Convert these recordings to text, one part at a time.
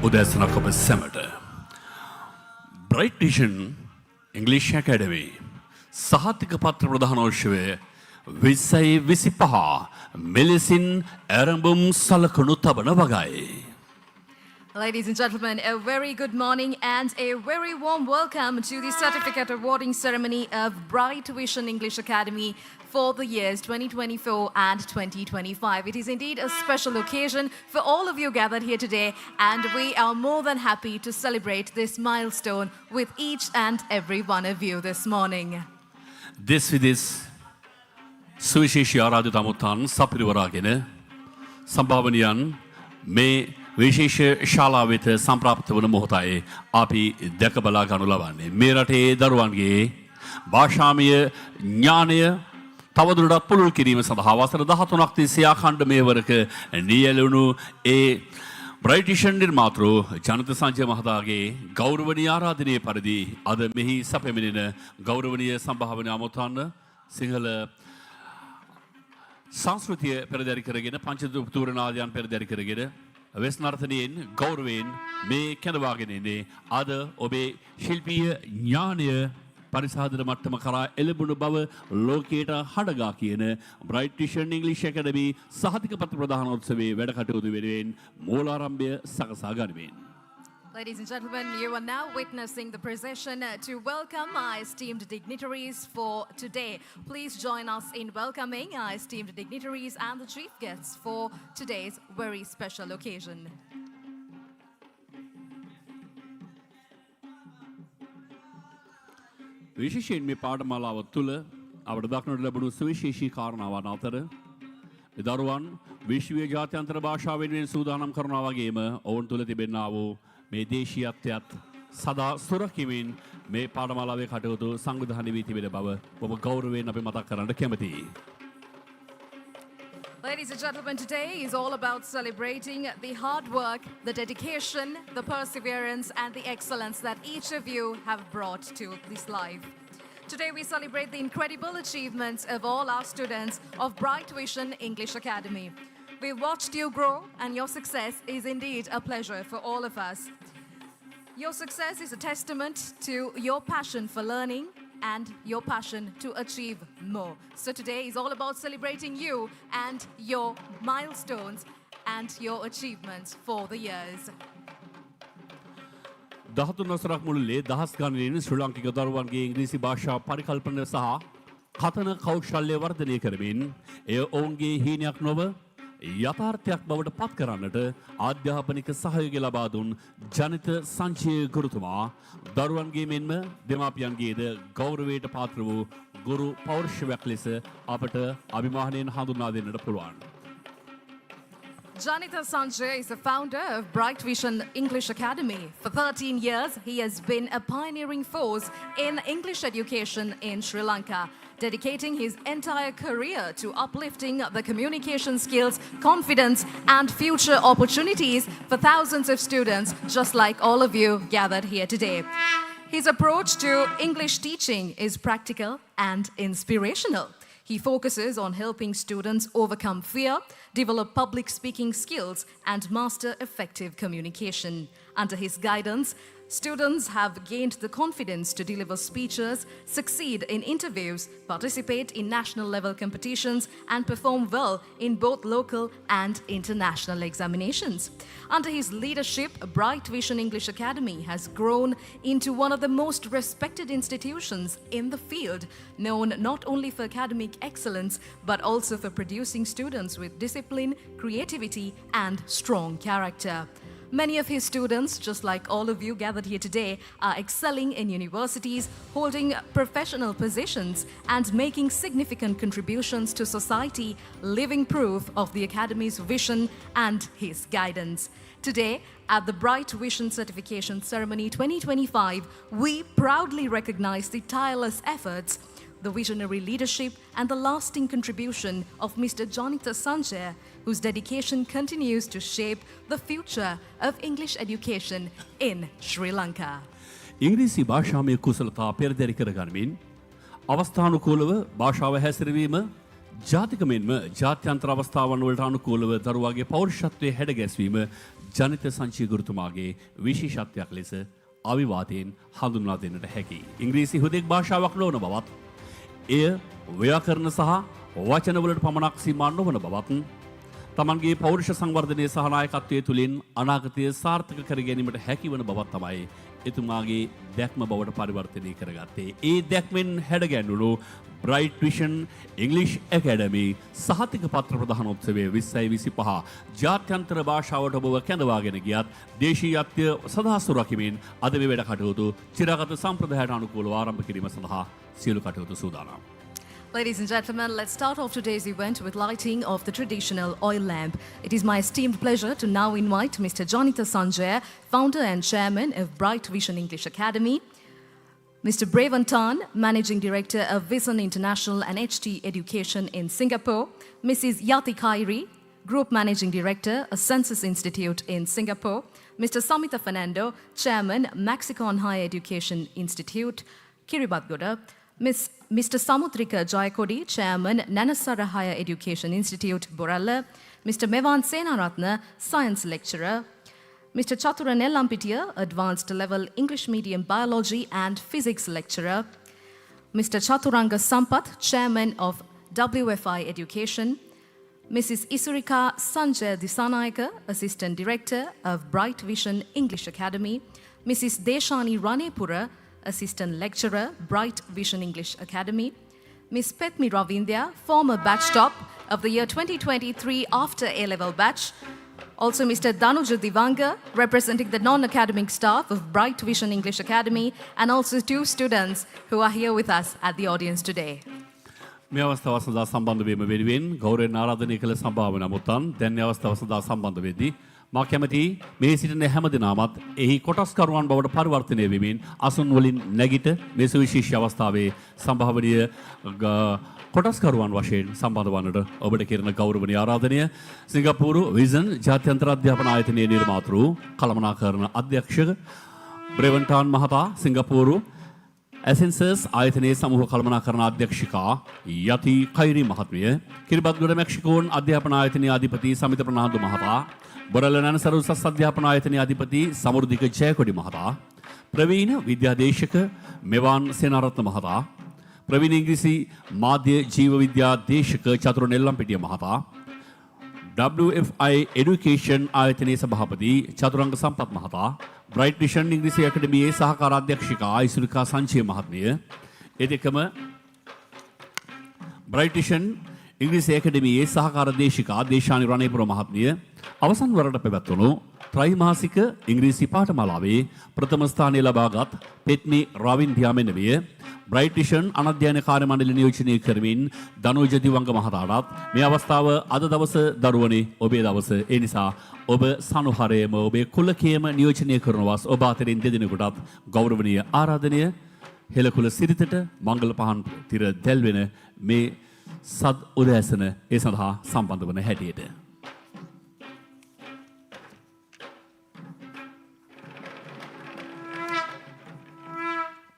උදෑසනක් ඔබ සැමට British English Academy සහතික පත්‍ර ප්‍රදානෝත්සවය 2025 මෙලෙසින් ආරම්භම් සලකනු තබන වගයි. Ladies and gentlemen, a very good morning and a very warm welcome to the certificate awarding ceremony of Bright Vision English Academy for the years 2024 and 2025. It is indeed a special occasion for all of you gathered here today, and we are more than happy to celebrate this milestone with each and every one of you this morning. This සුවිශේෂී ආරාධිත අමුත්තන් සපිරිවරාගෙන සම්භාවනයන් මේ විශේෂ ශාලාව වෙත සම්ප්‍රාප්ත වන මොහොතයි අපි දැක බලා ගනු ලබන්නේ. මේ රටේ දරුවන්ගේ භාෂාමය ඥානය තවදුරටත් පුළුල් කිරීම සඳහා වසර 13ක් තිස්සේ ආඛණ්ඩ මේවරක නියැලුණු ඒ බ්‍රයිටිෂ් නිර්මාතෘ ජනිත සංජය මහතාගේ ගෞරවනීය ආරාධනයේ පරිදි අද මෙහි සැපෙමිනෙන ගෞරවනීය සම්භාවනීය අමුත්තන් සිංහල සංස්කෘතිය පෙරදරි කරගෙන පංචතූරනාදයන් පෙරදරි කරගෙන වෙස්නර්තනයෙන් ගෞරවයෙන් මේ කැඳවාගෙන ඉන්නේ අද ඔබේ ශිල්පීය ඥානය පරිසාදන මට්ටම කරා එළඹුණු බව ලෝකයට හඩගා කියන British English Academy සහතික පත්‍ර ප්‍රදානෝත්සවයේ වැඩ කටයුතු වෙනුවෙන් මූලාරම්භය සකසා ගනිමින්. Ladies and gentlemen, you are now witnessing the procession to welcome our esteemed dignitaries for today. Please join us in welcoming our esteemed dignitaries and the chief guests for today's very special occasion. විශේෂයෙන් මේ පාඨමාලාව තුළ අපට දක්නට ලැබුණු සුවිශේෂී කාරණාවන් අතර දරුවන් විශ්වීය ජාත්‍යන්තර භාෂාව වෙනුවෙන් සූදානම් කරනවා වගේම ඔවුන් තුළ තිබෙනා වූ මේ දේශීයත්වයත් සදා සුරකිමින් මේ පාඨමාලාවේ කටයුතු සංවිධානය වී තිබෙන බව ඔබ ගෞරවයෙන් අපි මතක් කරන්න කැමතියි. Ladies and gentlemen, today is all about celebrating the hard work, the dedication, the perseverance and the excellence that each of you have brought to this life. Today we celebrate the incredible achievements of all our students of Bright Vision English Academy. We watched you grow, and your success is indeed a pleasure for all of us. Your success is a testament to your passion for learning and your passion to achieve more. So today is all about celebrating you and your milestones and your achievements for the years. 13 වසරක් මුළුල්ලේ දහස් ගණනින් ශ්‍රී ලාංකික දරුවන්ගේ ඉංග්‍රීසි භාෂා පරිකල්පන සහ කතන කෞශල්‍ය වර්ධනය කරමින් එය ඔවුන්ගේ හීනයක් නොව යථාර්ථයක් බවට පත් කරන්නට ආධ්‍යාපනික සහයෝගය ලබා දුන් ජනිත සංජය ගුරුතුමා දරුවන්ගේ මෙන්ම දෙමාපියන්ගේද ගෞරවයට පාත්‍ර වූ ගුරු පෞරුෂවයක් ලෙස අපට අභිමානයෙන් හඳුන්වා දෙන්නට පුළුවන්. Janitha Sanjay is the founder of Bright Vision English Academy. For 13 years, he has been a pioneering force in English education in Sri Lanka, dedicating his entire career to uplifting the communication skills, confidence, and future opportunities for thousands of students, just like all of you gathered here today. His approach to English teaching is practical and inspirational. He focuses on helping students overcome fear, develop public speaking skills, and master effective communication. Under his guidance, students have gained the confidence to deliver speeches, succeed in interviews, participate in national level competitions, and perform well in both local and international examinations. Under his leadership, Bright Vision English Academy has grown into one of the most respected institutions in the field, known not only for academic excellence, but also for producing students with discipline, creativity, and strong character. Many of his students, just like all of you gathered here today, are excelling in universities, holding professional positions, and making significant contributions to society, living proof of the Academy's vision and his guidance. Today, at the Bright Vision Certification Ceremony 2025, we proudly recognize the tireless efforts, the visionary leadership, and the lasting contribution of Mr. Janitha Sanjay, whose dedication continues to shape the future of English education in Sri Lanka. ඉංග්‍රීසි භාෂාමය කුසලතා පෙරදරි කර ගනිමින් අවස්ථානුකූලව භාෂාව හැසිරවීම ජාතිකමෙන්ම ජාත්‍යන්තර අවස්ථාවන් වලට අනුකූලව දරුවාගේ පෞරුෂත්වයේ හැඩගැස්වීම ජනිත සංචය ගුරුතුමාගේ විශේෂත්වයක් ලෙස අවිවාදයෙන් හඳුන්වා දෙන්නට හැකියි. ඉංග්‍රීසි හුදෙක් භාෂාවක් නොවන බවත් එය ව්‍යාකරණ සහ වචනවලට පමණක් සීමා නොවන බවත් තමන්ගේ පෞරුෂ සංවර්ධනය සහ නායකත්වයේ තුලින් අනාගතය සාර්ථක කර ගැනීමට හැකිවන බවත් තමයි එතුමාගේ දැක්ම බවට පරිවර්තනය කරගත්තේ. ඒ දැක්මෙන් හැඩගැන්වුණු Bright Vision English Academy සහතික පත්‍ර ප්‍රදානෝත්සවයේ 2025 ජාත්‍යන්තර භාෂාවට ඔබව කැඳවාගෙන ගියත් දේශීයත්වය සදාස්තු රකිමින් අද මේ වැඩ කටයුතු චිරාගත සම්ප්‍රදායට අනුකූලව ආරම්භ කිරීම සඳහා සියලු කටයුතු සූදානම්. Ladies and gentlemen, let's start off today's event with lighting of the traditional oil lamp. It is my esteemed pleasure to now invite Mr. Jonitha Sanjay, founder and chairman of Bright Vision English Academy, Mr. Braventan, managing director of Vision International and HT Education in Singapore, Mrs. Yati Khairi, group managing director, a Census Institute in Singapore, Mr. Samita Fernando, chairman, Maxicon Higher Education Institute, Kiribati, Mr. Samutrika Jayakodi, Chairman, Nanasara Higher Education Institute, Boralla, Mr. Mevan Senaratna, Science Lecturer, Mr. Chaturan Elampitiya, Advanced Level English Medium Biology and Physics Lecturer, Mr. Chaturanga Sampath, Chairman of WFI Education, Mrs. Isurika Sanjay Disanayaka, Assistant Director of Bright Vision English Academy, Mrs. Deshani Ranepura, Assistant Lecturer, Bright Vision English Academy, Ms. Petmi Ravindya, former batch top of the year 2023 after A-level batch, also Mr. Danuja Divanga, representing the non-academic staff of Bright Vision English Academy, and also 2 students who are here with us at the audience today. මේ අවස්ථාව සඳහා සම්බන්ධ වීම වෙනුවෙන් ගෞරවයෙන් ආරාධනය කළ සභාව නමුත් දැන් මේ අවස්ථාව සඳහා සම්බන්ධ වෙද්දී මා කැමති මේ සිටින හැම දිනමත් එහි කොටස්කරුවන් බවට පරිවර්තනය වෙමින් අසුන් වලින් නැගිට මේ සුවිශේෂී අවස්ථාවේ සම්භාවනීය කොටස්කරුවන් වශයෙන් සම්බන්ධ වන්නට ඔබට කෙරෙන ගෞරවනීය ආරාධනය සිංගප්පූරු විසන් ජාත්‍යන්තර අධ්‍යාපන ආයතනයේ නිර්මාතෘ කළමනාකරන අධ්‍යක්ෂක බ්‍රෙවන්ටාන් මහතා සිංගප්පූරු ඇසෙන්සර්ස් ආයතනයේ සමූහ කළමනාකරන අධ්‍යක්ෂිකා යති කෛරි මහත්මිය කිරිබත්ගොඩ මෙක්සිකෝන් අධ්‍යාපන ආයතනයේ අධිපති සමිත ප්‍රනාන්දු මහතා බොරළ නනසර උසස් අධ්‍යාපන ආයතනයේ අධිපති සමෘද්ධික ජයකොඩි මහතා ප්‍රවීණ විද්‍යාදේශක මෙවාන් සේනාරත්න මහතා ප්‍රවීණ ඉංග්‍රීසි මාධ්‍ය ජීව විද්‍යා දේශක චතුර නෙල්ලම්පිටිය මහතා WFI Education ආයතනයේ සභාපති චතුරංග සම්පත් මහතා Bright Vision ඉංග්‍රීසි ඇකඩමියේ සහකාර අධ්‍යක්ෂිකා ඉසුරිකා සංචය මහත්මිය එදෙකම Bright Vision ඉංග්‍රීසි ඇකඩමියේ සහකාර දේශිකා දේශානි රණේපුර මහත්මිය අවසන් වරට පැවැත්වුණු ත්‍රිමාසික ඉංග්‍රීසි පාඨමාලාවේ ප්‍රථම ස්ථානය ලබාගත් පෙත්නි රවින්ද්‍යා මෙනවිය Bright Vision අනධ්‍යයන කාර්ය මණ්ඩල නියෝජනය කරමින් දනෝජ දිවංග මහතාටත් මේ අවස්ථාව අද දවස දරුවනේ ඔබේ දවස ඒ නිසා ඔබ සනුහරයම ඔබේ කුලකයේම නියෝජනය කරනවාස් ඔබ අතරින් දෙදෙනෙකුටත් ගෞරවනීය ආරාධනය හෙළකුල සිරිතට මංගල පහන් තිර දැල්වෙන මේ සද් උදෑසන ඒ සඳහා සම්බන්ධ වන හැටියට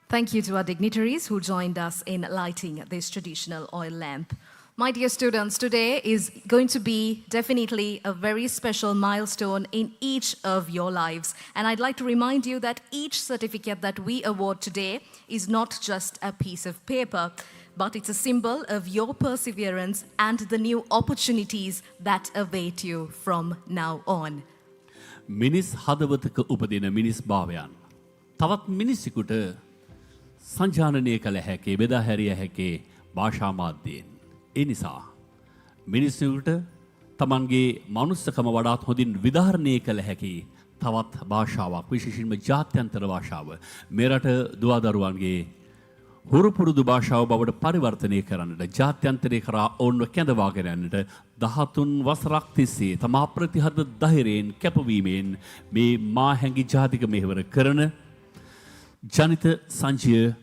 Thank you to our dignitaries who joined us in lighting this traditional oil lamp. My dear students, today is going to be definitely a very special milestone in each of your lives. And I'd like to remind you that each certificate that we award today is not just a piece of paper, but it's a symbol of your perseverance and the new opportunities that await you from now on. මිනිස් හදවතක උපදින මිනිස් භාවයන් තවත් මිනිසෙකුට සංජානනය කළ හැකි බෙදා හැරිය හැකි භාෂා මාධ්‍යයෙන් ඒ නිසා මිනිසුන්ට තමන්ගේ මනුස්සකම වඩාත් හොඳින් විධාරණය කළ හැකි තවත් භාෂාවක් විශේෂයෙන්ම ජාත්‍යන්තර භාෂාව මේ රට දුවදරුවන්ගේ හුරු පුරුදු භාෂාව බවට පරිවර්තනය කරන්නට ජාත්‍යන්තරේ කරා ඔවුන්ව කැඳවාගෙන යන්නට 13 වසරක් තිස්සේ තමා ප්‍රතිහද ධෛර්යයෙන් කැපවීමෙන් මේ මා හැඟි ජාතික මෙහෙවර කරන ජනිත සංජය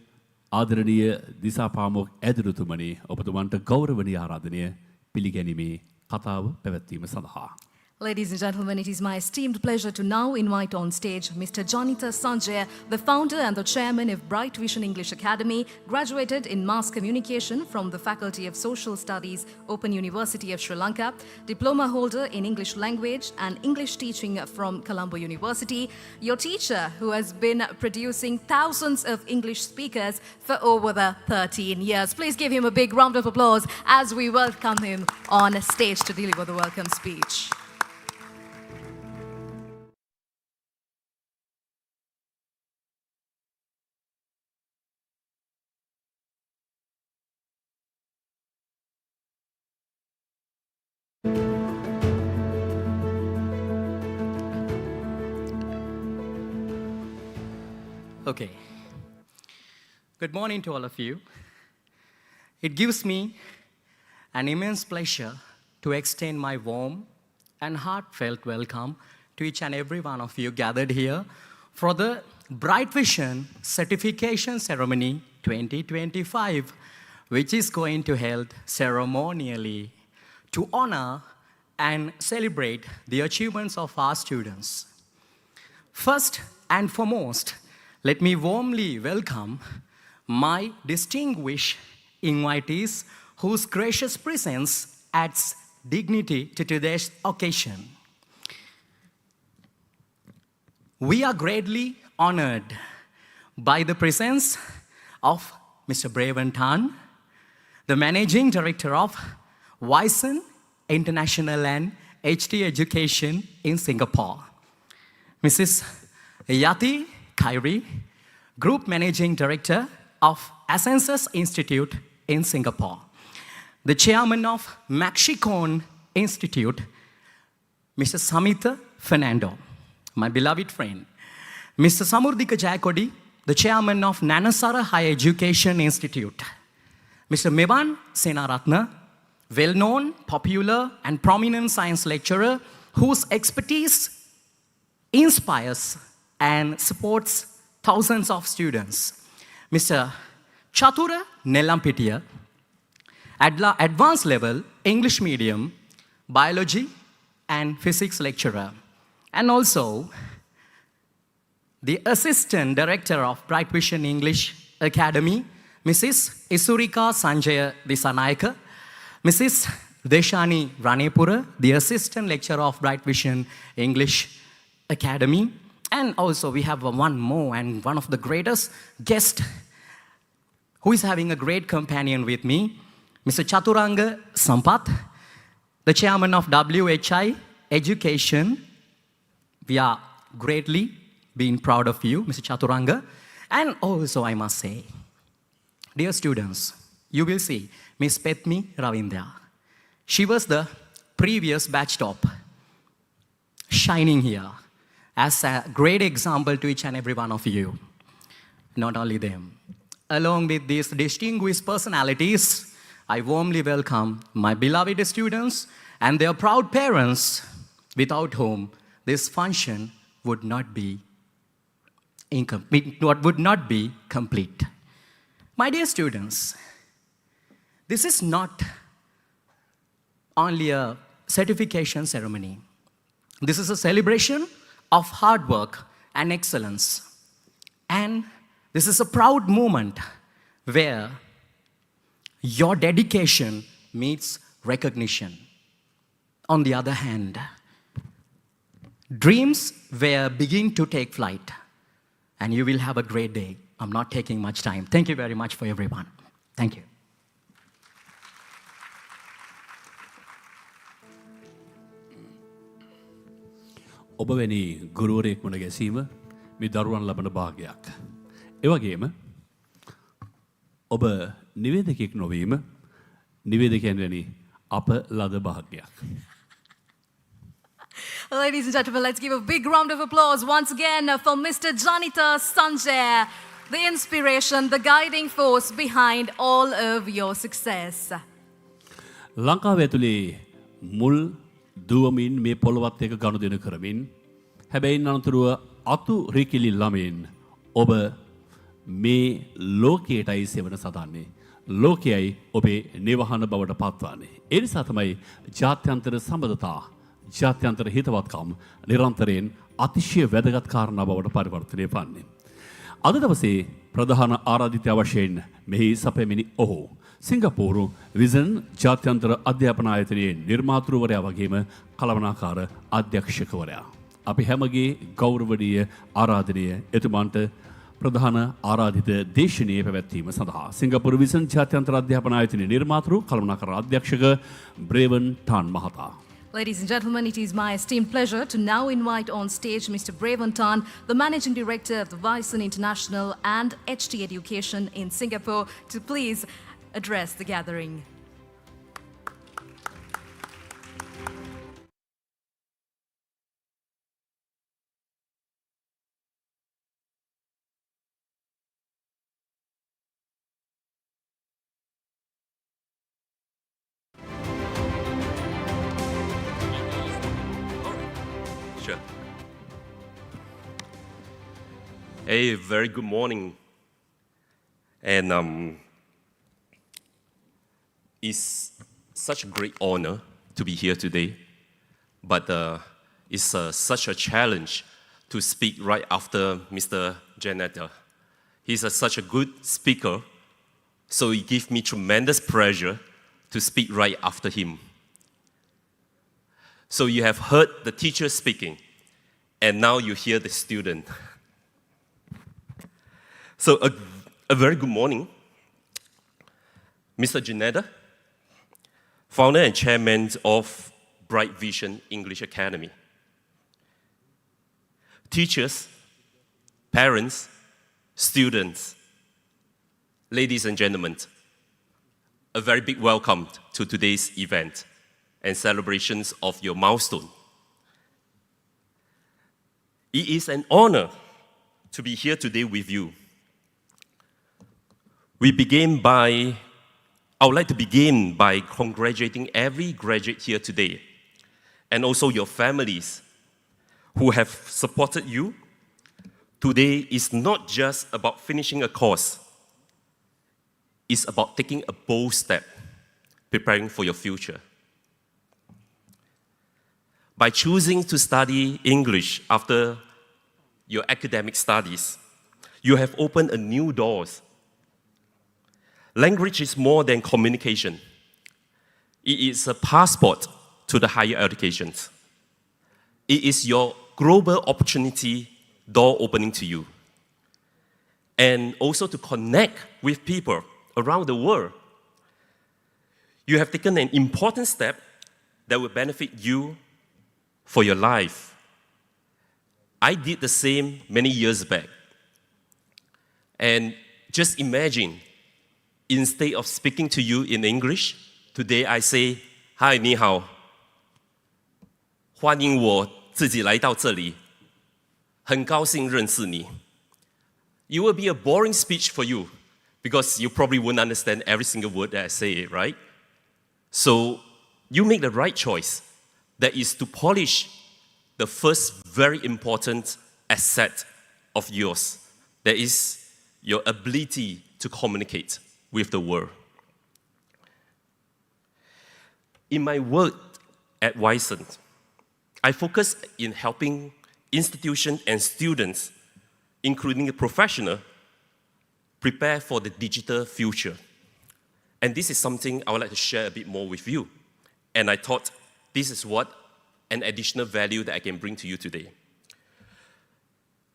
ආදරණීය දිසාපාමොක් ඇදුරුතුමනි ඔබතුමන්ට ගෞරවනීය ආරාධනය පිළිගැනීමේ කතාව පැවැත්වීම සඳහා Ladies and gentlemen, it is my esteemed pleasure to now invite on stage Mr. Janita Sanjay, the founder and the chairman of Bright Vision English Academy, graduated in mass communication from the Faculty of Social Studies, Open University of Sri Lanka, diploma holder in English language and English teaching from Colombo University, your teacher who has been producing thousands of English speakers for over the 13 years. Please give him a big round of applause as we welcome him on stage to deliver the welcome speech. Okay. Good morning to all of you. It gives me an immense pleasure to extend my warm and heartfelt welcome to each and every one of you gathered here for the Bright Vision Certification Ceremony 2025, which is going to held ceremonially to honor and celebrate the achievements of our students. First and foremost, let me warmly welcome my distinguished invitees whose gracious presence adds dignity to today's occasion. We are greatly honored by the presence of Mr. Braven Tan, the Managing Director of Wyson International and HT Education in Singapore, Mrs. Yati Khairi, Group Managing Director of Ascensus Institute in Singapore, the Chairman of Maxicon Institute, Mr. Samita Fernando, my beloved friend, Mr. Samurdika Jayakodi, the Chairman of Nanasara Higher Education Institute, Mr. Mevan Senaratna, well-known, popular, and prominent science lecturer whose expertise inspires and supports thousands of students. Mr. Chatura Nelampitiya, advanced level English medium, biology and physics lecturer. And also the Assistant Director of Bright Vision English Academy, Mrs. Isurika Sanjaya Disanayaka, Mrs. Deshani Ranepura, the Assistant Lecturer of Bright Vision English Academy. And also we have one more and one of the greatest guests who is having a great companion with me, Mr. Chaturanga Sampath, the Chairman of WHI Education. We are greatly being proud of you, Mr. Chaturanga. And also I must say, dear students, you will see Miss Petmi Ravindra. She was the previous batch top, shining here as a great example to each and every one of you. Not only them. Along with these distinguished personalities, I warmly welcome my beloved students and their proud parents, without whom this function would not be complete. My dear students, this is not only a certification ceremony. This is a celebration of hard work and excellence. And this is a proud moment where your dedication meets recognition. On the other hand, dreams will begin to take flight, and you will have a great day. I'm not taking much time. Thank you very much for everyone. Thank you. ඔබ වැනි ගුරුවරයෙක් මුණ ගැසීම මේ දරුවන් ලබන භාගයක්. ඒ වගේම ඔබ නිවේදකයෙක් නොවීම නිවේදකයන් වැනි අප ලද භාගයක්. Ladies and gentlemen, let's give a big round of applause once again for Mr. Janita Sanjay, the inspiration, the guiding force behind all of your success. ලංකාව ඇතුලේ මුල් දුවමින් මේ පොළොවත් එක ගනුදෙනු කරමින් හැබැයි අනතුරුව අතු රිකිලි ළමින් ඔබ මේ ලෝකයටයි සෙවන සදන්නේ. ලෝකයයි ඔබේ නිවහන බවට පත්වන්නේ. ඒ නිසා තමයි ජාත්‍යන්තර සම්බන්ධතා ජාත්‍යන්තර හිතවත්කම් නිරන්තරයෙන් අතිශය වැදගත් කාරණා බවට පරිවර්තනය වන්නේ. අද දවසේ ප්‍රධාන ආරාධිතයා වශයෙන් මෙහි සැපෙමිනි ඔහු සිංගප්පූරු විසන් ජාත්‍යන්තර අධ්‍යාපන ආයතනයේ නිර්මාතෘවරයා වගේම කළමනාකාර අධ්‍යක්ෂකවරයා. අපි හැමගේ ගෞරවනීය ආරාධනය එතුමන්ට ප්‍රධාන ආරාධිත දේශනීය පැවැත්වීම සඳහා සිංගප්පූරු විසන් ජාත්‍යන්තර අධ්‍යාපන ආයතනයේ නිර්මාතෘ කළමනාකාර අධ්‍යක්ෂක බ්‍රේවන් ටාන් මහතා. Ladies and gentlemen, it is my esteemed pleasure to now invite on stage Mr. Braven Tan, the Managing Director of the Vyson International and HT Education in Singapore, to please address the gathering. Sure. Hey, very good morning. And it's such a great honor to be here today, but it's such a challenge to speak right after Mr. Janetta. He's such a good speaker, so it gives me tremendous pleasure to speak right after him. So you have heard the teacher speaking, and now you hear the student. So a very good morning, Mr. Janetta, founder and chairman of Bright Vision English Academy. Teachers, parents, students, ladies and gentlemen, a very big welcome to today's event and celebrations of your milestone. It is an honor to be here today with you. I would like to begin by congratulating every graduate here today, and also your families who have supported you. Today is not just about finishing a course, it's about taking a bold step, preparing for your future. By choosing to study English after your academic studies, you have opened a new doors. Language is more than communication. It is a passport to the higher educations. It is your global opportunity door opening to you. And also to connect with people around the world. You have taken an important step that will benefit you for your life. I did the same many years back. And just imagine, instead of speaking to you in English, today I say, "Hi, 你好，欢迎我自己来到这里，很高兴认识你." It will be a boring speech for you because you probably won't understand every single word that I say, right? So you make the right choice. That is to polish the first very important asset of yours. That is your ability to communicate with the world. In my work at Wyson, I focus in helping institutions and students, including a professional, prepare for the digital future. And this is something I would like to share a bit more with you. And I thought this is what an additional value that I can bring to you today.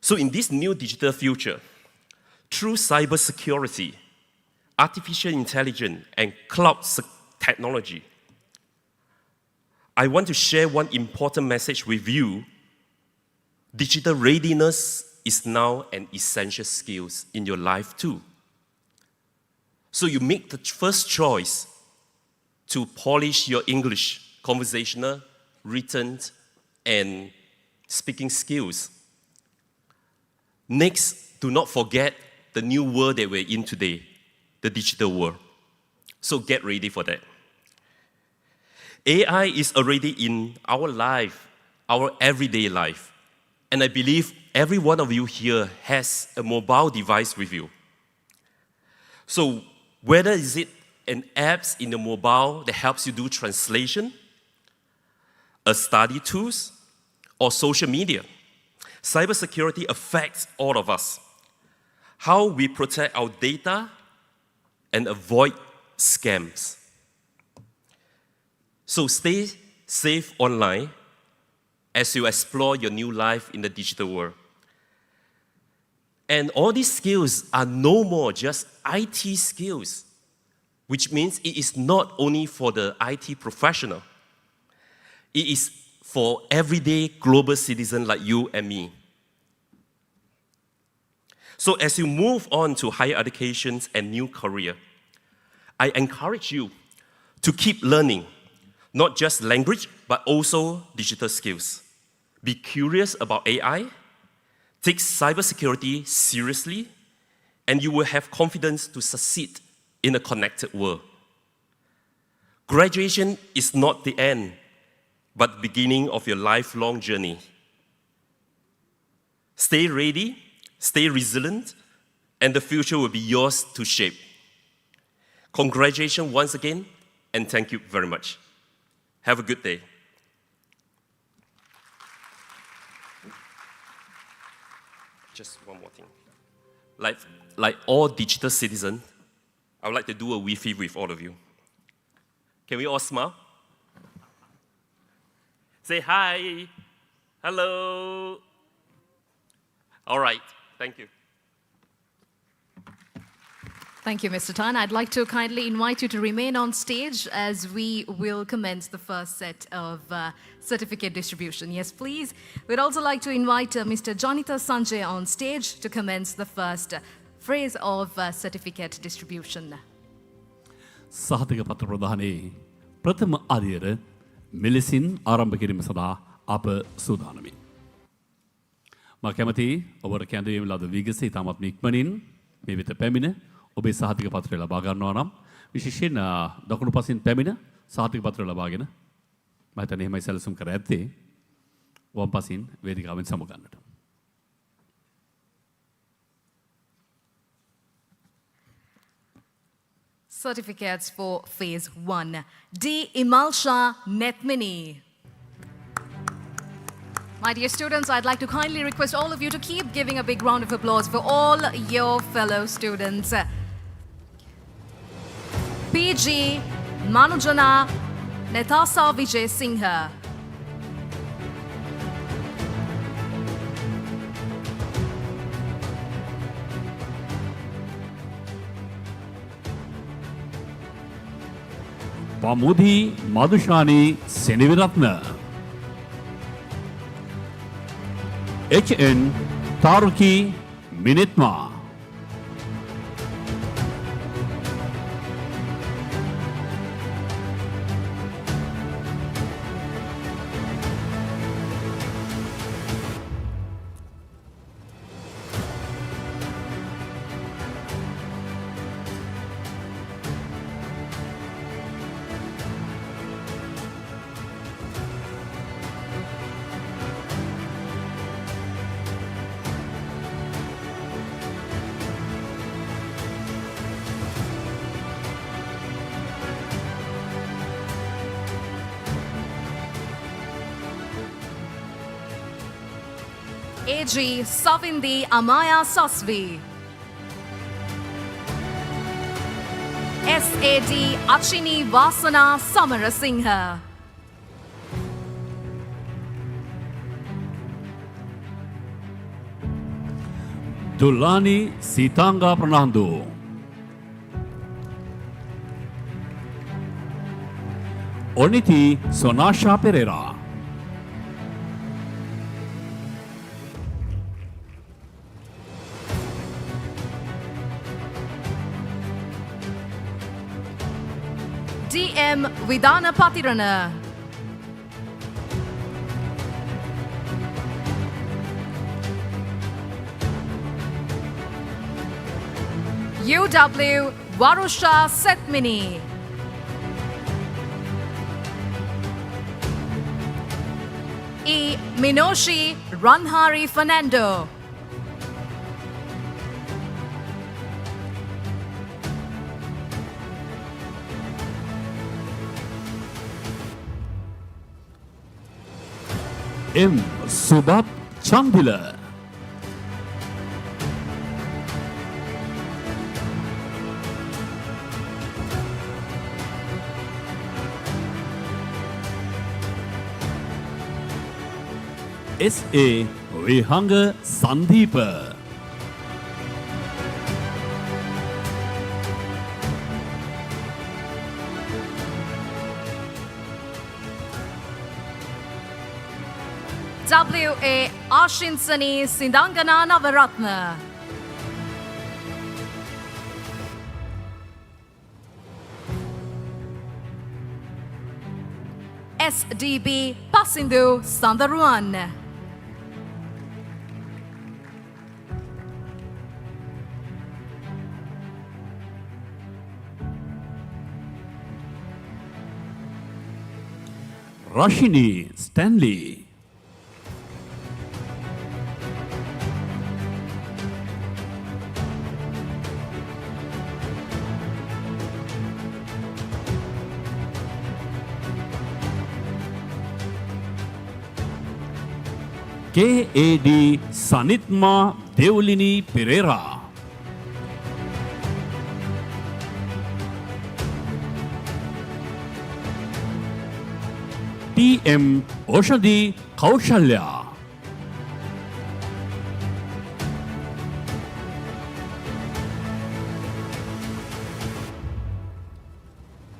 So in this new digital future, through cybersecurity, artificial intelligence, and cloud technology, I want to share one important message with you. Digital readiness is now an essential skill in your life too. So you make the first choice to polish your English, conversational, written, and speaking skills. Next, do not forget the new world that we're in today, the digital world. So get ready for that. AI is already in our life, our everyday life. And I believe every one of you here has a mobile device with you. So whether is it an apps in the mobile that helps you do translation, a study tools, or social media. Cybersecurity affects all of us. How we protect our data and avoid scams. So stay safe online as you explore your new life in the digital world. And all these skills are no more just IT skills, which means it is not only for the IT professional. It is for everyday global citizen like you and me. So as you move on to higher education and new career, I encourage you to keep learning, not just language, but also digital skills. Be curious about AI, take cybersecurity seriously, and you will have confidence to succeed in a connected world. Graduation is not the end, but the beginning of your lifelong journey. Stay ready, stay resilient, and the future will be yours to shape. Congratulations once again, and thank you very much. Have a good day. Just one more thing. Like all digital citizens, I would like to do a Wi-Fi with all of you. Can we all smile? Say hi. Hello. All right. Thank you. Thank you, Mr. Tan. I'd like to kindly invite you to remain on stage as we will commence the first set of certificate distribution. Yes, please. We'd also like to invite Mr. Janita Sanjay on stage to commence the first phrase of certificate distribution. සහතික පත්‍ර ප්‍රදානයේ ප්‍රථම අදියර මෙලෙසින් ආරම්භ කිරීම සඳහා අප සූදානමි. මා කැමති ඔබට කැඳවීම ලද විගස ඉතාමත් ඉක්මනින් මේ වෙත පැමිණ ඔබේ සහතික පත්‍රය ලබා ගන්නවා නම් විශේෂයෙන් දකුණු පසින් පැමිණ සහතික පත්‍රය ලබාගෙන මම හිතන්නේ එහෙමයි සැලසුම් කර ඇත්තේ වම් පසින් වේදිකාවෙන් සමුගන්නට. Certificates for Phase 1. D. Imalsha Netmini. My dear students, I'd like to kindly request all of you to keep giving a big round of applause for all your fellow students. PG Manujana Netasa Vijay Singha. Pamudhi Madhushani Seniviratna. HN Taruki Minitma. AG Savindi Amaya Sasvi. SAD Achini Vasana Samarasingha. Dulani Sitanga Pranando. Oniti Sonasha Pereira. DM Vidana Patirana. UW Varusha Setmini. E. Minoshi Ranhari Fernando. M. Subat Chandila. S. A. Vihanga Sandeepa. W.A. Ashinsani Sindangana Navaratna. S.D.B. Pasindu Sandaruan. Rashini Stanley. K.A.D. Sanitma Deolini Pereira. T.M. Oshadi Kaushalya.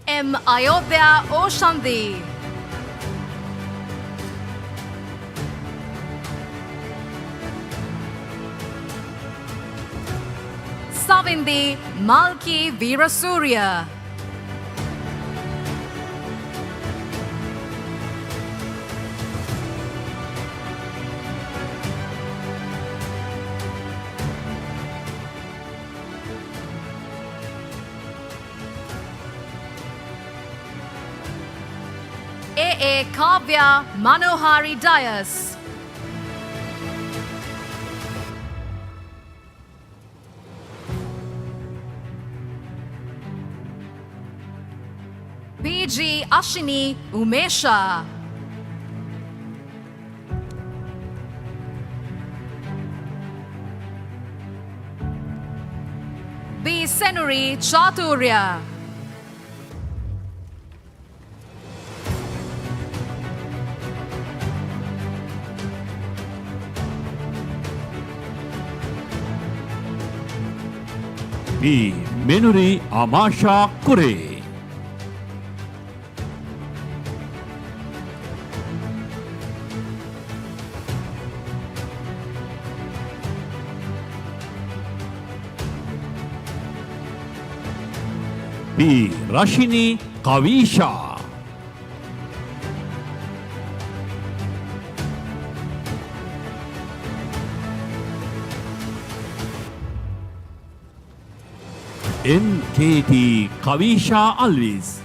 M. Ayodhya Oshandi. Savindi Malki Veerasurya. A. Kavya Manohari Dias. P.G. Ashini Umesha. B. Senuri Chaturya. B. Menuri Amasha Kure. B. Rashini Kavisha. N.K.T. Kavisha Alvis.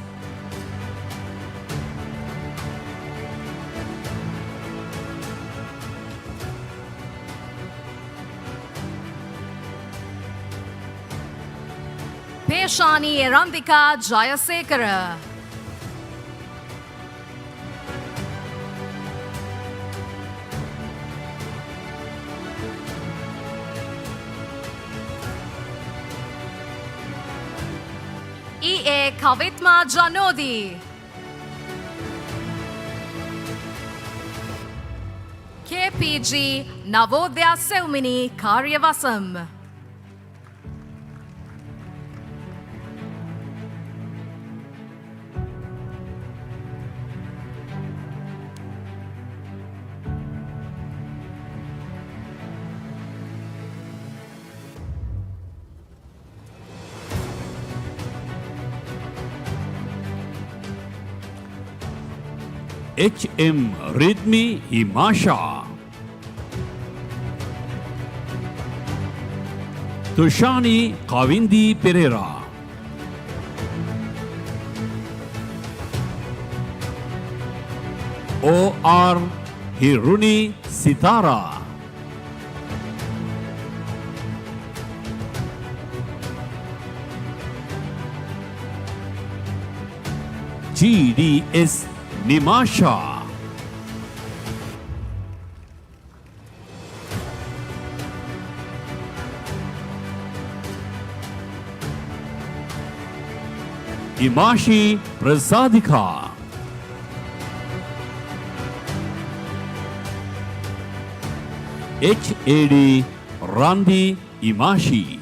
Peshani Erandika Jayasekara. E.A. Kavitma Janodi. KPG Navodaya Selmini Karyavasam. H.M. Ridmi Himasha. Tushani Kavindi Pereira. O.R. Hiruni Sitara. G.D.S. Nimasha. Imashi Prasadika. HAD Randi Imashi.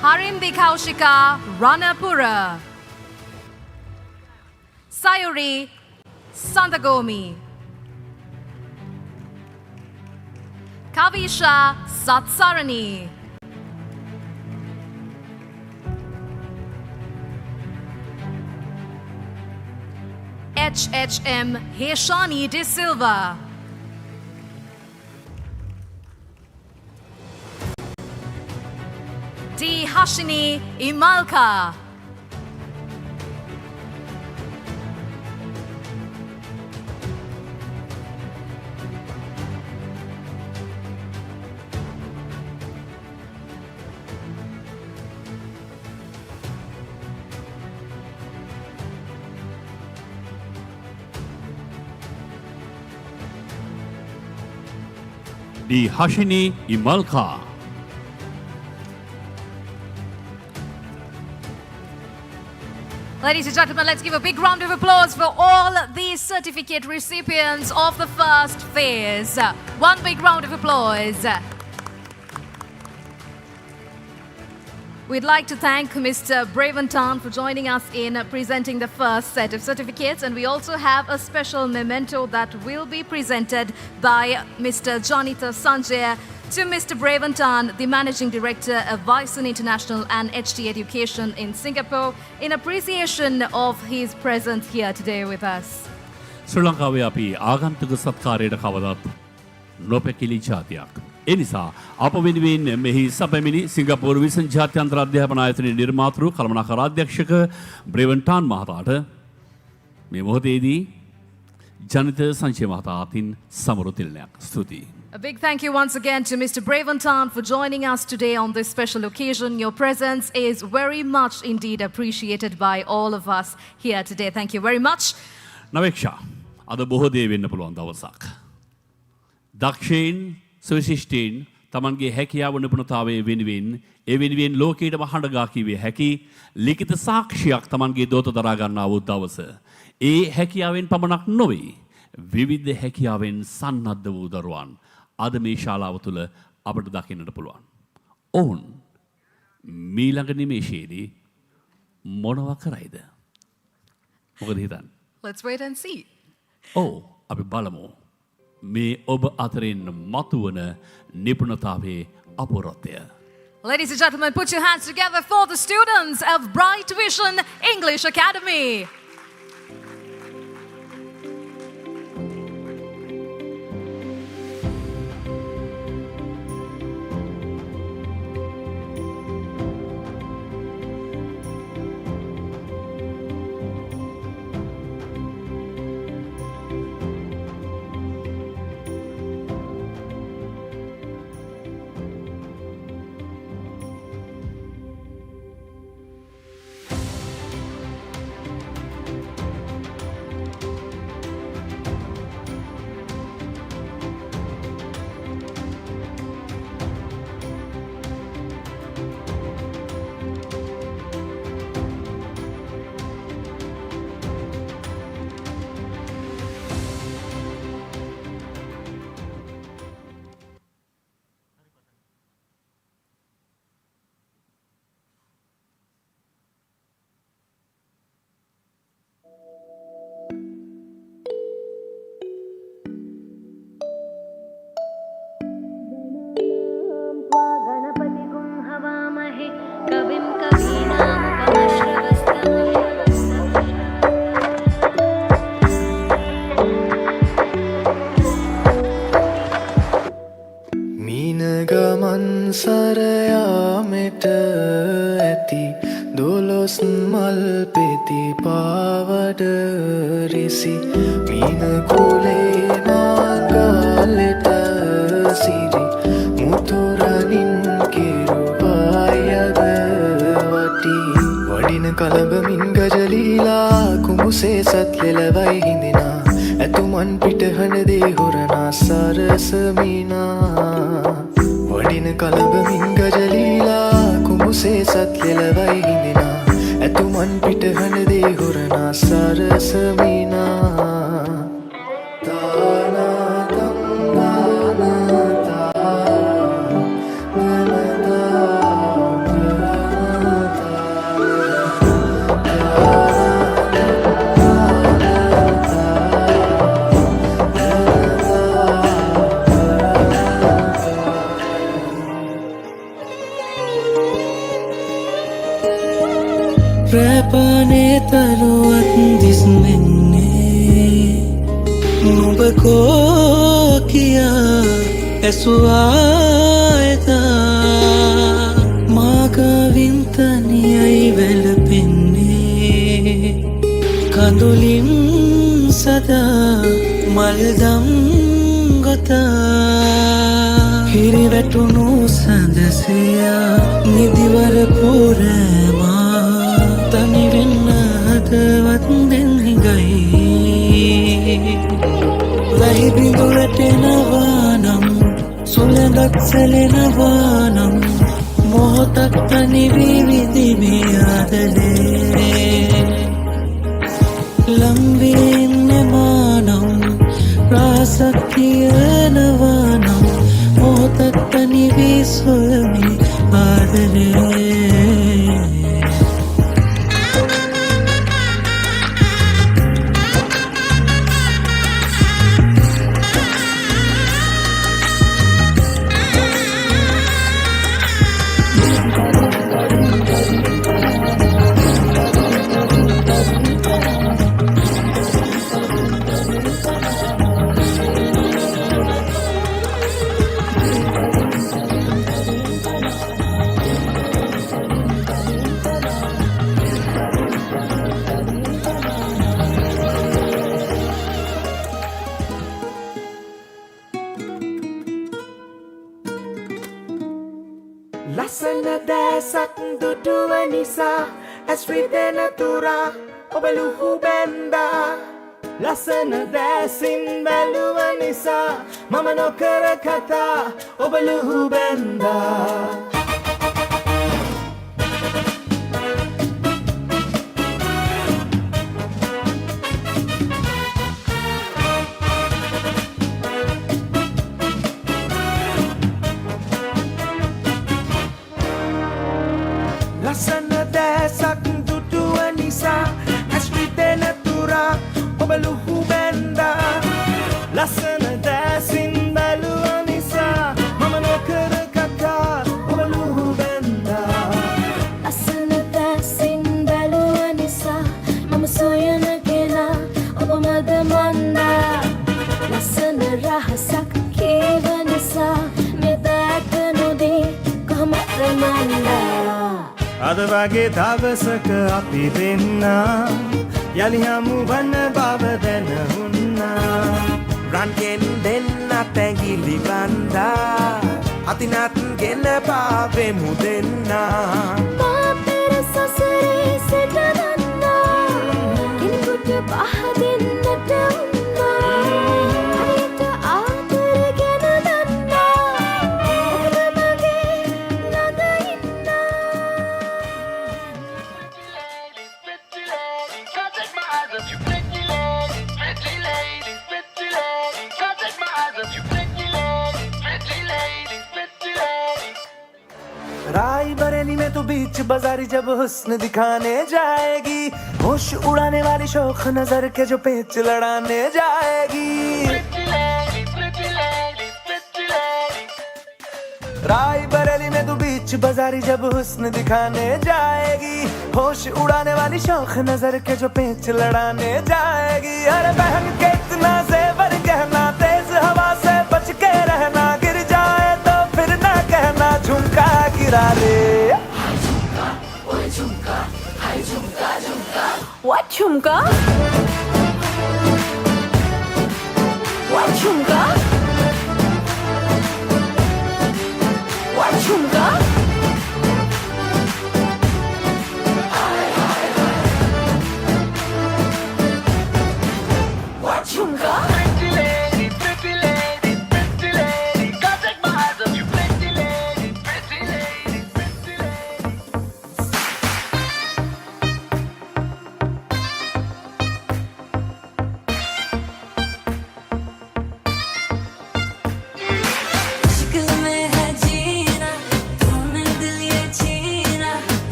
Harimbi Kaushika Ranapura. Sayuri Sandagomi. Kavisha Satsarani. HHM Heshani De Silva. D. Hashini Imalka. D. Hashini Imalka. Ladies and gentlemen, let's give a big round of applause for all these certificate recipients of the first phase. One big round of applause. We'd like to thank Mr. Braventan for joining us in presenting the first set of certificates, and we also have a special memento that will be presented by Mr. Janita Sanjay to Mr. Braventan, the Managing Director of Bison International and HT Education in Singapore, in appreciation of his presence here today with us. ශ්‍රී ලංකාවේ අපි ආගන්තුක සත්කාරයට කවදාත් නොපැකිලි ජාතියක්. ඒ නිසා අප වෙනුවෙන් මෙහි සැපැමිණි සිංගප්පූරු විසන් ජාත්‍යන්තර අධ්‍යාපන ආයතනයේ නිර්මාතෘ කළමනාකාර අධ්‍යක්ෂක බ්‍රෙවන්ටාන් මහතාට මේ මොහොතේදී ජනිත සංචය මහතා අතින් සමරු තිලනයක්. ස්තුතියි. A big thank you once again to Mr. Braventan for joining us today on this special occasion. Your presence is very much indeed appreciated by all of us here today. Thank you very much. නවේක්ෂා අද බොහෝ දේ වෙන්න පුළුවන් දවසක්. දක්ෂයින් සවිශිෂ්ටයින් තමන්ගේ හැකියාව නිපුණතාවය වෙනුවෙන් ඒ වෙනුවෙන් ලෝකයටම හඬගා කීවේ හැකි ලිඛිත සාක්ෂියක් තමන්ගේ දෝත දරා ගන්නා වූ දවස. ඒ හැකියාවෙන් පමණක් නොවේ. විවිධ හැකියාවෙන් සන්නද්ධ වූ දරුවන් අද මේ ශාලාව තුළ අපට දකින්නට පුළුවන්. ඔවුන් මීළඟ නිමේෂයේදී මොනවා කරයිද? මොකද හිතන්නේ? Let's wait and see. ඔව් අපි බලමු. මේ ඔබ අතරින් මතුවන නිපුණතාවේ අපූර්වත්වය. Ladies and gentlemen, put your hands together for the students of Bright Vision English Academy. සරයාමෙට ඇති දොළොස් මල් පෙති පාවඩ රිසි මීන කුලේ නාගාලෙට සිරි මුතුරනින් කිරුවායද වටි වඩින කලබමින් ගජලීලා කුඹුසේ සත් ලෙලවයි හිඳිනා ඇතුමන් පිටහනදේ හොරනා සරසමීනා වඩින කලබමින් ගජලීලා කුඹුසේ සත් ලෙලවයි හිඳිනා ඇතුමන් පිටහනදේ හොරනා සරසමීනා රැපනේ තරුවත් දිස්නෙන්නේ නුඹ කෝ කියා ඇසුවායතා මාගවින්තනියයි වැළපෙන්නේ කඳුලින් සදා මල්දම් ගොතා හිරිවැටුණු සඳසයා නිදිවර පුරෑමා තනිවෙන්න හදවත් දෙන් හිඟයි වැහිබිඳු වැටෙනවා නම් සුළඟක් සැලෙනවා නම් මොහොතක් තනිවී විඳිමේ ආදලේ ලංවී ඉන්නවා නම් රාසක් කියනවා නම් මොහොතක් තනිවී සොයමි ආදලේ ලස්සන දැසක් දුටුව නිසා ඇස් රිදෙන තුරා ඔබ ලුහු බැන්දා ලස්සන දැසින් බැලුව නිසා මම නොකර කතා ඔබ ලුහු බැන්දා ලස්සන දැසක් දුටුව නිසා ඇස් රිදෙන තුරා ඔබ ලුහු බැන්දා ලස්සන දැසින් බැලුව නිසා මම නොකර කතා ඔබ ලුහු බැන්දා ලස්සන දැසින් බැලුව නිසා මම සොයන කෙනා ඔබ මද මන්දා ලස්සන රහසක් කීව නිසා මෙතැක නොදී කොහොමද මන්දා අද වගේ දවසක අපි දෙන්නා යලි හමු වන බව දැනුණා රන්ගෙන් දෙන්න තැඟිලි බන්දා අතිනත් ගෙන පාවෙමු දෙන්නා මා පෙර සසරේ සිට දන්නා කෙනෙකුට පහදින්නට උන්නා හරියට ආදරගෙන දන්නා ඔබ මගේ නද ඉන්නා राई बरेली में तो बीच बाजारी जब हुस्न दिखाने जाएगी होश उड़ाने वाली शौक नजर के जो पेच लड़ाने जाएगी राई बरेली में तो बीच बाजारी जब हुस्न दिखाने जाएगी होश उड़ाने वाली शौक नजर के जो पेच लड़ाने जाएगी अरे बहन के इतना जेवर कहना तेज हवा से बच के रहना गिर जाए तो फिर ना कहना झुमका गिरा ले What chumka? What chumka? What chumka?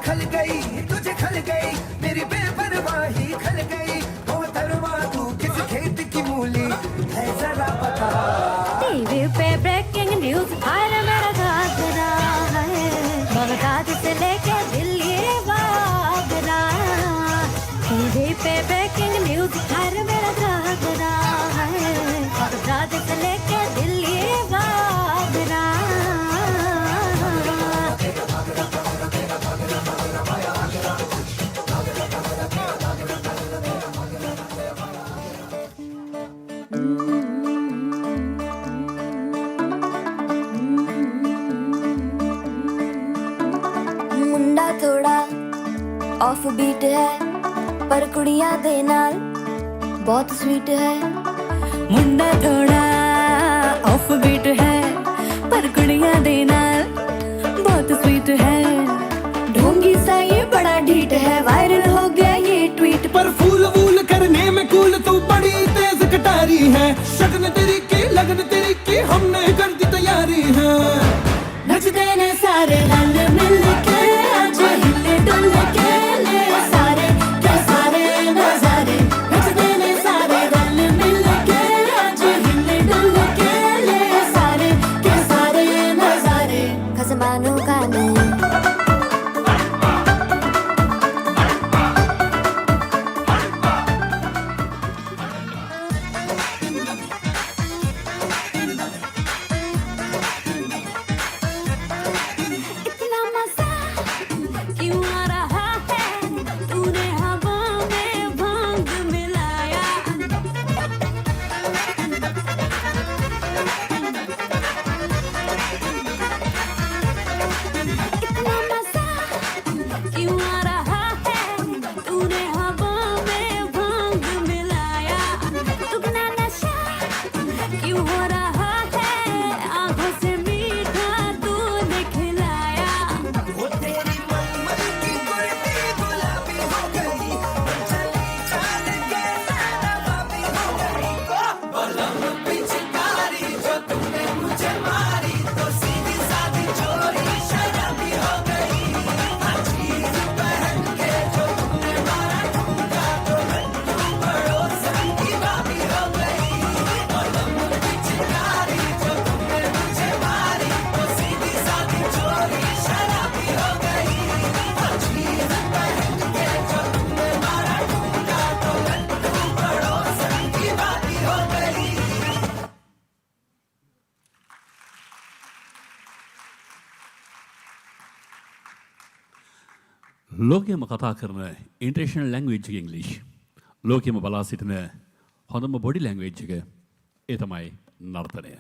खल गई तुझे खल गई मेरी बेपरवाही खल गई ओ धर्मा तू किस खेत की मूली है जरा बता टीवी पे ब्रेकिंग न्यूज हर मेरा घाघरा है बगदाद से लेके दिल्ली आगरा टीवी पे ब्रेकिंग न्यूज हर मेरा घाघरा है बगदाद से लेके दिल्ली आगरा मुंडा थोड़ा ऑफ बीट है पर कुड़ियां दे नाल बहुत स्वीट है मुंडा थोड़ा ऑफ बीट है पर कुड़ियां दे नाल बहुत स्वीट है ढोंगी सा ये बड़ा ढीठ है वायरल हो गया ये ट्वीट पर फूल वूल करने में कूल तू बड़ी तेज कटारी है शगन तेरी की लगन तेरी की हमने कर दी तैयारी है नचते ने सारे रल मिल के आज हिले डुल के ले सारे के सारे नजारे नचते ने सारे रल मिल के आज हिले डुल के ले सारे के सारे नजारे खसमानों का नहीं इतना मजा क्यों आ रहा है तूने हवा में भांग मिलाया इतना मजा क्यों आ रहा है तूने हवा में भांग मिलाया दुगना नशा क्यों हो रहा है आंखों से मीठा तूने खिलाया वो तेरी मलमल की कुर्ती गुलाबी हो गई चली चाल के नवाबी हो गई बलम पिचकारी जो तूने मुझे मारी तो सीधी सादी चोरी शराबी हो गई चीज पहन के जो तुमने मारा ठुमका तो लड्डू पड़ोसन की भाभी हो गई बलम पिचकारी जो तुमने मुझे मारी तो सीधी सादी चोरी शराबी हो गई चीज पहन के जो तुमने मारा ठुमका तो लड्डू पड़ोसन की भाभी हो गई ලෝකයම කතා කරන ඉන්ටර්නැෂනල් ලැන්ග්වේජ් එක ඉංග්‍රීසි. ලෝකයම බලා සිටින හොඳම බොඩි ලැන්ග්වේජ් එක ඒ තමයි නර්තනය.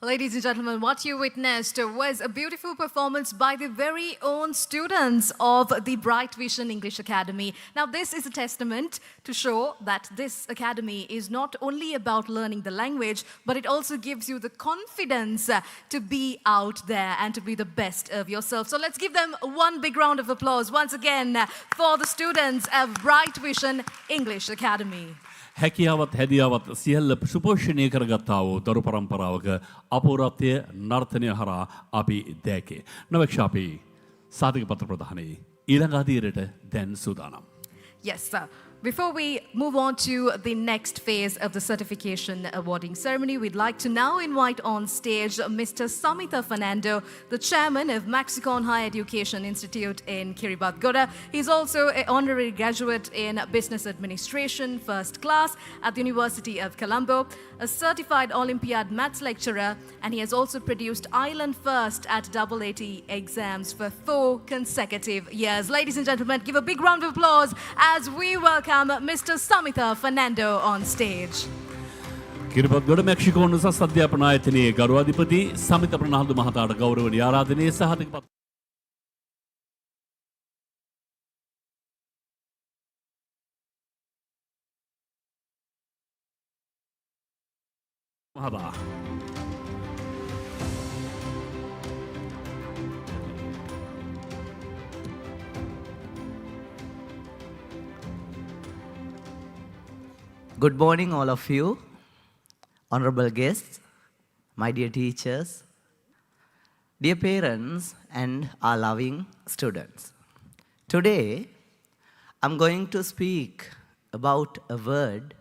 Ladies and gentlemen, what you witnessed was a beautiful performance by the very own students of the Bright Vision English Academy. Now, this is a testament to show that this academy is not only about learning the language, but it also gives you the confidence to be out there and to be the best of yourself. So let's give them one big round of applause once again for the students of Bright Vision English Academy. හැකියාවත් හැදියාවත් සියල්ල සුපෝෂණය කරගත්තා වූ දරු පරම්පරාවක අපූර්වත්වය නර්තනය හරහා අපි දැකේ. නවක්ෂ අපි සාධක පත්‍ර ප්‍රධානයේ ඊළඟ අධීරයට දැන් සූදානම්. Yes, sir. Before we move on to the next phase of the certification awarding ceremony, we'd like to now invite on stage Mr. Samitha Fernando, the chairman of Maxicon Higher Education Institute in Kiribati. He's also an honorary graduate in business administration, first class at the University of Colombo, a certified Olympiad maths lecturer, and he has also produced Island First at AAT exams for 4 consecutive years. Ladies and gentlemen, give a big round of applause as we welcome Mr. Samitha Fernando on stage. Kiribathgoda මෙක්සිකෝන් උසස් අධ්‍යාපන ආයතනයේ ගරු අධිපති සමිත ප්‍රනාන්දු මහතාට ගෞරවනීය ආරාධනයේ සහතික පත්‍ර මහතා Good morning, all of you, honorable guests, my dear teachers, Dear parents and our loving students, today I'm going to speak about a word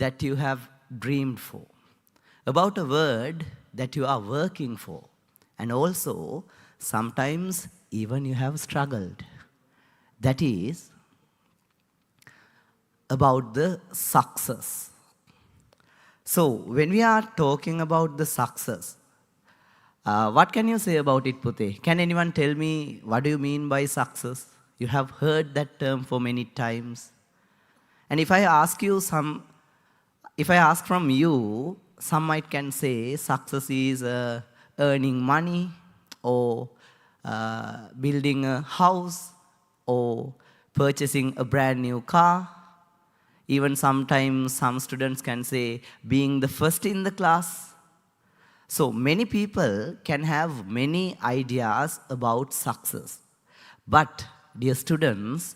that you have dreamed for, about a word that you are working for, and also sometimes even you have struggled. That is about the success. So, when we are talking about the success, what can you say about it, Pute? Can anyone tell me what do you mean by success? You have heard that term for many times. And if I ask from you, some might can say success is earning money or building a house or purchasing a brand new car. Even sometimes some students can say being the first in the class. So many people can have many ideas about success. But dear students,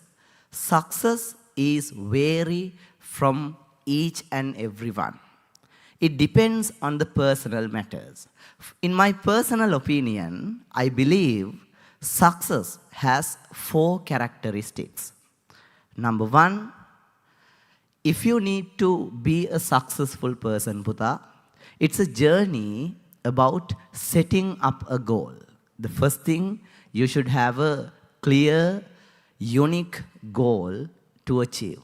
success is vary from each and everyone. It depends on the personal matters. In my personal opinion, I believe success has 4 characteristics. Number 1, if you need to be a successful person, Puta, it's a journey about setting up a goal. The first thing, you should have a clear, unique goal to achieve.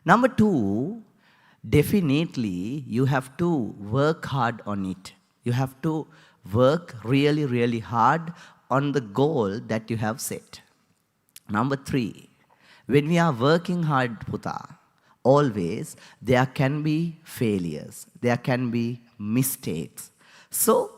Number 2, definitely you have to work hard on it. You have to work really, really hard on the goal that you have set. Number 3, when we are working hard, Puta, always there can be failures, there can be mistakes. So,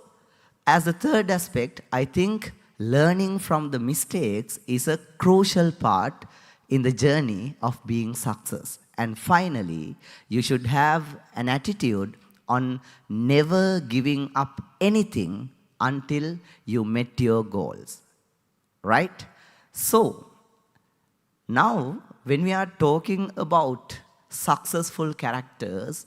as the third aspect, I think learning from the mistakes is a crucial part in the journey of being success. And finally, you should have an attitude on never giving up anything until you met your goals. Right? So, now when we are talking about successful characters,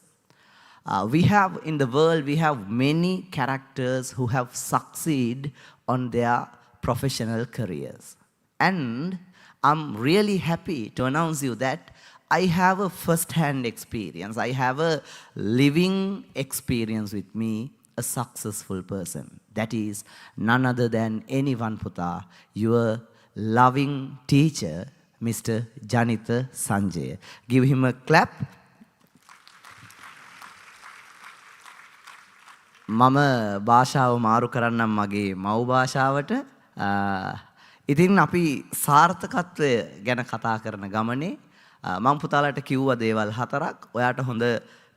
we have in the world, we have many characters who have succeeded on their professional careers. And I'm really happy to announce you that I have a first-hand experience. I have a living experience with me, a successful person. That is none other than anyone, Puta, your loving teacher, Mr. Janitha Sanjay. Give him a clap. මම භාෂාව මාරු කරන්නම් මගේ මව් භාෂාවට. ඉතින් අපි සාර්ථකත්වය ගැන කතා කරන ගමනේ මම පුතාලට කිව්වා දේවල් 4ක්. ඔයාට හොඳ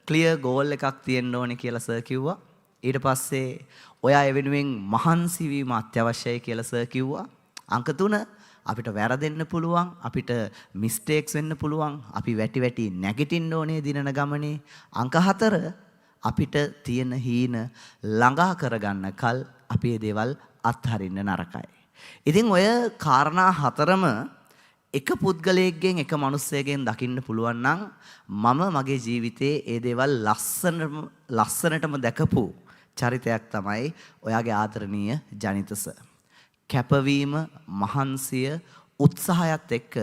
ක්ලියර් ගෝල් එකක් තියෙන්න ඕනේ කියලා සර් කිව්වා. ඊට පස්සේ ඔයා ඒ වෙනුවෙන් මහන්සි වීම අත්‍යවශ්‍යයි කියලා සර් කිව්වා. අංක 3, අපිට වැරදෙන්න පුළුවන්, අපිට මිස්ටේක්ස් වෙන්න පුළුවන්, අපි වැටි වැටි නැගිටින්න ඕනේ දිනන ගමනේ. අංක 4, අපිට තියෙන හීන ළඟා කරගන්න කල් අපි මේ දේවල් අත්හරින්න නරකයි. ඉතින් ඔය කාරණා 4ම එක පුද්ගලයෙක්ගෙන් එක මිනිස්සෙක්ගෙන් දකින්න පුළුවන් නම් මම මගේ ජීවිතේ ඒ දේවල් ලස්සනටම දැකපු චරිතයක් තමයි ඔයාගේ ආදරණීය ජනිත සර්. කැපවීම, මහන්සිය, උත්සාහයත් එක්ක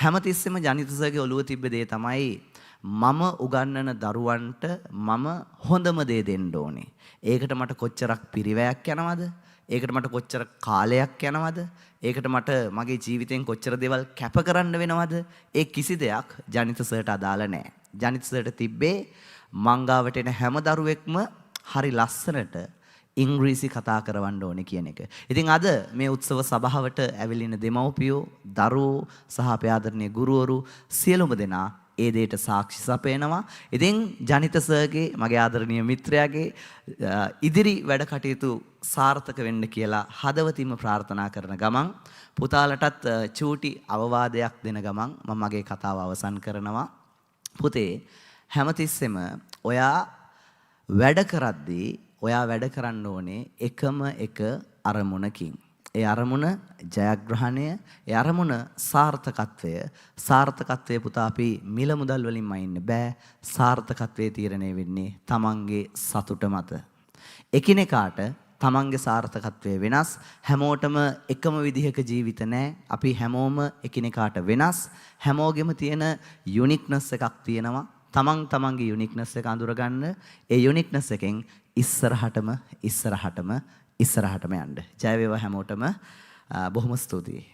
හැමතිස්සෙම ජනිත සර්ගේ ඔළුව තිබ්බ දේ තමයි මම උගන්වන දරුවන්ට මම හොඳම දේ දෙන්න ඕනේ. ඒකට මට කොච්චරක් පිරිවැයක් යනවද? ඒකට මට කොච්චර කාලයක් යනවද? ඒකට මට මගේ ජීවිතෙන් කොච්චර දේවල් කැප කරන්න වෙනවද? ඒ කිසි දෙයක් ජනිත සර්ට අදාළ නැහැ. ජනිත සර්ට තිබ්බේ මංගාවට එන හැම දරුවෙක්ම හරි ලස්සනට ඉංග්‍රීසි කතා කරවන්න ඕනේ කියන එක. ඉතින් අද මේ උත්සව සභාවට ඇවිලින දෙමව්පියෝ, දරුවෝ සහ අපේ ආදරණීය ගුරුවරු සියලුම දෙනා ඒ දෙයට සාක්ෂි සපයනවා. ඉතින් ජනිත සර්ගේ, මගේ ආදරණීය මිත්‍රයාගේ ඉදිරි වැඩ කටයුතු සාර්ථක වෙන්න කියලා හදවතින්ම ප්‍රාර්ථනා කරන ගමන් පුතාලටත් චූටි අවවාදයක් දෙන ගමන් මම මගේ කතාව අවසන් කරනවා. පුතේ, හැමතිස්සෙම ඔයා වැඩ කරද්දී ඔයා වැඩ කරන්න ඕනේ එකම එක අරමුණකින්. ඒ අරමුණ ජයග්‍රහණය, ඒ අරමුණ සාර්ථකත්වය. සාර්ථකත්වය පුතා අපි මිල මුදල් වලින්ම ඉන්න බෑ. සාර්ථකත්වයේ තීරණය වෙන්නේ තමන්ගේ සතුට මත. එකිනෙකාට තමන්ගේ සාර්ථකත්වය වෙනස්. හැමෝටම එකම විදිහක ජීවිත නැහැ. අපි හැමෝම එකිනෙකාට වෙනස්. හැමෝගෙම තියෙන යුනික්නස් එකක් තියෙනවා. තමන්ගේ යුනික්නස් එක අඳුරගන්න. ඒ යුනික්නස් එකෙන් ඉස්සරහටම යන්න. ජය වේවා හැමෝටම. බොහොම ස්තුතියි.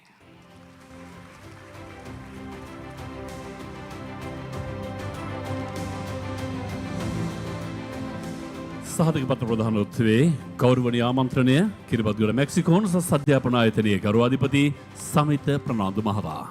සහතික පත්‍ර ප්‍රධානත්වයේ ගෞරවනීය ආමන්ත්‍රණය කිරිබත්ගොඩ මෙක්සිකෝන් අධ්‍යාපන ආයතනයේ ගෞරවාධිපති සමිත ප්‍රනාන්දු මහතා.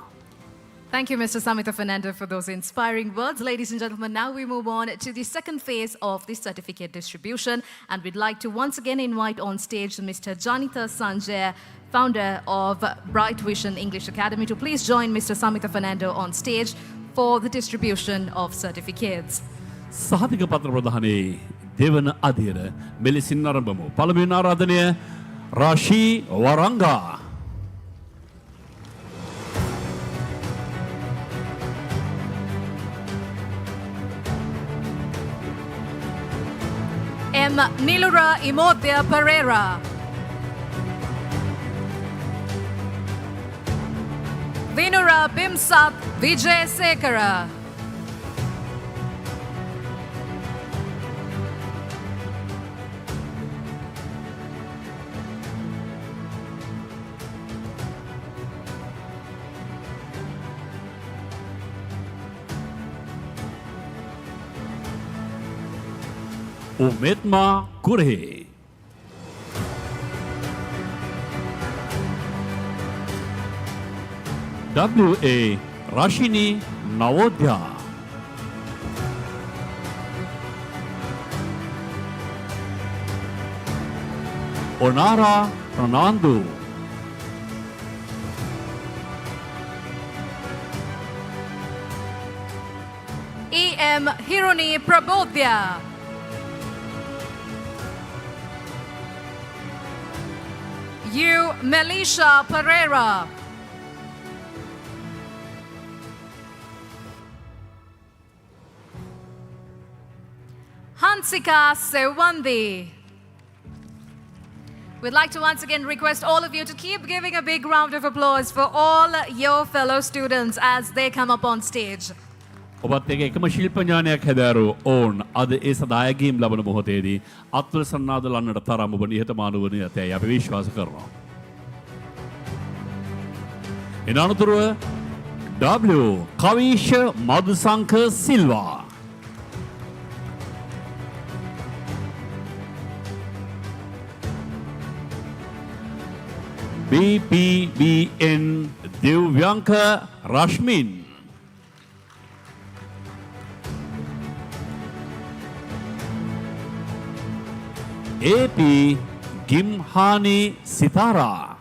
Thank you, Mr. Samita Fernando, for those inspiring words. Ladies and gentlemen, now we move on to the second phase of the certificate distribution. And we'd like to once again invite on stage Mr. Janita Sanjay, founder of Bright Vision English Academy, to please join Mr. Samita Fernando on stage for the distribution of certificates. සහතික පත්‍ර ප්‍රධානයේ දෙවන අධීර මෙලෙසින් ආරම්භමු. පළමුවෙනි ආරාධනය රාශී වරංගා. M. Nilura Imodia Pereira. Vinura Bimsat Vijay Sekara. Umetma Kurhe. W.A. Rashini Navodya. Onara Pranandu. E.M. Hironi Prabodhya. U. Melisha Pereira. Hansika Sewandi. We'd like to once again request all of you to keep giving a big round of applause for all your fellow students as they come up on stage. ඔබත් එක්ක එකම ශිල්ප ඥානයක් හැදෑරු ඕන් අද ඒ සදායකීම් ලබන මොහොතේදී අත්වල සන්නාද ලන්නට තරම් ඔබ නිහතමානී වන යතයි අපි විශ්වාස කරනවා. එන අනතුරුව W. කවීෂ Madushanka Silva. BPBN දිව්‍යංක රශ්මින්. AP Gimhani Sitara.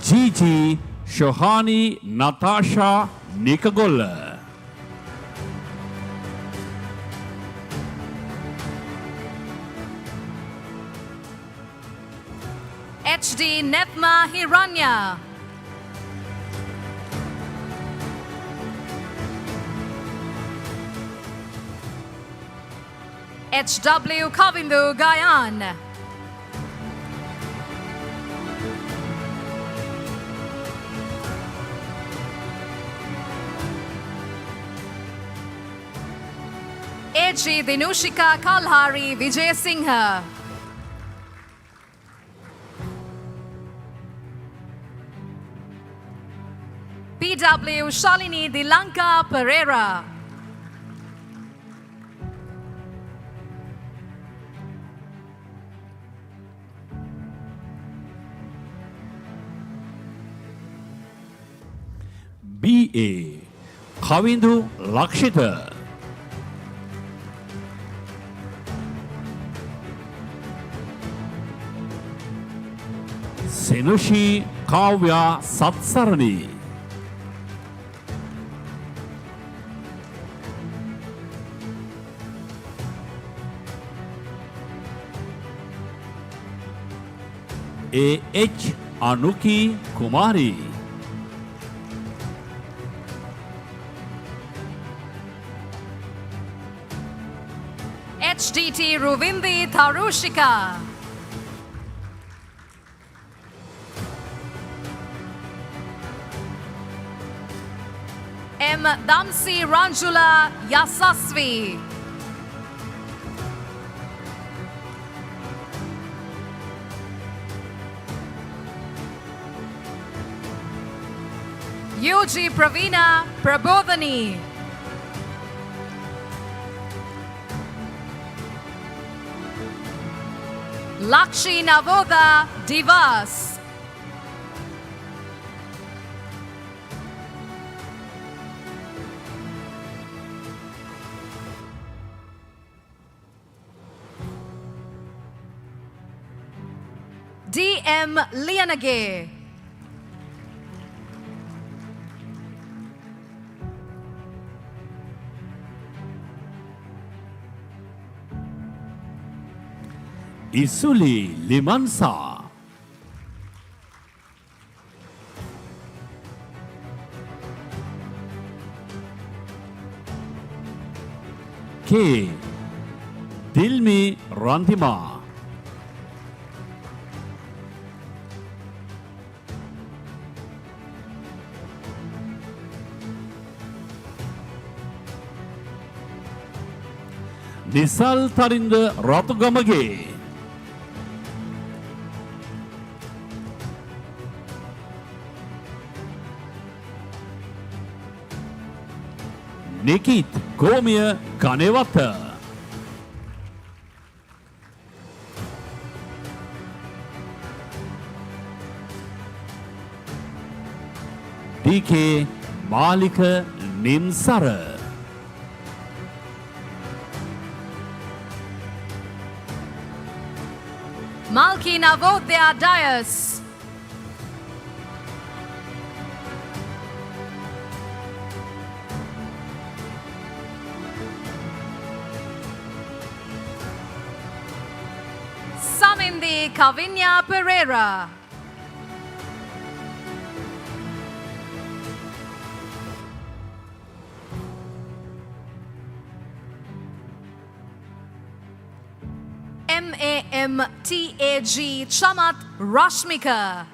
GG Shohani Natasha Nikagolla. HD Netma Hiranya. HW Kavindu Gayan. AG Dinushika Kalhari Vijay Singha. PW Shalini Dilanka Pereira. BA Kavindu Lakshita. Senushi Kavya Satsarani. AH Anuki Kumari. PT Ruvindi Tharushika. M. Damsi Ranjula Yasasvi. UG Pravina Prabodhani. Lakshi Navoda Divas. DM Lianage. Isuli Limansa. K. Dilmi Rantima. Nisal Tarinda Ratugamage. Nikit Gomia Kanewata. DK Malika Ninsara. Malki Navodaya Dias. Samindi Kavinya Pereira. MAMTAG Chamat Rashmika.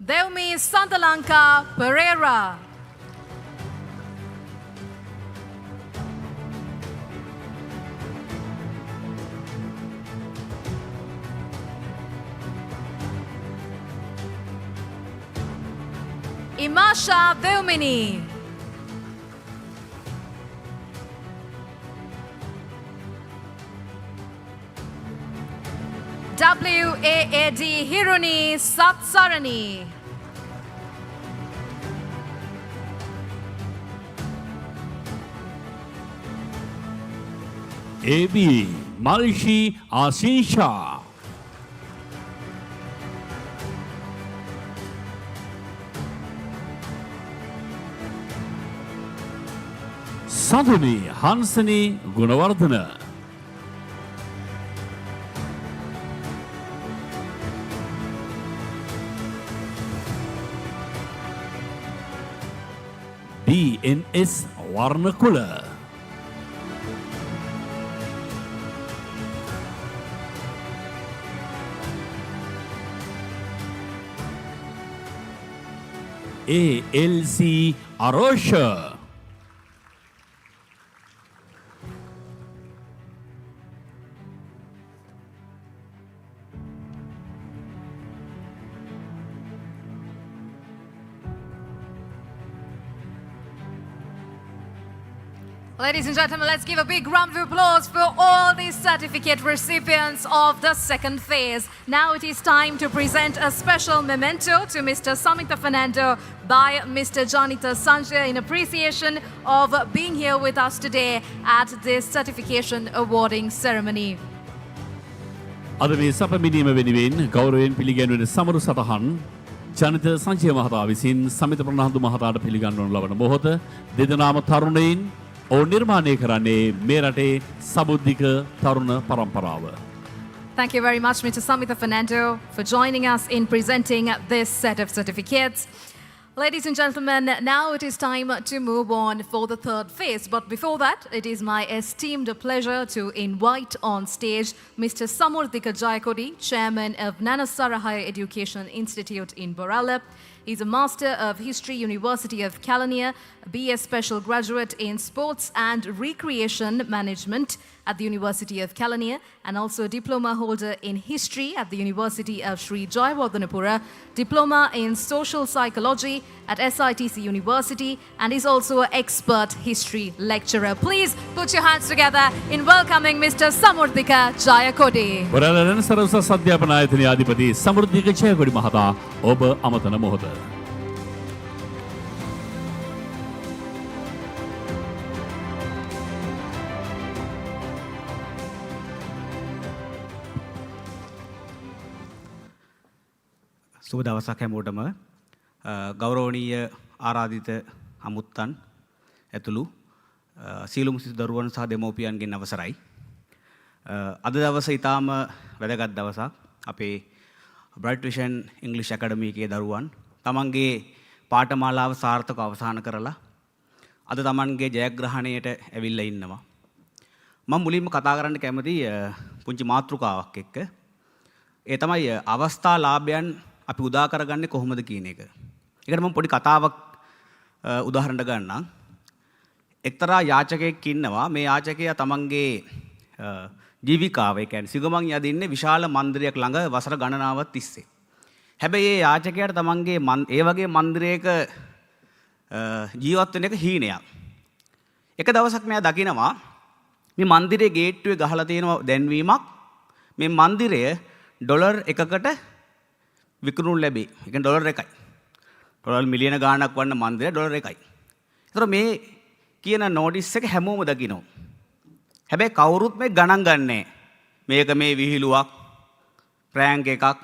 Devmi Santalanka Pereira. Imasha Deumini. WAAD Hiruni Satsarani. AB Malshi Asinsha. Sadhuni Hansani Gunawardhana. DNS Warnakula. ALC Arosha. Ladies and gentlemen, let's give a big round of applause for all the certificate recipients of the second phase. Now it is time to present a special memento to Mr. Samita Fernando by Mr. Janita Sanjay in appreciation of being here with us today at this certification awarding ceremony. අද මේ සපමිනීම වෙනුවෙන් ගෞරවයෙන් පිළිගැන්වෙන සමරු සටහන් ජනිත සංජය මහතා විසින් සමිත ප්‍රනාන්දු මහතාට පිළිගන්වනු ලබන මොහොත දෙදෙනාම තරුණයින් ඔවුන් නිර්මාණය කරන්නේ මේ රටේ සබුද්ධික තරුණ පරම්පරාව. Thank you very much, Mr. Samitha Fernando, for joining us in presenting this set of certificates. Ladies and gentlemen, now it is time to move on for the third phase. But before that, it is my esteemed pleasure to invite on stage Mr. Samurdhika Jayakodi, Chairman of Nanasara Higher Education Institute in Borala. He's a Master of History, University of Kelaniya, BS Special Graduate in Sports and Recreation Management at the University of Kelaniya, and also a Diploma holder in History at the University of Sri Jayawardhanapura, Diploma in Social Psychology at SITC University, and is also an expert history lecturer. Please put your hands together in welcoming Mr. Samurdhika Jayakodi. වරාල රණසර උසස් අධ්‍යාපන ආයතනයේ අධිපති සමෘද්ධික ජයකොඩි මහතා ඔබ අමතන මොහොත. සුබ දවසක් හැමෝටම. ගෞරවනීය ආරාධිත අමුත්තන් ඇතුළු සියලුම සිසු දරුවන් සහ දෙමව්පියන්ගෙන් අවසරයි. අද දවස ඊටාම වැදගත් දවසක්. අපේ බ්‍රයිට් විෂන් ඉංග්‍රීසි අකාඩමි එකේ දරුවන් තමන්ගේ පාඨමාලාව සාර්ථකව අවසන් කරලා අද තමන්ගේ ජයග්‍රහණයට ඇවිල්ලා ඉන්නවා. මම මුලින්ම කතා කරන්න කැමති පුංචි මාතෘකාවක් එක්ක. ඒ තමයි අවස්ථා ලාභයන් අපි උදා කරගන්නේ කොහොමද කියන එක. ඒකට මම පොඩි කතාවක් උදාහරණයක් ගන්නම්. එක්තරා යාචකයෙක් ඉන්නවා. මේ යාචකයා තමන්ගේ ජීවිකාව, ඒ කියන්නේ සිගමන් යදින්නේ විශාල මන්දිරයක් ළඟ වසර ගණනාවක් තිස්සේ. හැබැයි ඒ යාචකයාට තමන්ගේ ඒ වගේ මන්දිරයක ජීවත් වෙන එක හීනයක්. එක දවසක් මෙයා දකිනවා මේ මන්දිරයේ ගේට්ටුවේ ගහලා තියෙන දැන්වීමක්. මේ මන්දිරය ඩොලර් එකකට විකුණු ලැබේ. ඒ කියන්නේ ඩොලර් 1යි. ඩොලර් මිලියන ගාණක් වන්න මන්දිරය ඩොලර් 1යි. ඒතර මේ කියන නෝටිස් එක හැමෝම දකිනවා. හැබැයි කවුරුත් මේ ගණන් ගන්නෑ. මේක මේ විහිළුවක්, ප්‍රෑන්ක් එකක්,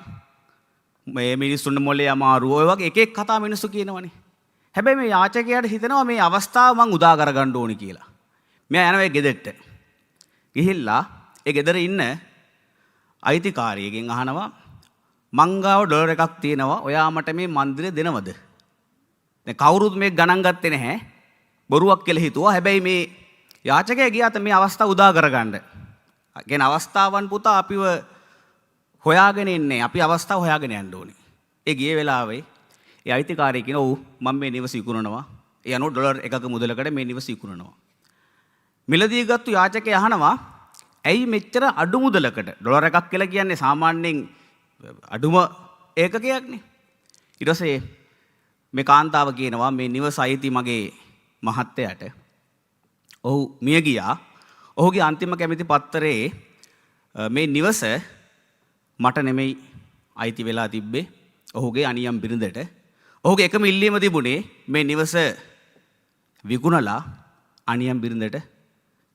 මේ මිනිස්සුන්ට මොලේ අමාරු, ඔය වගේ එක එක කතා මිනිස්සු කියනවනේ. හැබැයි මේ යාචකයාට හිතෙනවා මේ අවස්ථාව මං උදා කරගන්න ඕනි කියලා. මෙයා යනවා ඒ ගෙදරට. ගිහිල්ලා ඒ ගෙදර ඉන්න අයිතිකාරියගෙන් අහනවා මං ගාව ඩොලර් එකක් තියෙනවා, ඔයා මට මේ මන්දිරය දෙනවද? දැන් කවුරුත් මේක ගණන් ගත්තේ නැහැ. බොරුවක් කියලා හිතුවා. හැබැයි මේ යාචකයා ගියාත මේ අවස්ථාව උදා කරගන්න. කියන අවස්ථාවන් පුතා අපිව හොයාගෙන ඉන්නේ. අපි අවස්ථාව හොයාගෙන යන්න ඕනේ. ඒ ගිය වෙලාවේ ඒ අයිතිකාරය කියන ඔව් මම මේ නිවස විකුණනවා. ඒ අනුව ඩොලර් එකක මුදලකට මේ නිවස විකුණනවා. මිලදී ගත්තු යාචකයා අහනවා ඇයි මෙච්චර අඩු මුදලකට? ඩොලර් එකක් කියලා කියන්නේ සාමාන්‍යයෙන් අඩුම ඒකකයක්නේ. ඊට පස්සේ මේ කාන්තාව කියනවා මේ නිවස අයිති මගේ මහත්තයාට. ඔහු මිය ගියා. ඔහුගේ අන්තිම කැමති පත්තරේ මේ නිවස මට නෙමෙයි අයිති වෙලා තිබ්බේ ඔහුගේ අනියම් බිරිඳට. ඔහුගේ එකම ඉල්ලීම තිබුණේ මේ නිවස විකුණලා අනියම් බිරිඳට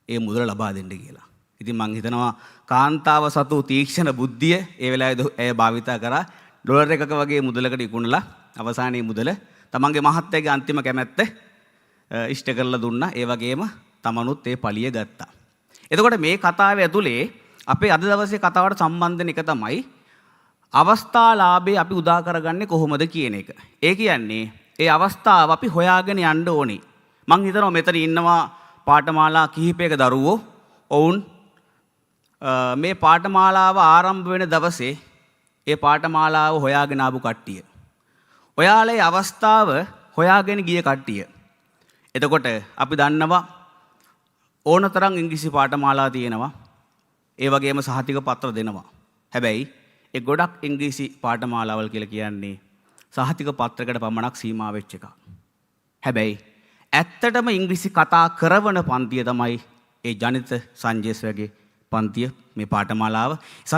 ඒ මුදල ලබා දෙන්න කියලා. ඉතින් මං හිතනවා කාන්තාව සතු තීක්ෂණ බුද්ධිය ඒ වෙලාවේ ඇය භාවිතා කරා ඩොලර් එකක වගේ මුදලකට විකුණලා අවසානයේ මුදල තමන්ගේ මහත්තයාගේ අන්තිම කැමැත්ත ඉෂ්ට කරලා දුන්නා. ඒ වගේම තමනුත් ඒ පලිය ගත්තා. එතකොට මේ කතාවේ ඇතුලේ අපේ අද දවසේ කතාවට සම්බන්ධ වෙන එක තමයි අවස්ථාලාභේ අපි උදා කරගන්නේ කොහොමද කියන එක. ඒ කියන්නේ ඒ අවස්ථාව අපි හොයාගෙන යන්න ඕනේ. මං හිතනවා මෙතන ඉන්නවා පාඨමාලා කිහිපයක දරුවෝ. ඔවුන් මේ පාඨමාලාව ආරම්භ වෙන දවසේ ඒ පාඨමාලාව හොයාගෙන ආපු කට්ටිය. ඔයාලේ අවස්ථාව හොයාගෙන ගිය කට්ටිය. එතකොට අපි දන්නවා ඕනතරම් ඉංග්‍රීසි පාඨමාලා තියෙනවා. ඒ වගේම සහතික පත්‍ර දෙනවා. හැබැයි ඒ ගොඩක් ඉංග්‍රීසි පාඨමාලාවල් කියලා කියන්නේ සහතික පත්‍රයකට පමණක් සීමා වෙච්ච එකක්. හැබැයි ඇත්තටම ඉංග්‍රීසි කතා කරවන පන්තිය තමයි ඒ ජනිත සංජේස්වගේ පන්තිය මේ පාඨමාලාව.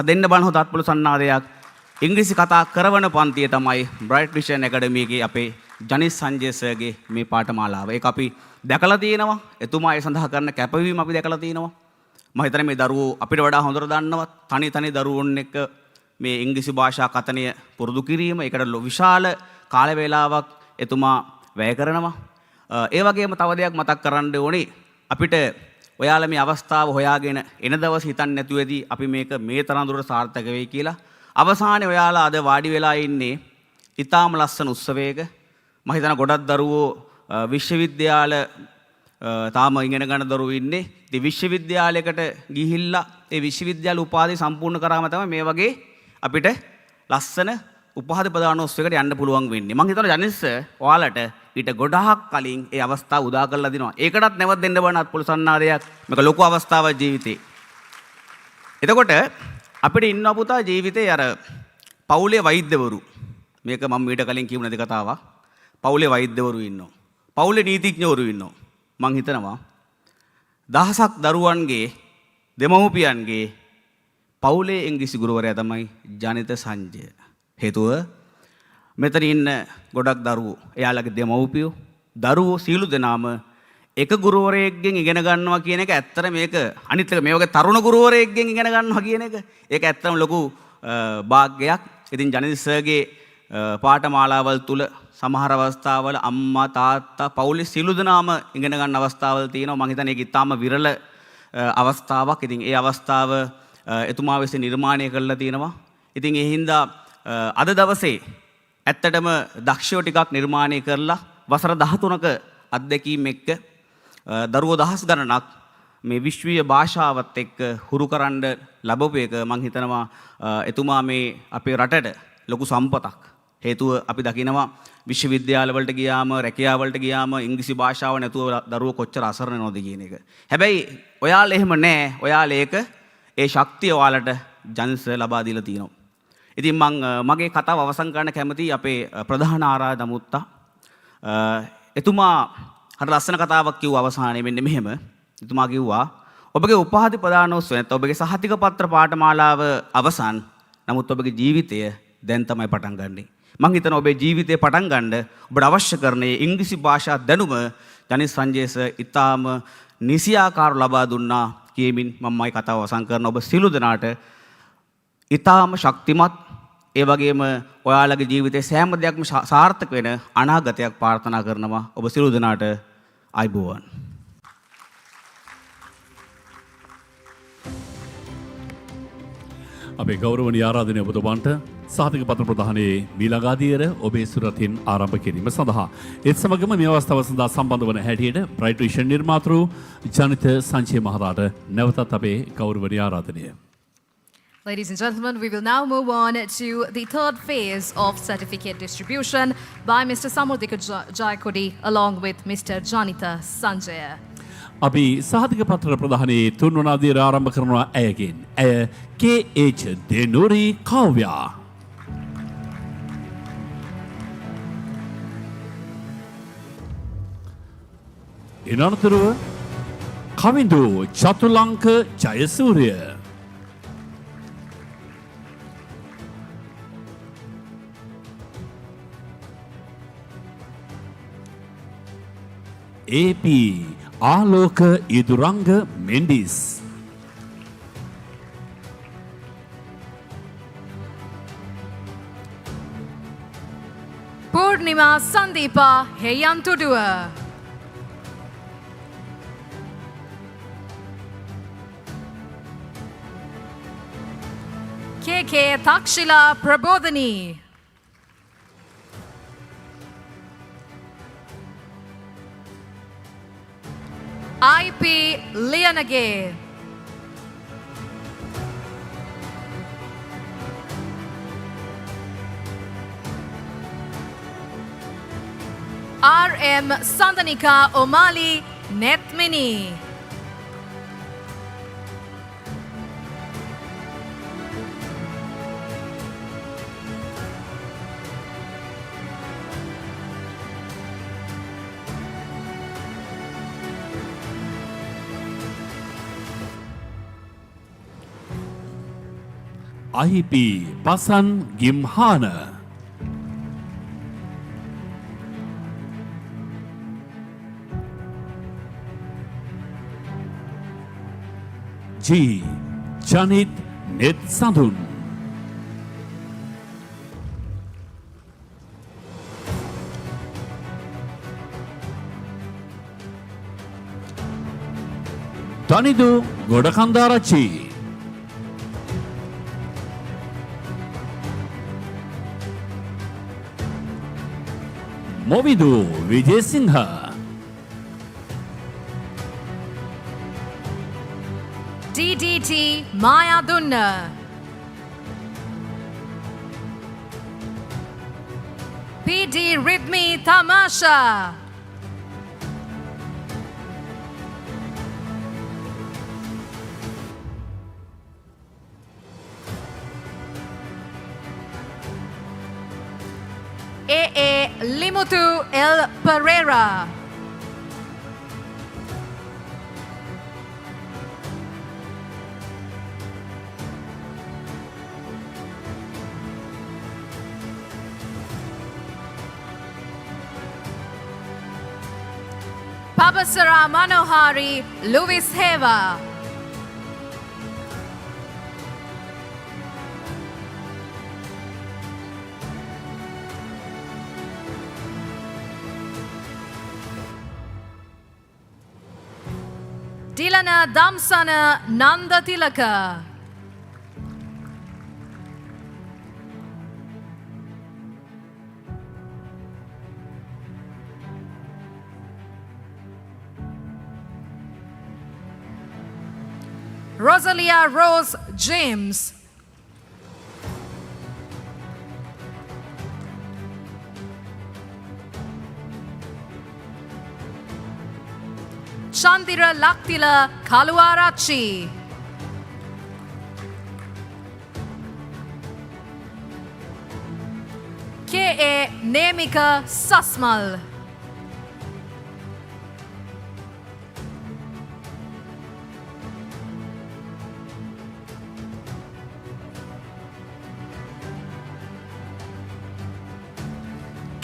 දෙන්න බණ හොතත් පුළු සන්නාදයක් ඉංග්‍රීසි කතා කරවන පන්තිය තමයි බ්‍රයිට් විෂන් ඇකඩමි එකේ අපේ ජනිත් සංජේස්වගේ මේ පාඨමාලාව. ඒක අපි දැකලා තියෙනවා. එතුමා ඒ සඳහා කරන කැපවීම අපි දැකලා තියෙනවා. මම හිතන්නේ මේ දරුවෝ අපිට වඩා හොඳට දන්නවා. තනි දරුවෝන් එක්ක මේ ඉංග්‍රීසි භාෂා කතනය පුරුදු කිරීම, ඒකට විශාල කාල වේලාවක් එතුමා වැය කරනවා. ඒ වගේම තව දෙයක් මතක් කරන්න ඕනේ. අපිට ඔයාලා මේ අවස්ථාව හොයාගෙන එන දවස් හිතන්නේ නැතුව ඇති අපි මේක මේ තරම් දුරට සාර්ථක වෙයි කියලා. අවසානයේ ඔයාලා අද වාඩි වෙලා ඉන්නේ ඊටාම ලස්සන උත්සවයක. මම හිතනවා ගොඩක් දරුවෝ විශ්වවිද්‍යාල තාම ඉගෙන ගන්න දරුවෝ ඉන්නේ. ඉතින් විශ්වවිද්‍යාලයකට ගිහිල්ලා ඒ විශ්වවිද්‍යාල උපාධිය සම්පූර්ණ කරාම තමයි මේ වගේ අපිට ලස්සන උපාධි ප්‍රදානෝත්සවයකට යන්න පුළුවන් වෙන්නේ. මම හිතනවා ජනිස් ඔයාලට ඊට ගොඩාක් කලින් ඒ අවස්ථාව උදා කරලා දිනවා. ඒකටත් නැවත දෙන්න බෑ නත් පොළසන්නාරයක්. මේක ලොකු අවස්ථාවක් ජීවිතේ. එතකොට අපිට ඉන්නවා පුතා ජීවිතේ අර පවුලේ වෛද්‍යවරු. මේක මම ඊට කලින් කියු නැති කතාවක්. පවුලේ වෛද්‍යවරු ඉන්නවා. පවුලේ නීතිඥවරු ඉන්නවා. මං හිතනවා දහසක් දරුවන්ගේ දෙමව්පියන්ගේ පවුලේ ඉංග්‍රීසි ගුරුවරයා තමයි ජනිත සංජය. හේතුව මෙතන ඉන්න ගොඩක් දරුවෝ එයාලගේ දෙමව්පියෝ දරුවෝ සීලු දෙනාම එක ගුරුවරයෙක්ගෙන් ඉගෙන ගන්නවා කියන එක ඇත්තට මේක අනිත් එක මේ වගේ තරුණ ගුරුවරයෙක්ගෙන් ඉගෙන ගන්නවා කියන එක ඒක ඇත්තටම ලොකු භාග්යයක්. ඉතින් ජනිත සර්ගේ පාඨමාලාවල් තුල සමහර අවස්ථාවල අම්මා තාත්තා පවුලේ සියලු දෙනාම ඉගෙන ගන්න අවස්ථාවල් තියෙනවා. මම හිතන්නේ ඒක ඉතාම විරල අවස්ථාවක්. ඉතින් ඒ අවස්ථාව එතුමා විසින් නිර්මාණය කරලා තියෙනවා. ඉතින් ඒ හින්දා අද දවසේ ඇත්තටම දක්ෂයෝ ටිකක් නිර්මාණය කරලා වසර 13ක අත්දැකීම් එක්ක දරුවෝ දහස් ගණනක් මේ විශ්වීය භාෂාවත් එක්ක හුරු කරන්න ලැබපු එක මම හිතනවා එතුමා මේ අපේ රටට ලොකු සම්පතක්. හේතුව අපි දකිනවා විශ්වවිද්‍යාලවලට ගියාම රැකියාවලට ගියාම ඉංග්‍රීසි භාෂාව නැතුව දරුවෝ කොච්චර අසරණ වෙනවද කියන එක. හැබැයි ඔයාලා එහෙම නැහැ. ඔයාලා ඒක ඒ ශක්තිය ඔයාලට ජන්ස ලබා දීලා තියෙනවා. ඉතින් මම මගේ කතාව අවසන් කරන්න කැමතියි අපේ ප්‍රධාන ආරාධ දමුත්තා. එතුමා හරි ලස්සන කතාවක් කිව්වා අවසානයේ මෙන්න මෙහෙම. එතුමා කිව්වා ඔබගේ උපාධි ප්‍රදානෝත්සවය නැත්නම් ඔබගේ සහතික පත්‍ර පාඨමාලාව අවසන්. නමුත් ඔබගේ ජීවිතය දැන් තමයි පටන් ගන්නෙ. මං හිතනවා ඔබේ ජීවිතේ පටන් ගන්න ඔබට අවශ්‍ය කරන ඉංග්‍රීසි භාෂා දැනුම ජනිස් සංජේස ඉතාම නිසියාකාරව ලබා දුන්නා කියමින් මම මයි කතාව අවසන් කරන ඔබ සියලු දෙනාට ඉතාම ශක්තිමත් ඒ වගේම ඔයාලගේ ජීවිතේ සෑම දෙයක්ම සාර්ථක වෙන අනාගතයක් ප්‍රාර්ථනා කරනවා ඔබ සියලු දෙනාට අයබෝවන්. අපේ ගෞරවනීය ආරාධනය ඔබතුමාන්ට සහතික පත්‍ර ප්‍රදානයේ මීළඟාදියර ඔබේ සුරතින් ආරම්භ කිරීම සඳහා ඒත් සමගම මේ අවස්ථාව සඳහා සම්බන්ධ වන හැටියට බ්‍රයිට් විෂන් නිර්මාතෘ ජනිත සංජය මහතාට නැවතත් අපේ ගෞරවනීය ආරාධනය. Ladies and gentlemen, we will now move on to the third phase of certificate distribution by Mr. Samudika Jayakodi along with Mr. Janita Sanjaya. අපි සහතික පත්‍ර ප්‍රදානයේ තුන්වන අදියර ආරම්භ කරනවා ඇයගෙන්. ඇය KH දෙනුරි කාව්‍යා. එනතුරුව කවිඳු චතුලංක ජයසූරිය. AP ආලෝක ඉදුරංග Mendis. Purnima Sandeepa Heyantuduwa. KK Takshila Prabodhani. IP Lianage. RM Sandanika Omali Netmini. IP Pasan Gimhana. G. Janit Net Sandun. තනිදු ගොඩකන්දාරච්චි. මොවිදු Wijesinghe. DDT Mayadunna. PD Ridmi Tamasha. AA Limutu El Pereira. Pabasara Manohari Luis Heva. Dilana Damsana Nandatilaka. Rosalia Rose James. Chandira Laktila Kaluarachi. K.A. Nemika Sasmal.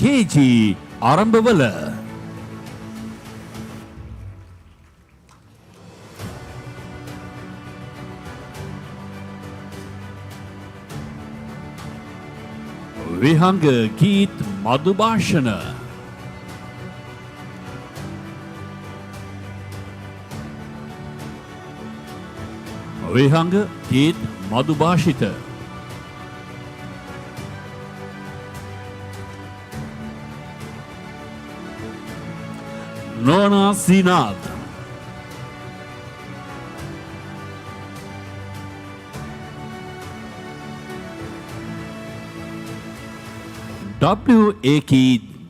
KG ආරම්භවල විහංග ගීත් මధుභාෂණ විහංග ගීත් මధుභාෂිත Nona Sinad. W.A.K.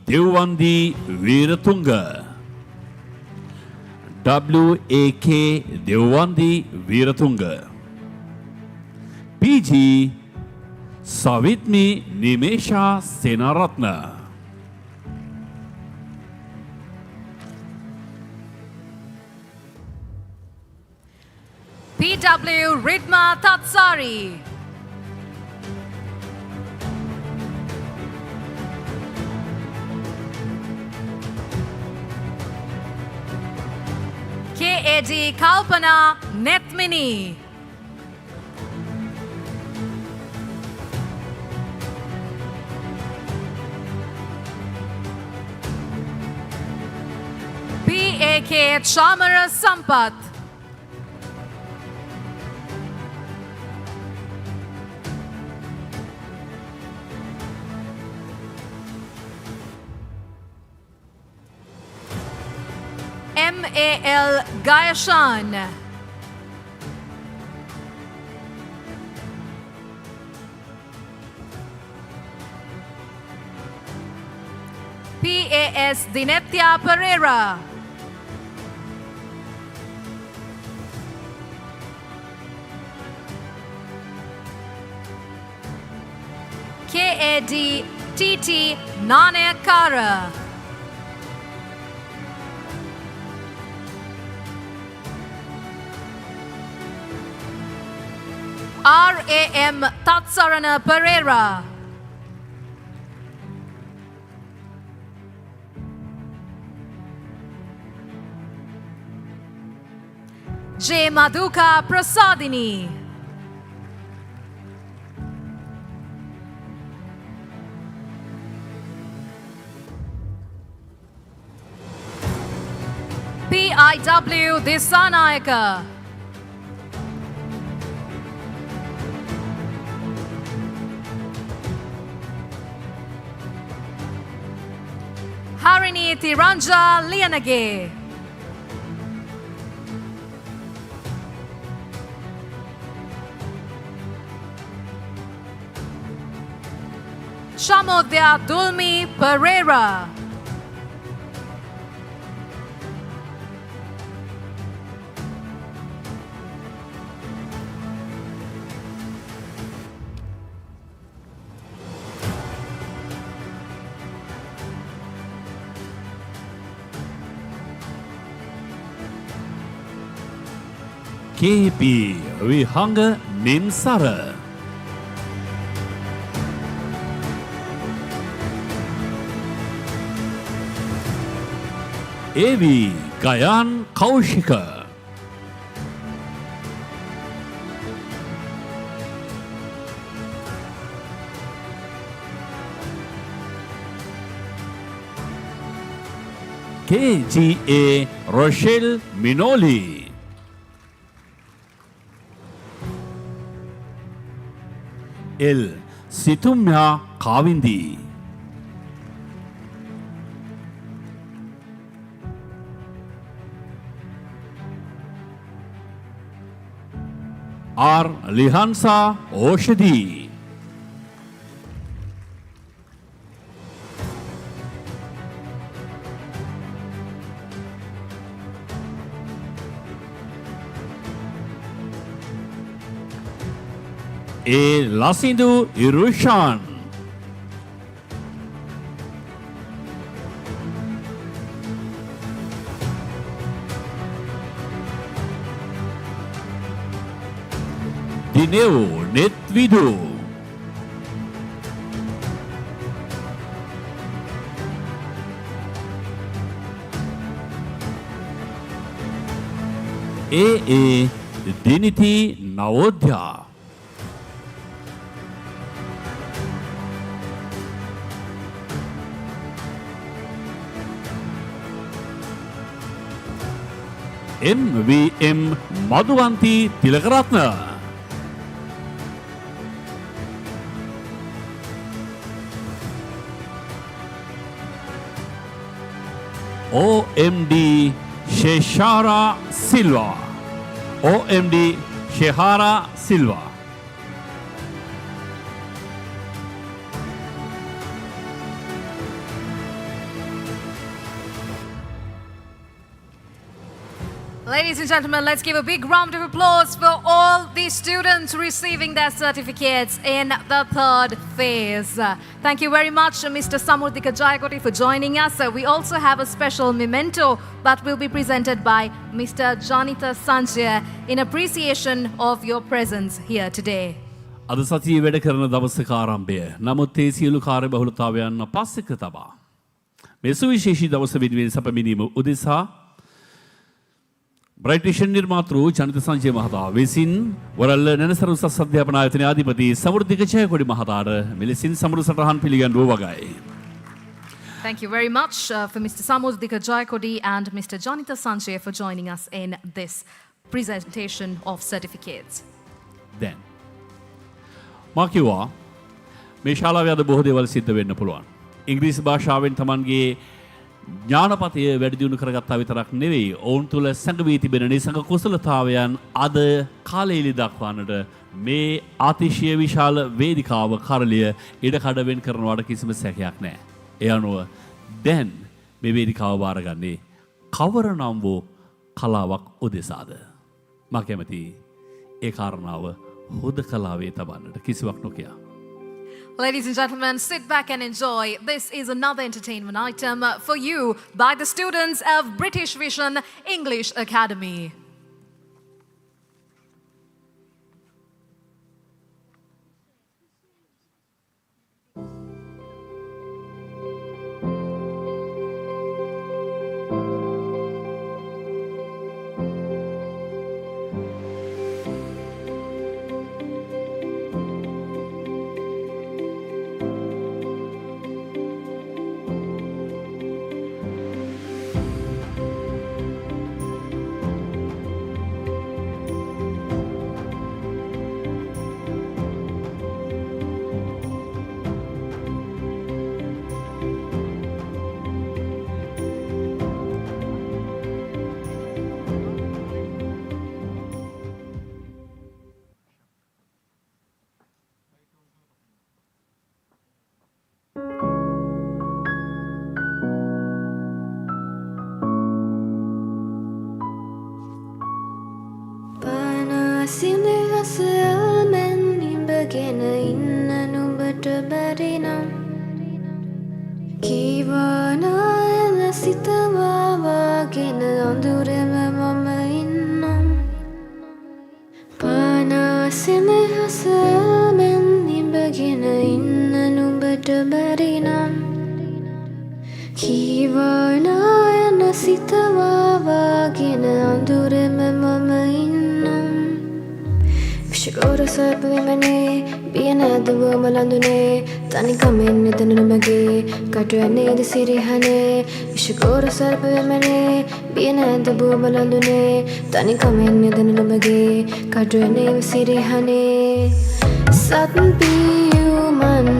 Devwandi Veeratunga. W.A.K. Devwandi Veeratunga. P.G. Savitmi Nimesha Senaratna. PW Ridma Tatsari. KAD Kalpana Netmini. PAK Chamara Sampath. MAL Gayashan. PAS Dinetya Pereira. KAD TT Nanayakara. RAM Tatsarana Pereira. J. Madhuka Prasadini. PIW Disanayaka. Harini Tiranja Lianage. Shamodya Dulmi Pereira. KP Vihanga Nimsara. AV Gayan Kaushika. KGA Rochelle Minoli. L. Situmya Kavindi. R. Lihansa Oshadi. A. Lasindu Irushan. Dineo Netvidu. A. Diniti Navodya. MVM Madhuvanti Tilakaratna. OMD Sheshara Silva. OMD Shehara Silva. Ladies and gentlemen, let's give a big round of applause for all the students receiving their certificates in the third phase. Thank you very much, Mr. Samurdika Jayakoti, for joining us. We also have a special memento that will be presented by Mr. Janita Sanjay in appreciation of your presence here today. අද සතියේ වැඩ කරන දවසක ආරම්භය. නමුත් ඒ සියලු කාර්යබහුලතාවයන් පස්සෙක තබා මේ සුවිශේෂී දවස වෙනුවෙන් සැපමිනීම උදෙසා බ්‍රයිට් විෂන් නිර්මාතෘ ජනිත සංජය මහතා විසින් වරල්ල නැනසර උසස් අධ්‍යාපන ආයතනයේ අධිපති සමෘද්ධික ජයකොඩි මහතාට මෙලෙසින් සමරු සටහන් පිළිගන්වුවා වගයි. Thank you very much for Mr. Samurdika Jayakodi and Mr. Janita Sanjay for joining us in this presentation of certificates. දැන් මා කිව්වා මේ ශාලාවේ අද බොහෝ දේවල් සිද්ධ වෙන්න පුළුවන්. ඉංග්‍රීසි භාෂාවෙන් Tamanගේ ඥානපතය වැඩි දියුණු කරගත්තා විතරක් නෙවෙයි ඔවුන් තුළ සැඟවී තිබෙන නිසඟ කුසලතාවයන් අද කාලයේදී දක්වන්නට මේ අතිශය විශාල වේදිකාව කරලිය ඉඩකඩ වෙන් කරනවට කිසිම සැකයක් නැහැ. ඒ අනුව දැන් මේ වේදිකාව බාරගන්නේ කවර නම් වූ කලාවක් උදෙසාද? මා කැමතියි ඒ කාරණාව හුදකලාවේ තබන්නට කිසිවක් නොකියා. Ladies and gentlemen, sit back and enjoy. This is another entertainment item for you by the students of British Vision English Academy. මට බැරි නම් කීවනායන සිතවාවාගෙන අඳුරෙම මම ඉන්නම් විශගෝර සර්පවිමනේ බිය නැදුව මලඳුනේ තනිකමෙන් නිදන නොමගේ කටුවනේද සිරිහනේ විශගෝර සර්පවිමනේ බිය නැදුව මලඳුනේ තනිකමෙන් නිදන නොමගේ කටුවනේ සිරිහනේ සත් පියුමන්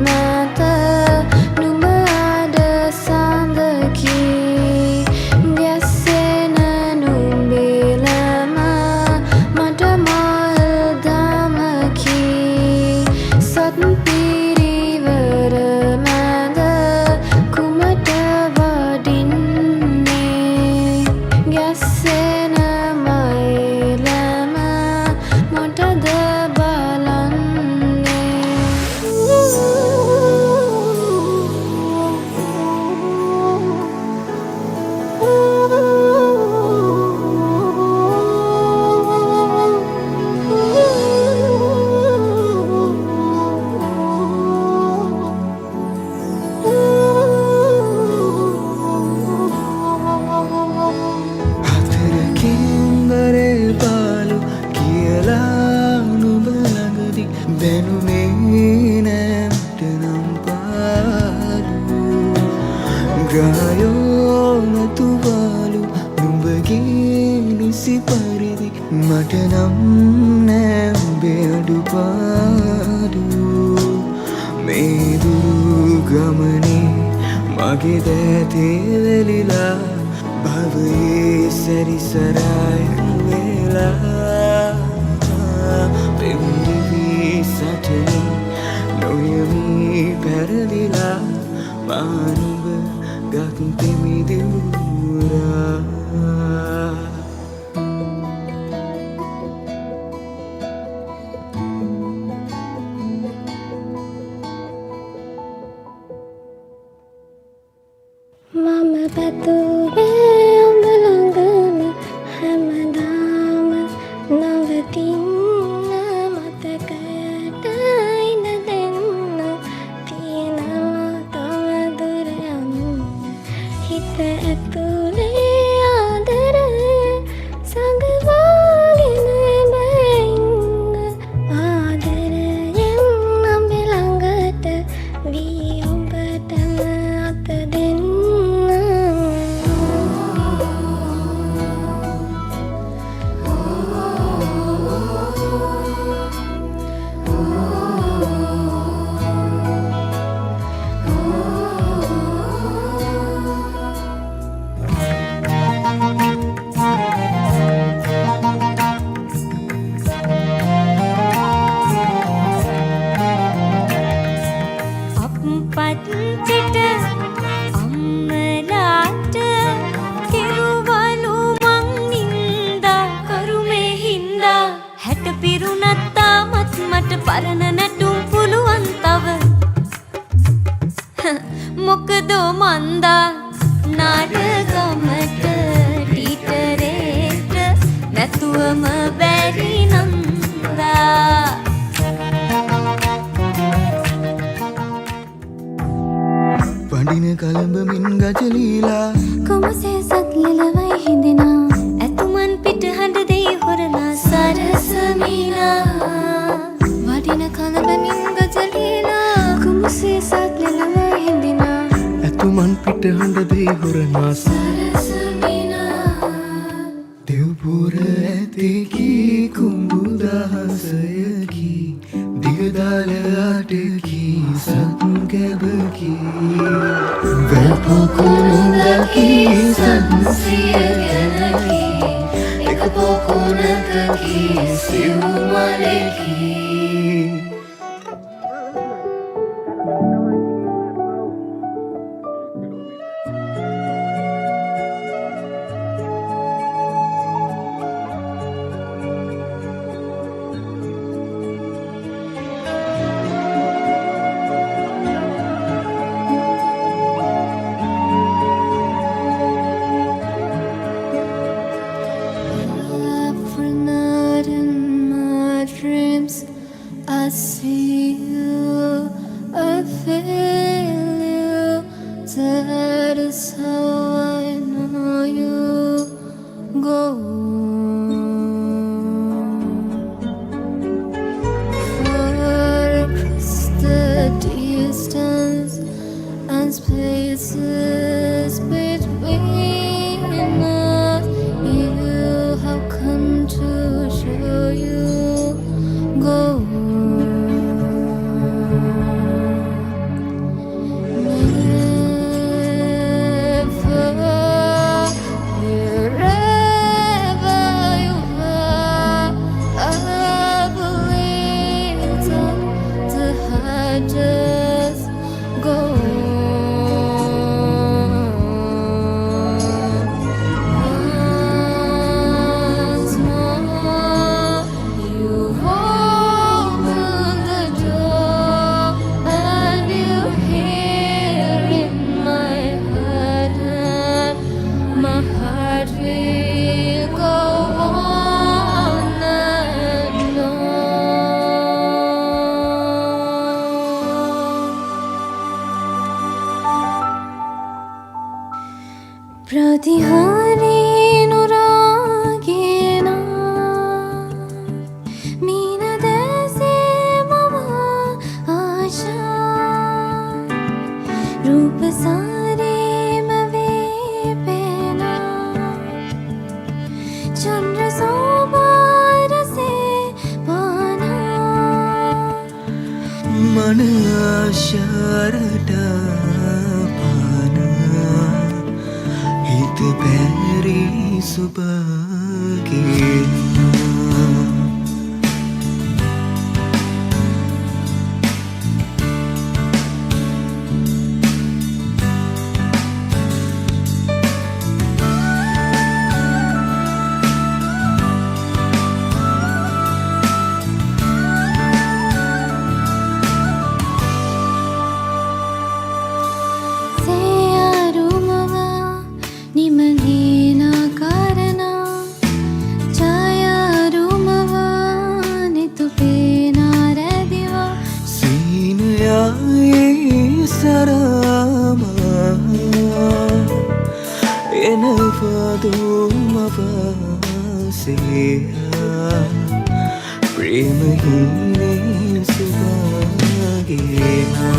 මත නුඹ අද සඳකි ගැස්සෙන නුඹිලම මට මල් දමකි සත් පිරිවර මැද කුමට වඩින්නේ ගැස්සෙන මයිලම මටද මට නම් නෑ උඹේ අඩුපාඩු මේ දුරු ගමනේ මගේ දෑතේ වෙලිලා භවයේ සැරිසරායන් වෙලා පෙම්දිවී සටනේ නොයමී පැරදිලා මානුබ ගත් තෙමිදිවුරා මම පැතුවේ ඔබ ළඟම හැමදාම නවතින්න මතකයට ඉඩ දෙන්න තියෙනවා තව දුර යන්න හිත ඇතුලේ ආදරය සඟවාගෙන බැන්න ආදරයෙන් ඔබ ළඟට වී ඔබටම අත දෙන්න පත්චිට අම්මලාට කිරුවලු මං නින්දා කරුමේ හින්දා හැට පිරුණත් තාමත් මට පරණ නැටුම් පුළුවන් තව මොකදෝ මන්දා නාරගමට ටීටරේට නැතුවම බැරි නන්දා වඩින කලඹමින් ගජලීලා කොමසේ සත් ලෙලවයි හිඳෙනා ඇතුමන් පිට හඬ දෙයි හොරලා සරසමිනා වඩින කලඹමින් ගජලීලා කොමසේ සත් ලෙලවයි හිඳෙනා ඇතුමන් පිට හඬ දෙයි හොරනා සරසමිනා දෙව්පුර ඇතකි කුඹුදහසයකි දිගදාලටකි සත් ගැබකි වැල්පොකුණුදකි සත්සිය ගැනකි එක පොකුණකකි සිව්මලකි dreams heart will go on and on. Pratihari nuragena meena dese mama asha रूप सारे मवे पहना चंद्र सोबार से पाना मन आशारट पाना हित पैरी सुबह के से आरुमवा निमगेना कारणा छाया आरुमवा नितुपेना रदिवा सीन आए सरामा एनफादुमवा से प्रेम हीने सुभागेना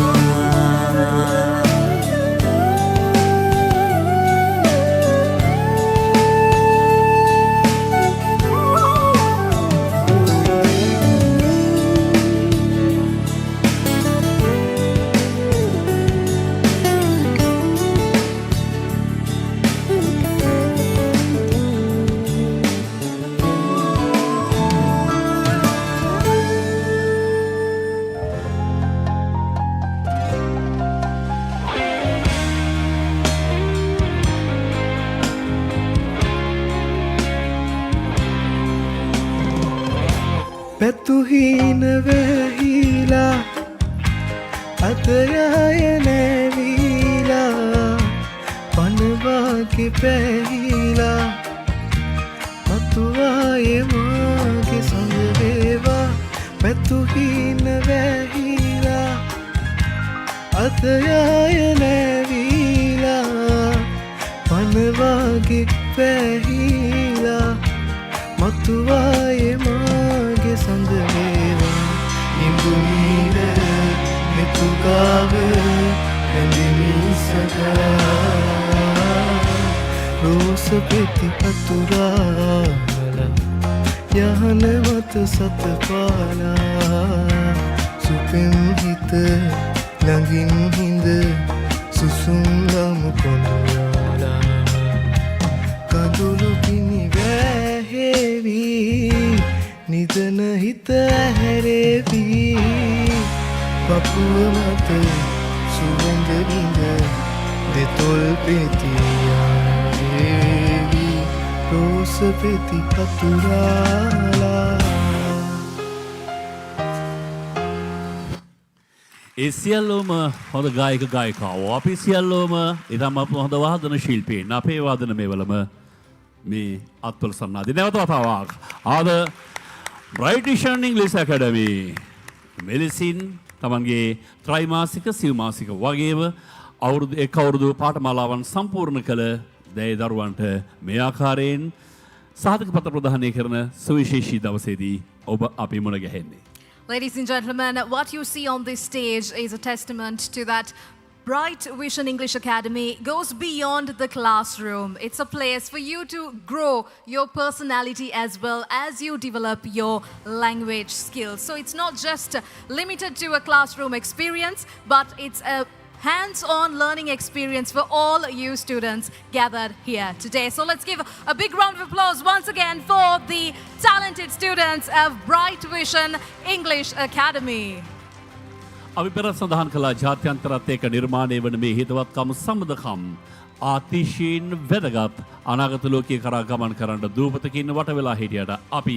පැතුහීන වැහිලා අතයාය නැවීලා පනවාගේ පැහිලා මතුවාය මාගේ සඳවේවා පැතුහීන වැහිලා අතයාය නැවීලා පනවාගේ පැහිලා මතුවාය මාගේ සඳවේවා ඉඹුනීර මෙතුකාව හැඳිමි සදා රෝස පෙති අතුරාලා යහන මත සතපාලා සුපෙම් හිත ළඟින් හිඳ සුසුම්ලම කොඳුයාලා කඳුළු පිණි වැහෙවි නිදන හිත හැරෙවි පපුව මත සුවඳ විඳ දෙතොල් පෙතියාවි රෝස පෙති අතුරාලා ඒ සියල්ලෝම හොඳ ගායක ගායිකාවෝ අපි සියල්ලෝම ඉතාම හොඳ වාදන ශිල්පීන් අපේ වාදන මේවලම මේ අත්වල සන්නාදී නැවත වතාවක් ආද Bright Vision English Academy මෙලෙසින් තමන්ගේ ත්‍රයිමාසික සිව්මාසික වගේම අවුරුදු පාඨමාලාවන් සම්පූර්ණ කළ දැය දරුවන්ට මේ ආකාරයෙන් සාධක පත්‍ර ප්‍රදානය කරන සුවිශේෂී දවසේදී ඔබ අපි මුණ ගැහෙන්නේ. Ladies and gentlemen, what you see on this stage is a testament to that Bright Vision English Academy goes beyond the classroom. It's a place for you to grow your personality as well as you develop your language skills. So it's not just limited to a classroom experience, but it's a hands-on learning experience for all you students gathered here today. So let's give a big round of applause once again for the talented students of Bright Vision English Academy. අපි පෙර සඳහන් කළ ජාත්‍යන්තරත් එක්ක නිර්මාණය වන මේ හිතවත්කම් සම්බන්ධකම් අතිශයින් වැදගත් අනාගත ලෝකයේ කරා ගමන් කරන්න දූපතකින් වට වෙලා හිටියට අපි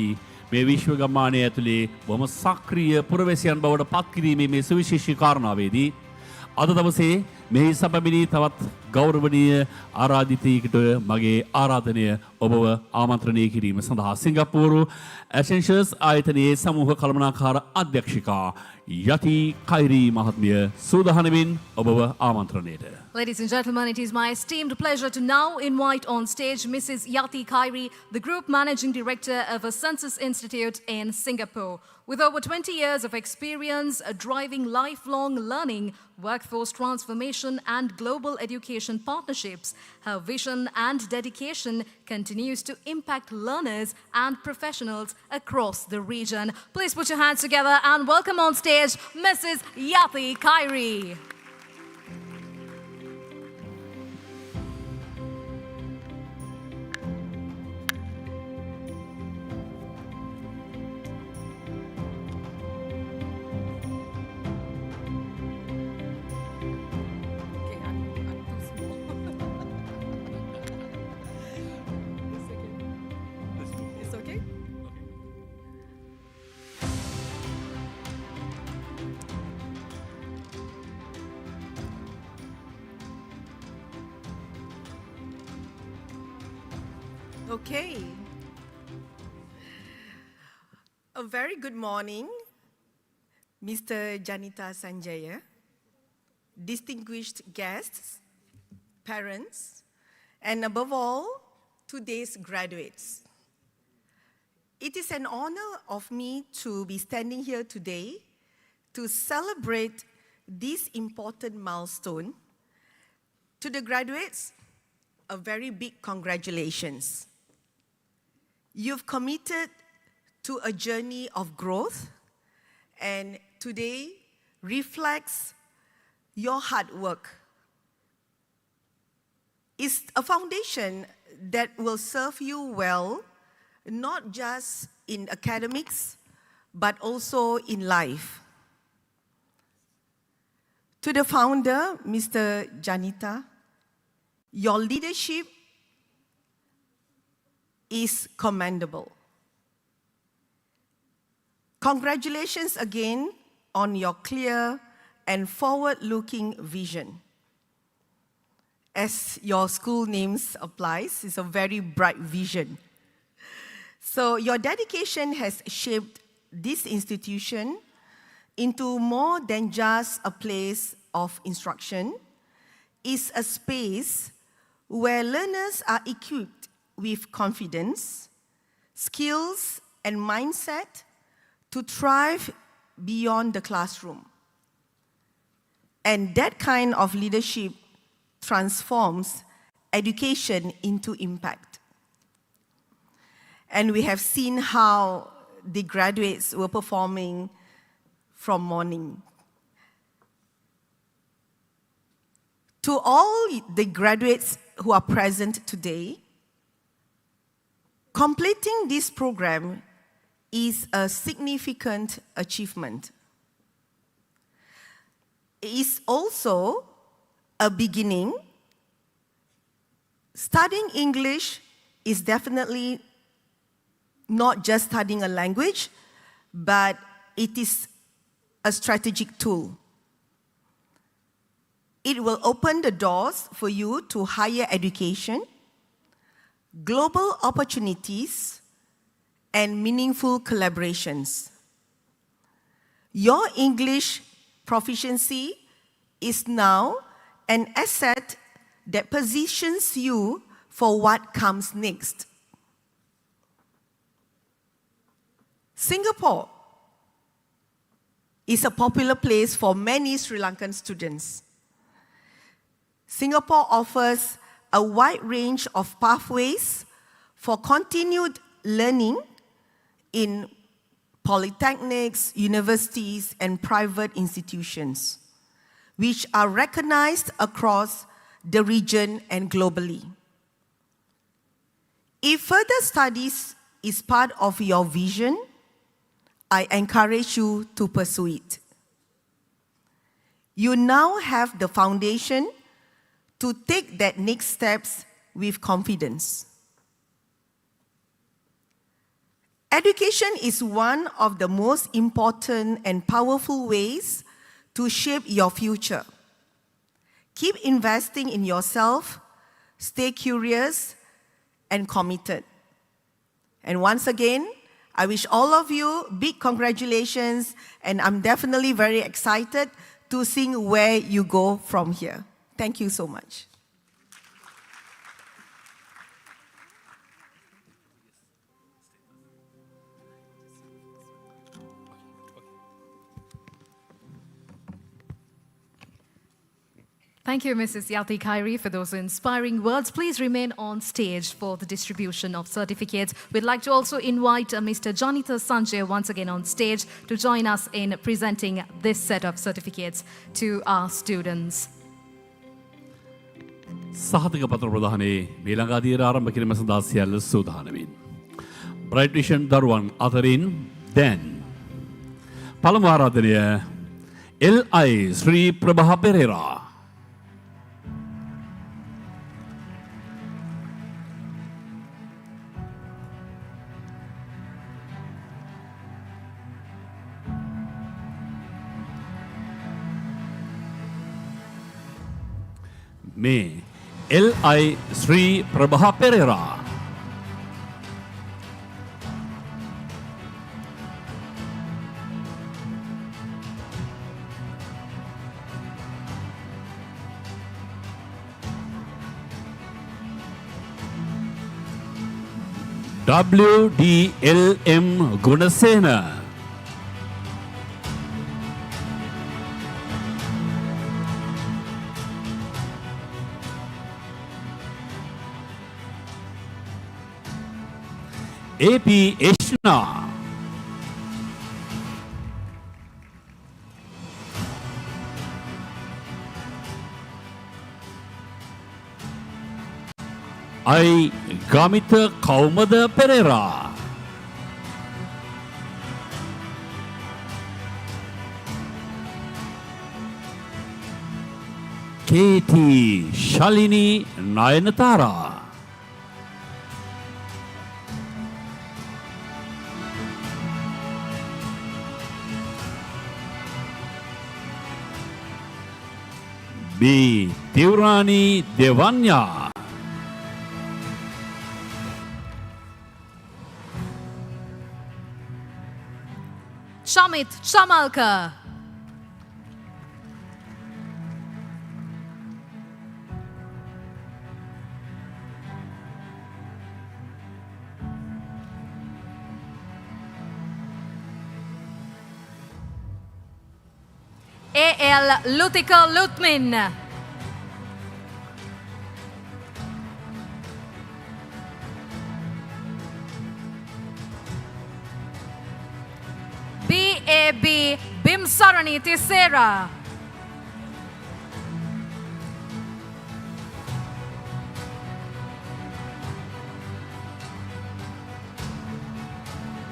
මේ විශ්ව ගම්මානය ඇතුලේ බොහොම සක්‍රීය පුරවැසියන් බවට පත් කිරීමේ මේ සුවිශේෂී කාරණාවේදී අද දවසේ මෙහි සබමිනී තවත් ගෞරවනීය ආරාධිතයෙකුට මගේ ආරාධනය ඔබව ආමන්ත්‍රණය කිරීම සඳහා සිංගප්පූරු ඇසෙන්ෂර්ස් ආයතනයේ සමූහ කළමනාකාර අධ්‍යක්ෂිකා යති කෛරී මහත්මිය සූදානමින් ඔබව ආමන්ත්‍රණයට. Ladies and gentlemen, it is my esteemed pleasure to now invite on stage Mrs. Yati Khairi, the Group Managing Director of a Census Institute in Singapore. With over 20 years of experience driving lifelong learning, workforce transformation and global education partnerships, her vision and dedication continues to impact learners and professionals across the region. Please put your hands together and welcome on stage Mrs. Yati Khairi. Okay. A very good morning, Mr. Janita Sanjaya, distinguished guests, parents, and above all, today's graduates. It is an honor of me to be standing here today to celebrate this important milestone. To the graduates, a very big congratulations. You've committed to a journey of growth, and today reflects your hard work. It's a foundation that will serve you well, not just in academics, but also in life. To the founder, Mr. Janita, your leadership is commendable. Congratulations again on your clear and forward-looking vision. As your school names applies, it's a very bright vision. So your dedication has shaped this institution into more than just a place of instruction. It's a space where learners are equipped with confidence, skills, and mindset to thrive beyond the classroom. And that kind of leadership transforms education into impact. And we have seen how the graduates were performing from morning. To all the graduates who are present today, completing this program is a significant achievement. It is also a beginning. Studying English is definitely not just studying a language, but it is a strategic tool. It will open the doors for you to higher education, global opportunities, and meaningful collaborations. Your English proficiency is now an asset that positions you for what comes next. Singapore is a popular place for many Sri Lankan students. Singapore offers a wide range of pathways for continued learning in polytechnics, universities, and private institutions, which are recognized across the region and globally. If further studies is part of your vision, I encourage you to pursue it. You now have the foundation to take that next steps with confidence. Education is one of the most important and powerful ways to shape your future. Keep investing in yourself, stay curious and committed. And once again, I wish all of you big congratulations, and I'm definitely very excited to see where you go from here. Thank you so much. Thank you, Mrs. Yati Khairi, for those inspiring words. Please remain on stage for the distribution of certificates. We'd like to also invite Mr. Janitha Sanjay once again on stage to join us in presenting this set of certificates to our students. සහතික පත්‍ර ප්‍රදානයේ මේ ළඟාදීර ආරම්භ කිරීම සඳහා සියල්ල සූදානමින්. Bright vision දරුවන් අතරින් දැන් පළමු ආරාධනය LI ශ්‍රී ප්‍රභා පෙරේරා. මේ LI Sri Prabha Perera WDLM Gunasena AP Eshna I Gamita Kaumada Pereira KT Shalini Nayanatara B. Tivrani Devanya Shamit Chamalka AL Lutika Lutmin BAB Bimsarani Tisera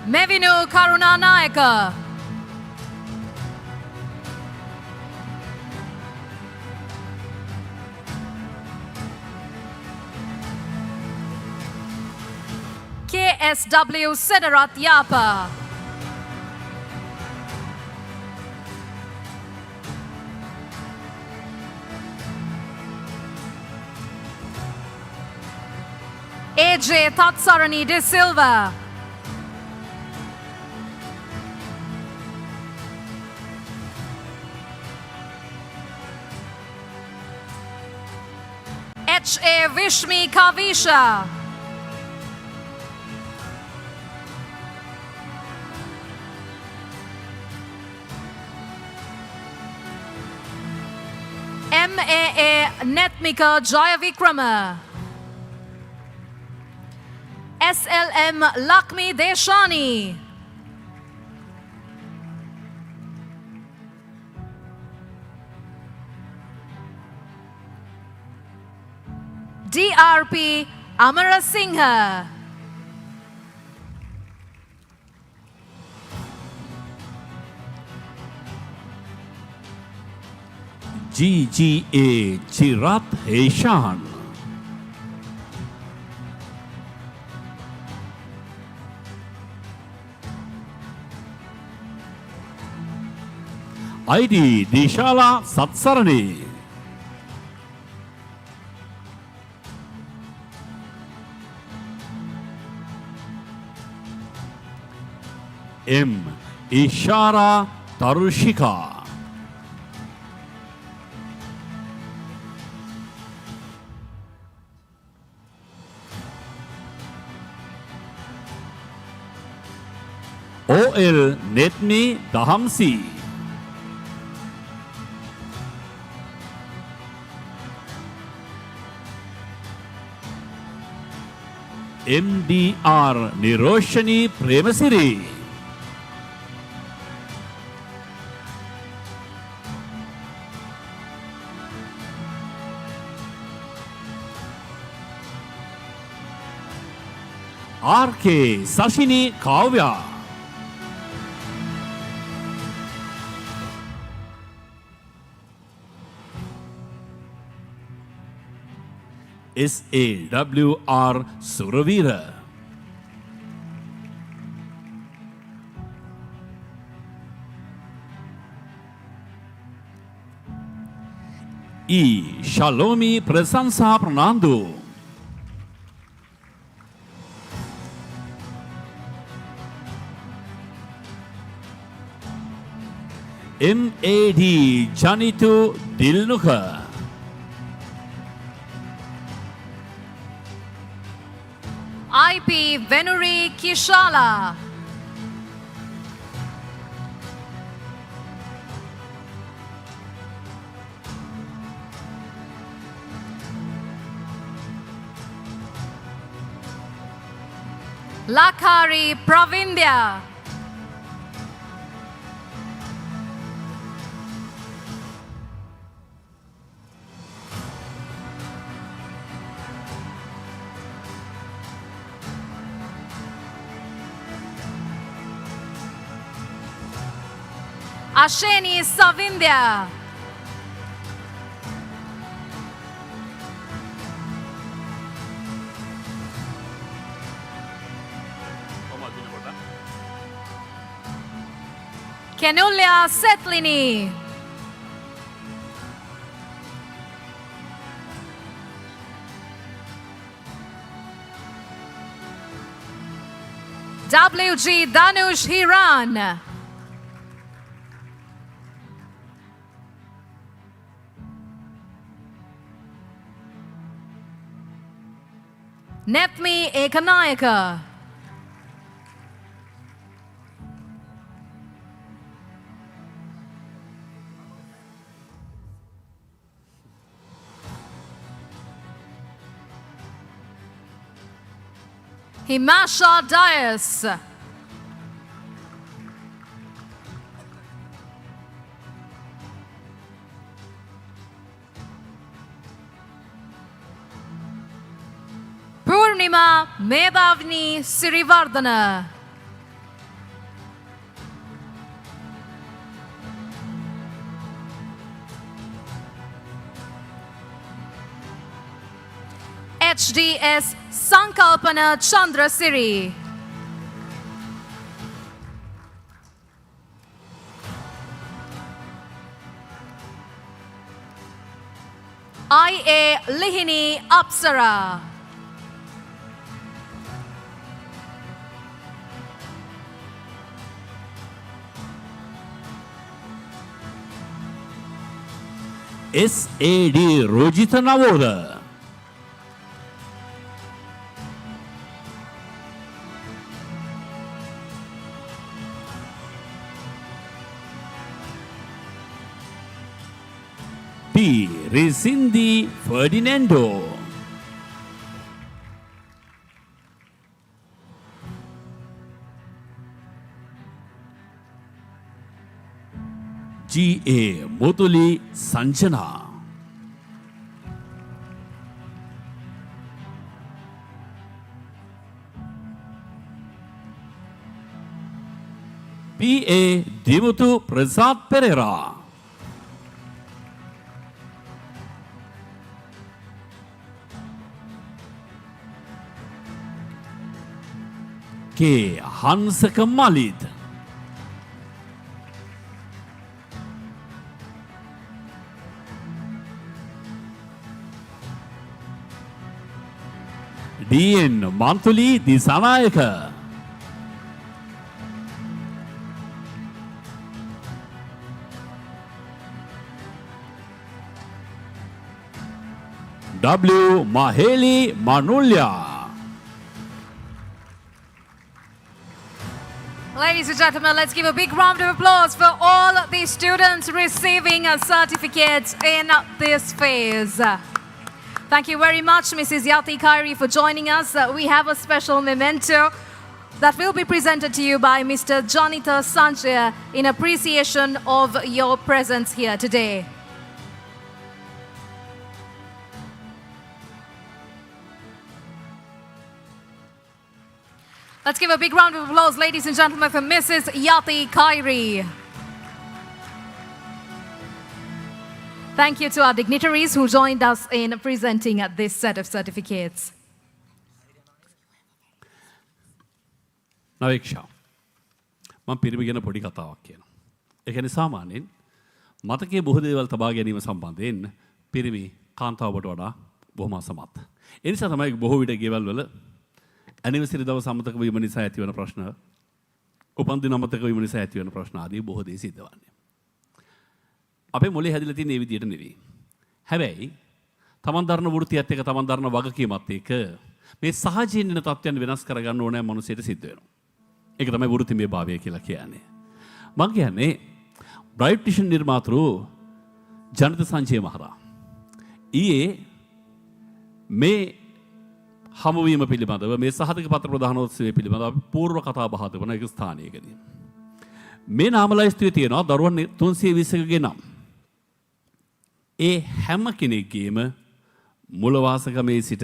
Mevinu Karunanayaka KSW Siddharath Yapa AJ Tatsarani De Silva HA Vishmi Kavisha MAA Netmika Jayavikrama SLM Lakmi Deshani DRP Amarasinghe GGA Chirat Heshan ID Dishala Satsarani M. Ishara Tarushika. OL Netmi Dahamsi. MDR Niroshani Premasiri. RK Sashini Kavya. SAWR Suravira. E. Shalomi Prasansa Pranandu. MAD Janitu Dilnuka. IP Venuri Kishala. Lakari Pravindya. Asheni Savindya. Kenulya Setlini. WG Danush Hiran. Nepmi Ekanayaka. Himasha Dias. Purnima Medavni Sirivardhana. HDS Sankalpana Chandrasiri. IA Lihini Apsara. SAD Rojita Navoda. P. Rizindi Ferdinando. GA Mutuli Sanjana. PA Dimutu Prasad Pereira. K. Hansaka Malid. DN Mantuli Disanayaka. W. Maheli Manulya. Ladies and gentlemen, let's give a big round of applause for all the students receiving certificates in this phase. Thank you very much, Mrs. Yati Khairi, for joining us. We have a special memento that will be presented to you by Mr. Janita Sanjay in appreciation of your presence here today. Let's give a big round of applause, ladies and gentlemen, for Mrs. Yati Khairi. Thank you to our dignitaries who joined us in presenting this set of certificates. නවේක්ෂා මම පිරිමි ගැන පොඩි කතාවක් කියනවා. ඒ කියන්නේ සාමාන්‍යයෙන් මතකයේ බොහෝ දේවල් තබා ගැනීම සම්බන්ධයෙන් පිරිමි කාන්තාවට වඩා බොහොම අසමත්. ඒ නිසා තමයි බොහෝ විට ගෙවල් වල ඇනිවර්සරි දවස් අමතක වීම නිසා ඇතිවන ප්‍රශ්න, උපන්දින අමතක වීම නිසා ඇතිවන ප්‍රශ්න ආදී බොහෝ දේ සිද්ධ වන්නේ. අපේ මොලේ හැදිලා තියෙන මේ විදියට නෙවෙයි. හැබැයි තමන් දරන වෘත්තියත් එක්ක තමන් දරන වගකීමත් එක්ක මේ සහජයෙන් එන තත්ත්වයන් වෙනස් කරගන්න ඕනෑ මනුස්සයට සිද්ධ වෙනවා. ඒක තමයි වෘත්තිමය භාවය කියලා කියන්නේ. මම කියන්නේ බ්‍රයිට් විෂන් නිර්මාතෘ ජනිත සංජය මහතා ඊයේ මේ හමුවීම පිළිබඳව මේ සහතික පත්‍ර ප්‍රදානෝත්සවය පිළිබඳව අපි පූර්ව කතා බහ දෙවන එක ස්ථානයකදී මේ නාමලයිස්තුවේ තියෙනවා දරුවන් 320කගේ නම්. ඒ හැම කෙනෙක්ගේම මුලවාසකමේ සිට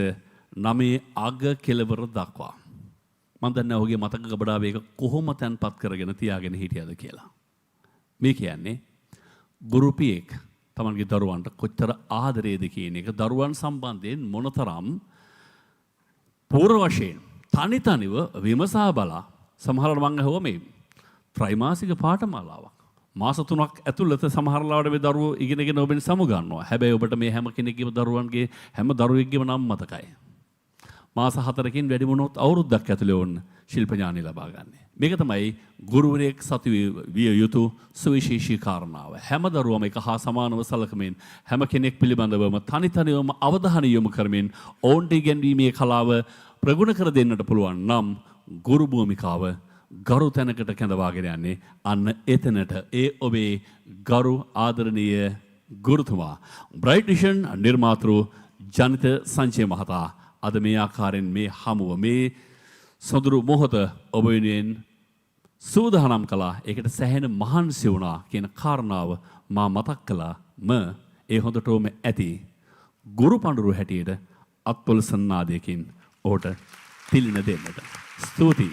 9 අග කෙළවර දක්වා මම දන්නේ ඔහුගේ මතක ගබඩාවේ එක කොහොම තැන්පත් කරගෙන තියාගෙන හිටියද කියලා. මේ කියන්නේ ගුරුපියෙක් තමන්ගේ දරුවන්ට කොච්චර ආදරේද කියන එක, දරුවන් සම්බන්ධයෙන් මොනතරම් පූර්ව වශයෙන් තනි තනිව විමසා බලා සමහරවල් මම අහුවා මේ ත්‍රිමාසික පාඨමාලාවක් මාස 3ක් ඇතුළත සමහරලාවට මේ දරුවෝ ඉගෙනගෙන ඔබෙන් සමු ගන්නවා. හැබැයි ඔබට මේ හැම කෙනෙක්ගේම දරුවන්ගේ හැම දරුවෙක්ගේම නම් මතකයි. මාස 4කින් වැඩි වුණොත් අවුරුද්දක් ඇතුළේ වොන්න ශිල්ප ඥානය ලබා ගන්න. මේක තමයි ගුරුවරයෙක් සතු විය යුතු සුවිශේෂී කාරණාව. හැම දරුවම එක හා සමානව සලකමින් හැම කෙනෙක් පිළිබඳවම තනි තනිවම අවධානය යොමු කරමින් ඔවුන්ට ඉගෙනීමේ කලාව ප්‍රගුණ කර දෙන්නට පුළුවන් නම් ගුරු භූමිකාව ගරු තැනකට කැඳවාගෙන යන්නේ අන්න එතනට. ඒ ඔබේ ගරු ආදරණීය ගුරුතුමා බ්‍රයිට් විෂන් නිර්මාතෘ ජනිත සංජය මහතා අද මේ ආකාරයෙන් මේ හමුව මේ සොඳුරු මොහොත ඔබ වෙනුවෙන් සූදානම් කළා. ඒකට සැහැණ මහන්සි වුණා කියන කාරණාව මා මතක් කළාම ඒ හොඳටම ඇති ගුරු පඬුරු හැටියට අත්පොල් සන්නාදයකින් ඔහුට තිලින දෙන්නට. ස්තුතියි.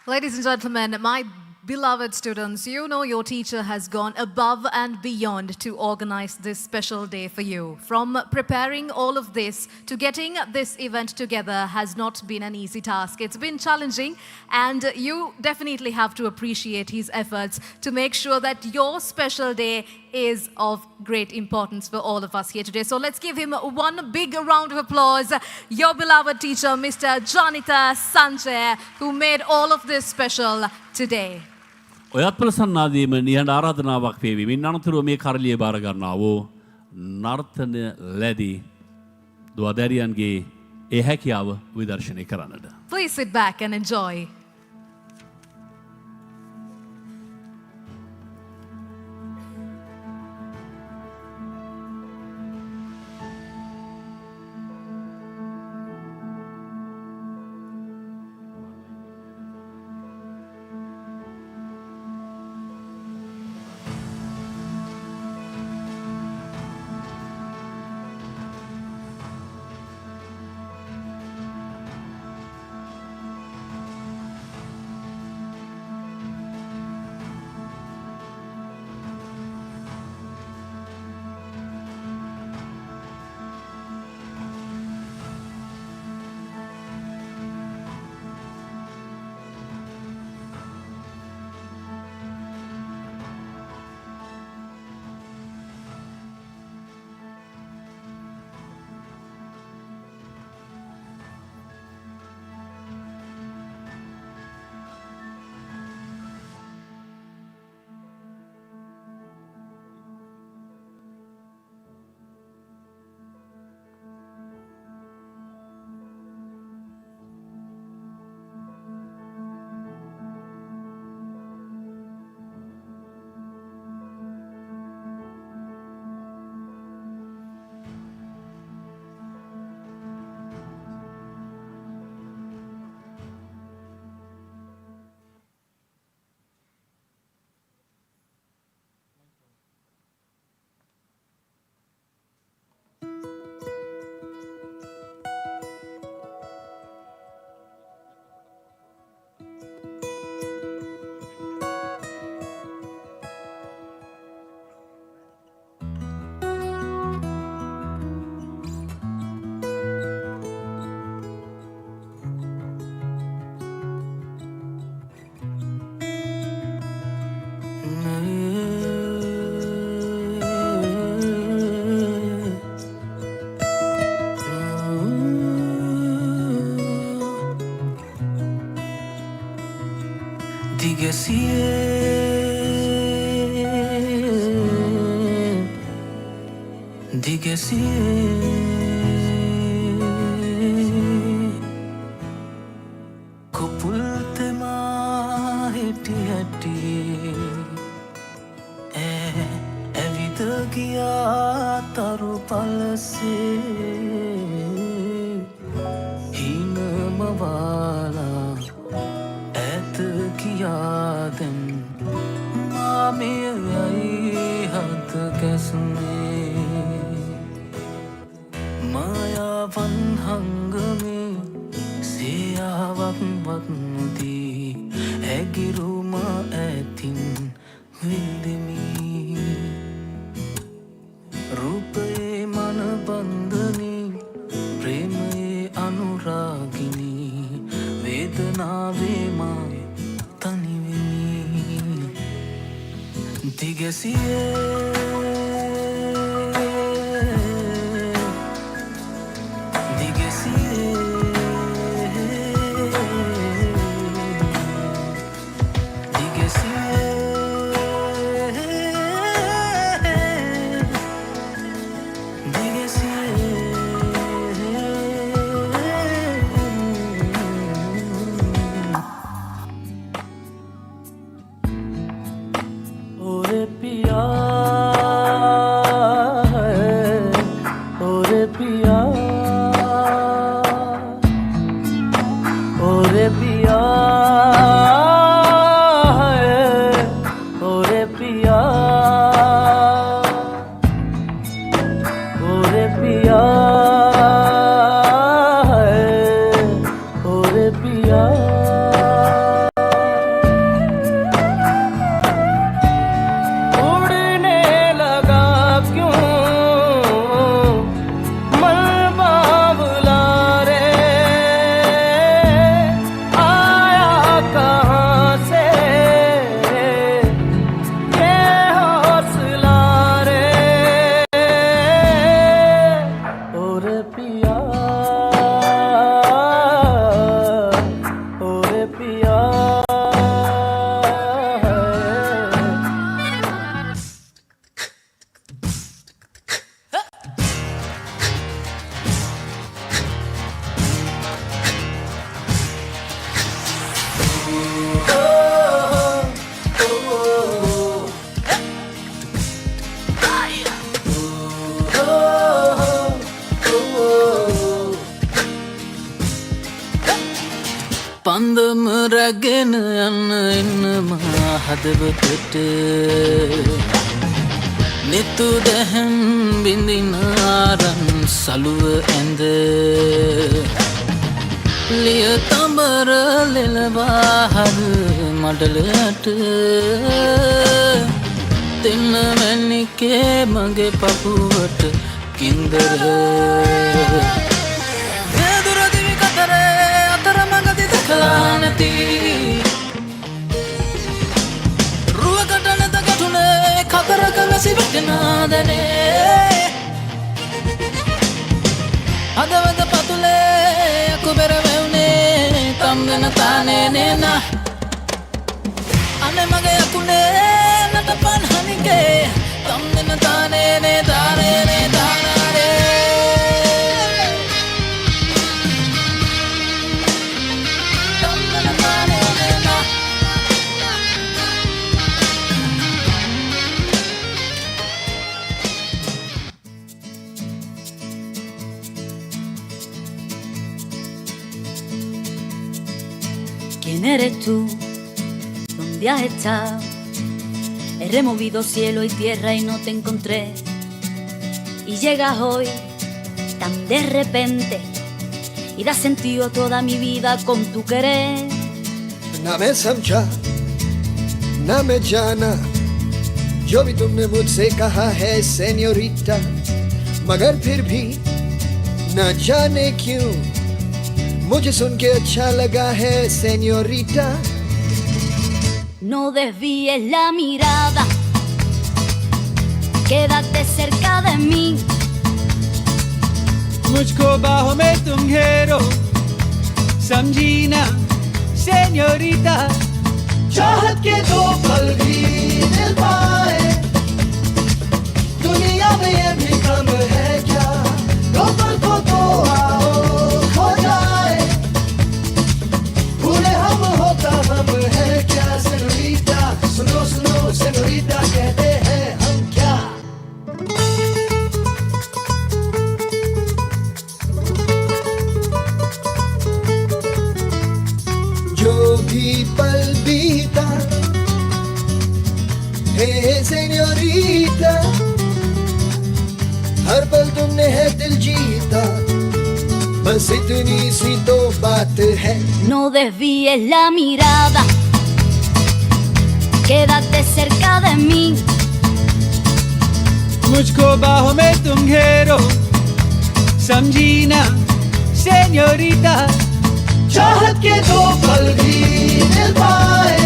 Ladies and gentlemen, my beloved students, you know your teacher has gone above and beyond to organize this special day for you. From preparing all of this to getting this event together has not been an easy task. It's been challenging, and you definitely have to appreciate his efforts to make sure that your special day is of great importance for all of us here today. So let's give him one big round of applause. Your beloved teacher, Mr. Janita Sanjay, who made all of this special today. ඔයත් ප්‍රසන්නාදීම නිහඬ ආරාධනාවක් වේවි. මින් අනතුරුව මේ කරලිය බාර ගන්නා වූ නර්තන ලැබි දුවදැරියන්ගේ ඒ හැකියාව විදර්ශනය කරන්නට. Please sit back and enjoy. පන්දම රැගෙන යන්න එන්නම හදවතට නිතු දැහැන් බිඳින ආරන් සලුව ඇඳ ලිය තඹර ලෙලවා හද මඩලට දෙන්න මැනිකේ මගේ පපුවට කින්දර නැති රුවකට නැත ගැටුනේ කතරක වැසි වැටෙනාදනේ හදවත පතුලේ අකුබෙර වැවුනේ තම් දෙන තානේ නේනා අනේ මගේ අකුනේ නටපන් හනිකේ තම් දෙන තානේ නේ තානේ නේ තානානේ ¿Quién eres tú? ¿Dónde has estado? He removido cielo y tierra y no te encontré. Y llegas hoy tan de repente y das sentido a toda mi vida con tu querer. ना मैं समझा ना मैं जाना जो भी तुमने मुझसे कहा है सेन्योरिटा, मगर फिर भी न जाने क्यों मुझे सुन के अच्छा लगा है señorita. No desvíes la mirada, quédate cerca de mí. मुझको बाहों में तुम घेरो, समझी ना señorita. चाहत के दो पल भी दिल पाए दुनिया में ये भी कम है क्या दो पल को तो आओ खो जाए भूले हम होता हम है क्या सेनोरिटा सुनो सुनो सेनोरिटा कहते हैं हम क्या जो भी पल बीता हे सेनोरिटा हर पल तुमने है दिल जीता बस इतनी सी तो बात है No desvíes la mirada, quédate cerca de mí. मुझको बाहों में तुम घेरो समझी ना सेन्योरिटा चाहत के दो पल भी दिल पाए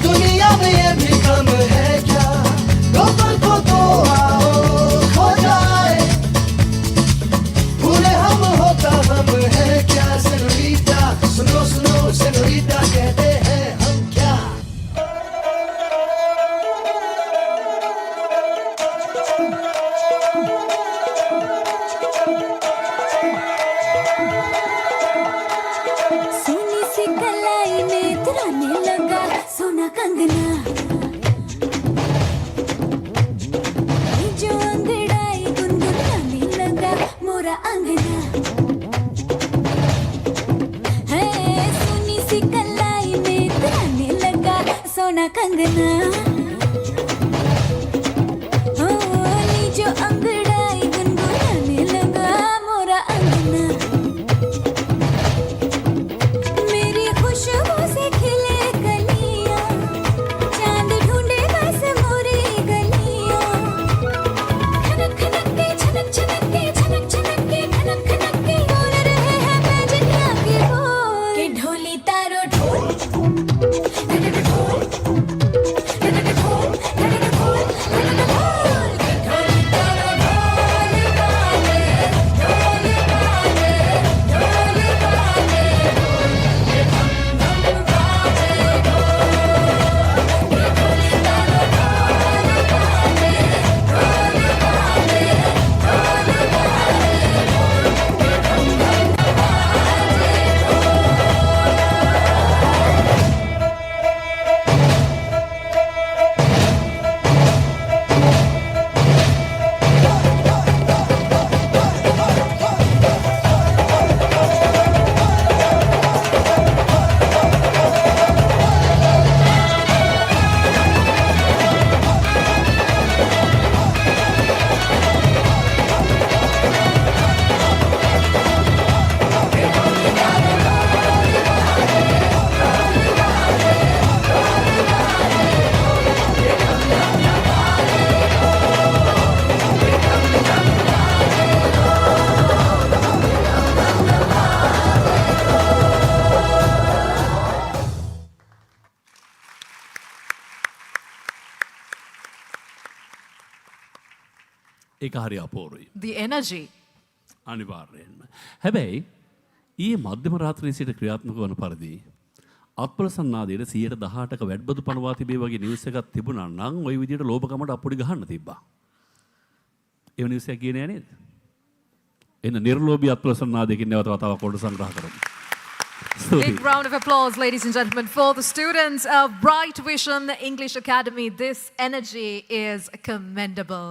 दुनिया में ये भी कम है क्या दो पल को तो आओ खो जाए भूले हम होता हम है क्या सेनोरिटा सुनो सुनो सेनोरिटा कहते हैं हम क्या सोनी सी कलाई में तराने लगा सोना कंगना ये जो अंगड़ाई गुनगुनाने लगा मोरा अंगना है सोनी सी कलाई में तराने लगा सोना कंगना ओ ये जो अंगड़ाई गुनगुनाने लगा मोरा अंगना मेरी खुशबू से खिले कलियां चांद ढूंढे बस मोरी गलियां खनक खनक के छनक छनक के छनक छनक के खनक खनक के बोल रहे हैं बजनिया के बोल के ढोली तारो ढोल ढोल ढोल ढोल ढोल के ढोली तारो ढोल बाजे ढोल बाजे ढोल बाजे ඒක හරි අපූර්වයි. The energy. අනිවාර්යෙන්ම. හැබැයි ඊයේ මධ්‍යම රාත්‍රියේ සිට ක්‍රියාත්මක වන පරිදි අත්පොල සන්නාදයට 18%ක වැඩබදු පනවා තිබේ වගේ නිවුස් එකක් තිබුණා නම් ওই විදිහට ලෝභකමට අපුඩි ගහන්න තිබ්බා. ඒ නිවුස් එක කියන්නේ නේද? එන්න නිර්ලෝභී අත්පොල සන්නාදයකින් නැවත වතාවක් කොට සංග්‍රහ කරමු. Big round of applause, ladies and gentlemen, for the students of Bright Vision English Academy. This energy is commendable.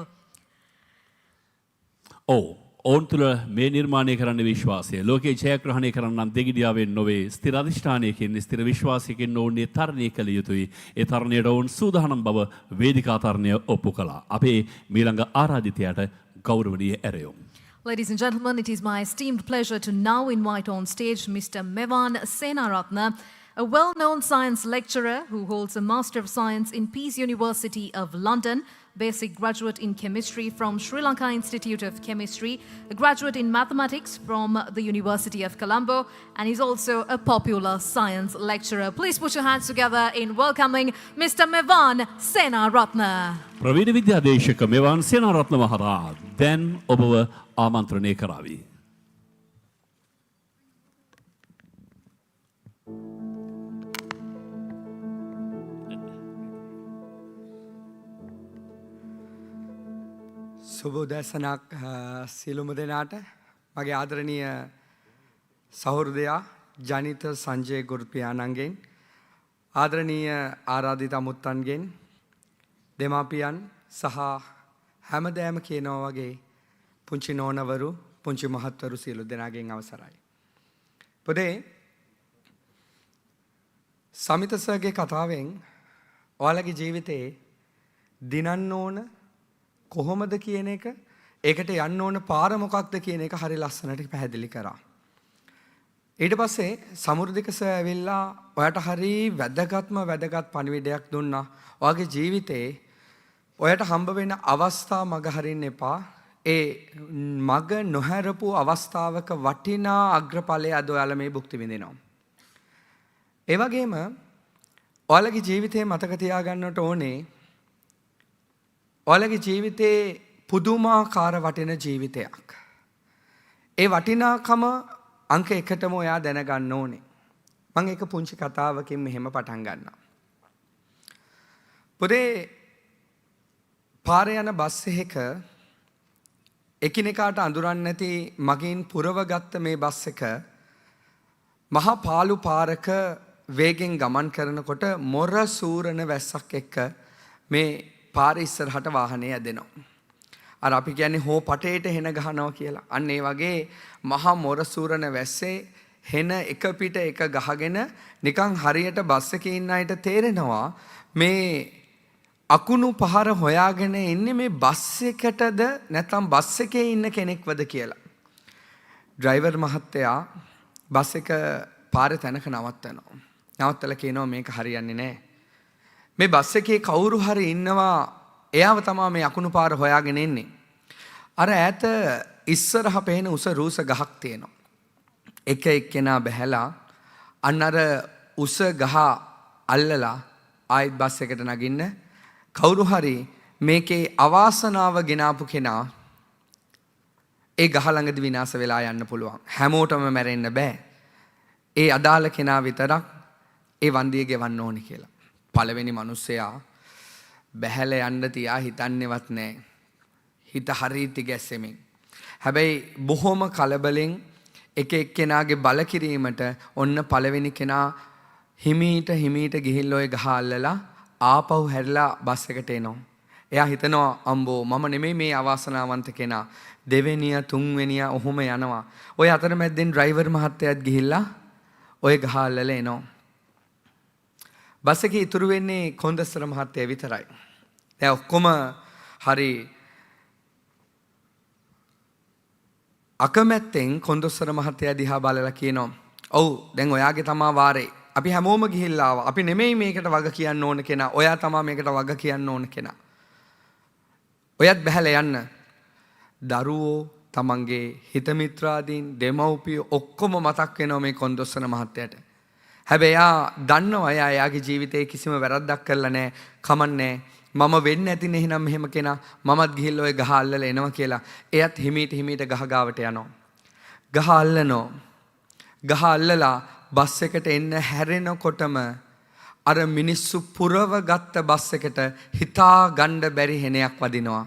ඔවුන් තුළ මේ නිර්මාණය කරන්න විශ්වාසය ලෝකයේ ජයග්‍රහණය කරන්නම් දෙගිඩියාවෙන් නොවේ ස්ථිර අධිෂ්ඨානයකින් ස්ථිර විශ්වාසයකින් ඔවුන් ඒ තරණය කළ යුතුයි. ඒ තරණයට ඔවුන් සූදානම් බව වේදිකා තරණය ඔප්පු කළා. අපේ මීළඟ ආරාධිතයාට ගෞරවනීය ඇරයුම්. Ladies and gentlemen, it is my esteemed pleasure to now invite on stage Mr. Mevan Senaratne, a well-known science lecturer who holds a Master of Science in Peace University of London, basic graduate in chemistry from Sri Lanka Institute of Chemistry, a graduate in mathematics from the University of Colombo, and he's also a popular science lecturer. Please put your hands together in welcoming Mr. Mevan Senaratne. ප්‍රවීණ විද්‍යාදේශක මෙවන් සේනාරත්න මහතා දැන් ඔබව ආමන්ත්‍රණය කරાવી. සුබෝදෑසනක් සියලුම දෙනාට මගේ ආදරණීය සහෘදයා ජනිත සංජය ගුරුපියාණන්ගෙන් ආදරණීය ආරාධිත අමුත්තන්ගෙන් දෙමාපියන් සහ හැමදෑම කියනවා වගේ පුංචි නෝනවරු පුංචි මහත්වරු සියලු දෙනාගෙන් අවසරයි. පොදේ සමිත සර්ගේ කතාවෙන් ඔයාලගේ ජීවිතේ දිනන්න ඕන කොහොමද කියන එක ඒකට යන්න ඕන පාර මොකක්ද කියන එක හරි ලස්සනට පැහැදිලි කරා. ඊට පස්සේ සමෘද්ධික සර් ඇවිල්ලා ඔයාට හරි වැදගත් පණිවිඩයක් දුන්නා. ඔයාගේ ජීවිතේ ඔයාට හම්බ වෙන අවස්ථා මග හරින්න එපා. ඒ මග නොහැරපු අවස්ථාවක වටිනා අග්‍රඵලය අද ඔයාලා මේ භුක්ති විඳිනවා. ඒ වගේම ඔයාලගේ ජීවිතේ මතක තියාගන්නට ඕනේ ඔයාලගේ ජීවිතේ පුදුමාකාර වටින ජීවිතයක්. ඒ වටිනාකම අංක 1ටම ඔයා දැනගන්න ඕනේ. මම එක පුංචි කතාවකින් මෙහෙම පටන් ගන්නවා. පොදේ පාරේ යන බස් එකක එකිනෙකාට අඳුරන්නේ නැති මගින් පුරවගත්ත මේ බස් එක මහා පාළු පාරක වේගෙන් ගමන් කරනකොට මොර සූරන වැස්සක් එක්ක මේ පාරේ ඉස්සරහට වාහනේ ඇදෙනවා. අර අපි කියන්නේ හෝ පටේට හෙන ගහනවා කියලා. අන්න ඒ වගේ මහා මොර සූරන වැස්සේ හෙන එක පිට එක ගහගෙන නිකන් හරියට බස් එකේ ඉන්න අයට තේරෙනවා මේ අකුණු පහර හොයාගෙන ඉන්නේ මේ බස් එකටද නැත්නම් බස් එකේ ඉන්න කෙනෙක්වද කියලා. ඩ්‍රයිවර් මහත්තයා බස් එක පාරේ තැනක නවත්තනවා. නවත්තලා කියනවා මේක හරියන්නේ නැහැ. මේ බස් එකේ කවුරු හරි ඉන්නවා එයාව තමයි මේ අකුණු පාර හොයාගෙන ඉන්නේ. අර ඈත ඉස්සරහ පේන උස රූස ගහක් තියෙනවා. එක එක්කෙනා බැහැලා අන්න අර උස ගහ අල්ලලා ආයෙත් බස් එකට නගින්න කවුරු හරි මේකේ අවාසනාව ගෙනාපු කෙනා ඒ ගහ ළඟදී විනාශ වෙලා යන්න පුළුවන්. හැමෝටම මැරෙන්න බෑ. ඒ අදාළ කෙනා විතරක් ඒ වන්දිය ගෙවන්න ඕනේ කියලා. පළවෙනි මිනිස්සයා බැහැලා යන්න තියා හිතන්නේවත් නැහැ. හිත හරියට ගැස්සෙමින්. හැබැයි බොහොම කලබලෙන් එක එක්කෙනාගේ බල කිරීමට ඔන්න පළවෙනි කෙනා හිමීට ගිහිල්ලා ඔය ගහ අල්ලලා ආපහු හැරිලා බස් එකට එනවා. එයා හිතනවා අම්බෝ මම නෙමෙයි මේ අවාසනාවන්ත කෙනා. දෙවෙනිය තුන්වෙනිය ඔහොම යනවා. ඔය අතරමැද්දෙන් ඩ්‍රයිවර් මහත්තයාත් ගිහිල්ලා ඔය ගහ අල්ලලා එනවා. බස් එකේ ඉතුරු වෙන්නේ කොන්දස්තර මහත්තයා විතරයි. දැන් ඔක්කොම හරි අකමැත්තෙන් කොන්දස්තර මහත්තයා දිහා බලලා කියනවා ඔව් දැන් ඔයාගේ තමා වාරේ. අපි හැමෝම ගිහිල්ලා ආවා. අපි නෙමෙයි මේකට වග කියන්න ඕන කෙනා. ඔයා තමා මේකට වග කියන්න ඕන කෙනා. ඔයත් බැහැලා යන්න. දරුවෝ තමන්ගේ හිත මිත්‍රාදීන් දෙමව්පියෝ ඔක්කොම මතක් වෙනවා මේ කොන්දස්තර මහත්තයාට. හැබැයි එයා දන්නවා එයාගේ ජීවිතේ කිසිම වැරද්දක් කරලා නැහැ. කමන්නේ. මම වෙන්නේ නැතිනේ එහෙනම් මෙහෙම කෙනා මමත් ගිහිල්ලා ඔය ගහ අල්ලලා එනවා කියලා. එයත් හිමීට ගහ ගාවට යනවා. ගහ අල්ලනවා. ගහ අල්ලලා බස් එකට එන්න හැරෙනකොටම අර මිනිස්සු පුරව ගත්ත බස් එකට හිතා ගන්න බැරි හෙනයක් වදිනවා.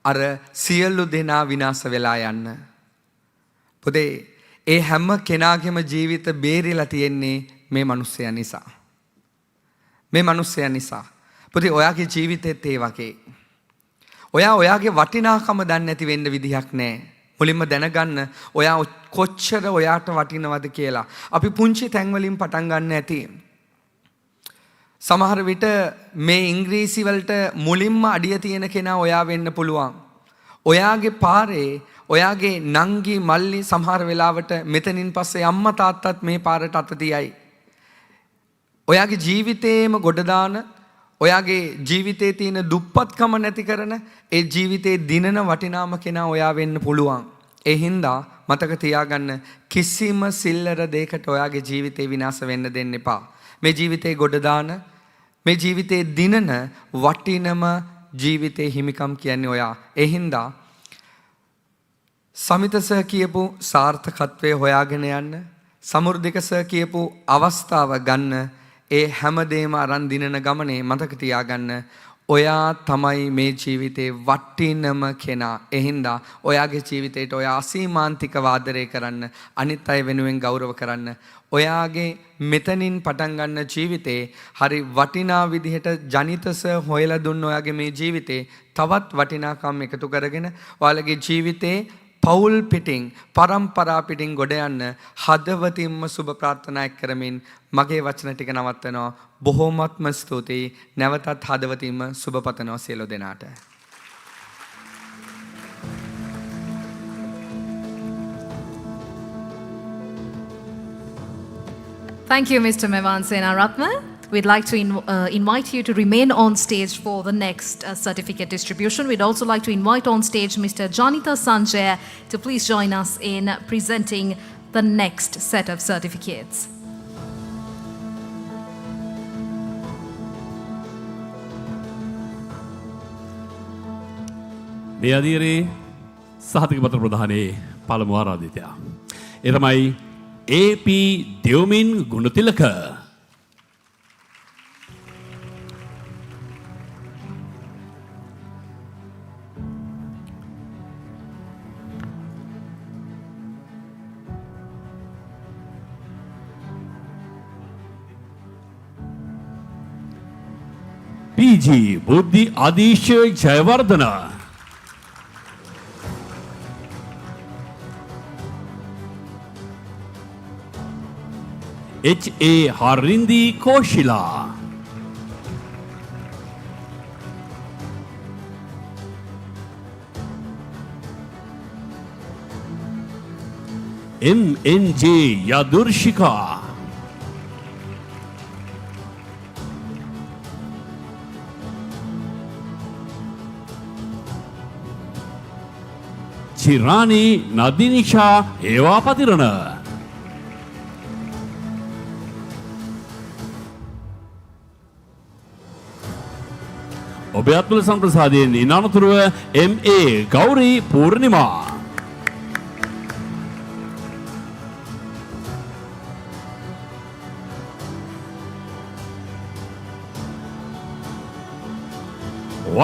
අර සියලු දෙනා විනාශ වෙලා යන්න. පොතේ ඒ හැම කෙනාගේම ජීවිත බේරිලා තියෙන්නේ මේ මිනිස්සයා නිසා. මේ මිනිස්සයා නිසා. පොතේ ඔයාගේ ජීවිතෙත් ඒ වගේ. ඔයාගේ වටිනාකම දන්නේ නැති වෙන්න විදිහක් නැහැ. මුලින්ම දැනගන්න ඔයා කොච්චර ඔයාට වටිනවද කියලා. අපි පුංචි තැන් වලින් පටන් ගන්න ඇති. සමහර විට මේ ඉංග්‍රීසි වලට මුලින්ම අඩිය තියෙන කෙනා ඔයා වෙන්න පුළුවන්. ඔයාගේ පාරේ ඔයාගේ නංගි මල්ලි සමහර වෙලාවට මෙතනින් පස්සේ අම්මා තාත්තත් මේ පාරට අත තියයි. ඔයාගේ ජීවිතේම ගොඩ දාන ඔයාගේ ජීවිතේ තියෙන දුප්පත්කම නැති කරන ඒ ජීවිතේ දිනන වටිනාම කෙනා ඔයා වෙන්න පුළුවන්. ඒ හින්දා මතක තියාගන්න කිසිම සිල්ලර දෙයකට ඔයාගේ ජීවිතේ විනාශ වෙන්න දෙන්න එපා. මේ ජීවිතේ ගොඩ දාන මේ ජීවිතේ දිනන වටිනම ජීවිතේ හිමිකම් කියන්නේ ඔයා. ඒ හින්දා සමිත සර් කියපු සාර්ථකත්වයේ හොයාගෙන යන්න සමෘද්ධික සර් කියපු අවස්ථාව ගන්න ඒ හැමදේම අරන් දිනන ගමනේ මතක තියාගන්න ඔයා තමයි මේ ජීවිතේ වටිනම කෙනා. එහින්දා ඔයාගේ ජීවිතේට ඔයා අසීමාන්තික වාදනය කරන්න, අනිත් අය වෙනුවෙන් ගෞරව කරන්න. ඔයාගේ මෙතනින් පටන් ගන්න ජීවිතේ හරි වටිනා විදිහට ජනිතස හොයලා දුන්න ඔයාගේ මේ ජීවිතේ තවත් වටිනාකම් එකතු කරගෙන ඔයාලගේ ජීවිතේ පවුල් පිටින් පරම්පරා පිටින් ගොඩ යන්න හදවතින්ම සුබ ප්‍රාර්ථනා කරමින් මගේ වචන ටික නවත්වනවා. බොහෝමත්ම ස්තුතියි. නැවතත් හදවතින්ම සුබ පතනවා සියලු දෙනාට. Thank you, Mr. Mevan Senaratne. We'd like to invite you to remain on stage for the next certificate distribution. We'd also like to invite on stage Mr. Janita Sanjay to please join us in presenting the next set of certificates. මේ අදියරේ සහතික පත්‍ර ප්‍රධානයේ පළමු ආරාධිතයා. ඒ තමයි AP දෙව්මින් Gunathilaka. PG බුද්ධි ආදීශ Jayawardena. HA Harindi Koshila. MNJ Yadurshika. Chirani Nadinisha Evapatirana. ඔබේ අත්වල සංප්‍රසාදයෙන් ඉනානතුරුව MA ගෞරී Poornima.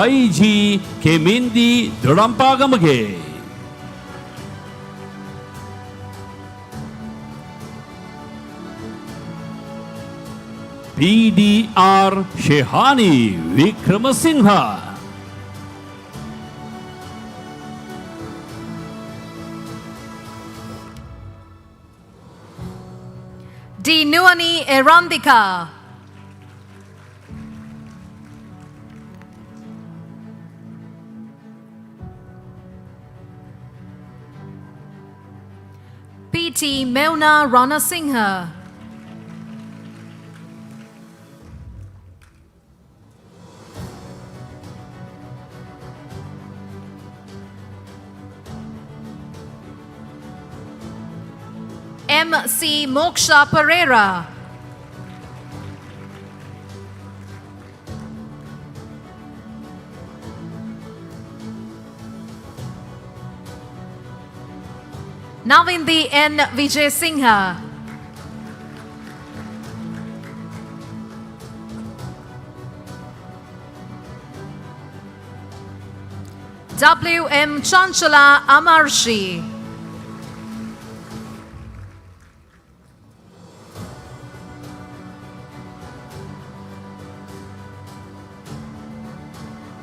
YG කෙමින්දි දොඩම්පාගමගේ. PDR Shehani Vikramasingha. D. Nuani Erandika. PT Meuna Ranasinghe. MC Moksha Pereira. Navindi N. Vijay Singha. W.M. Chanchala Amarshi.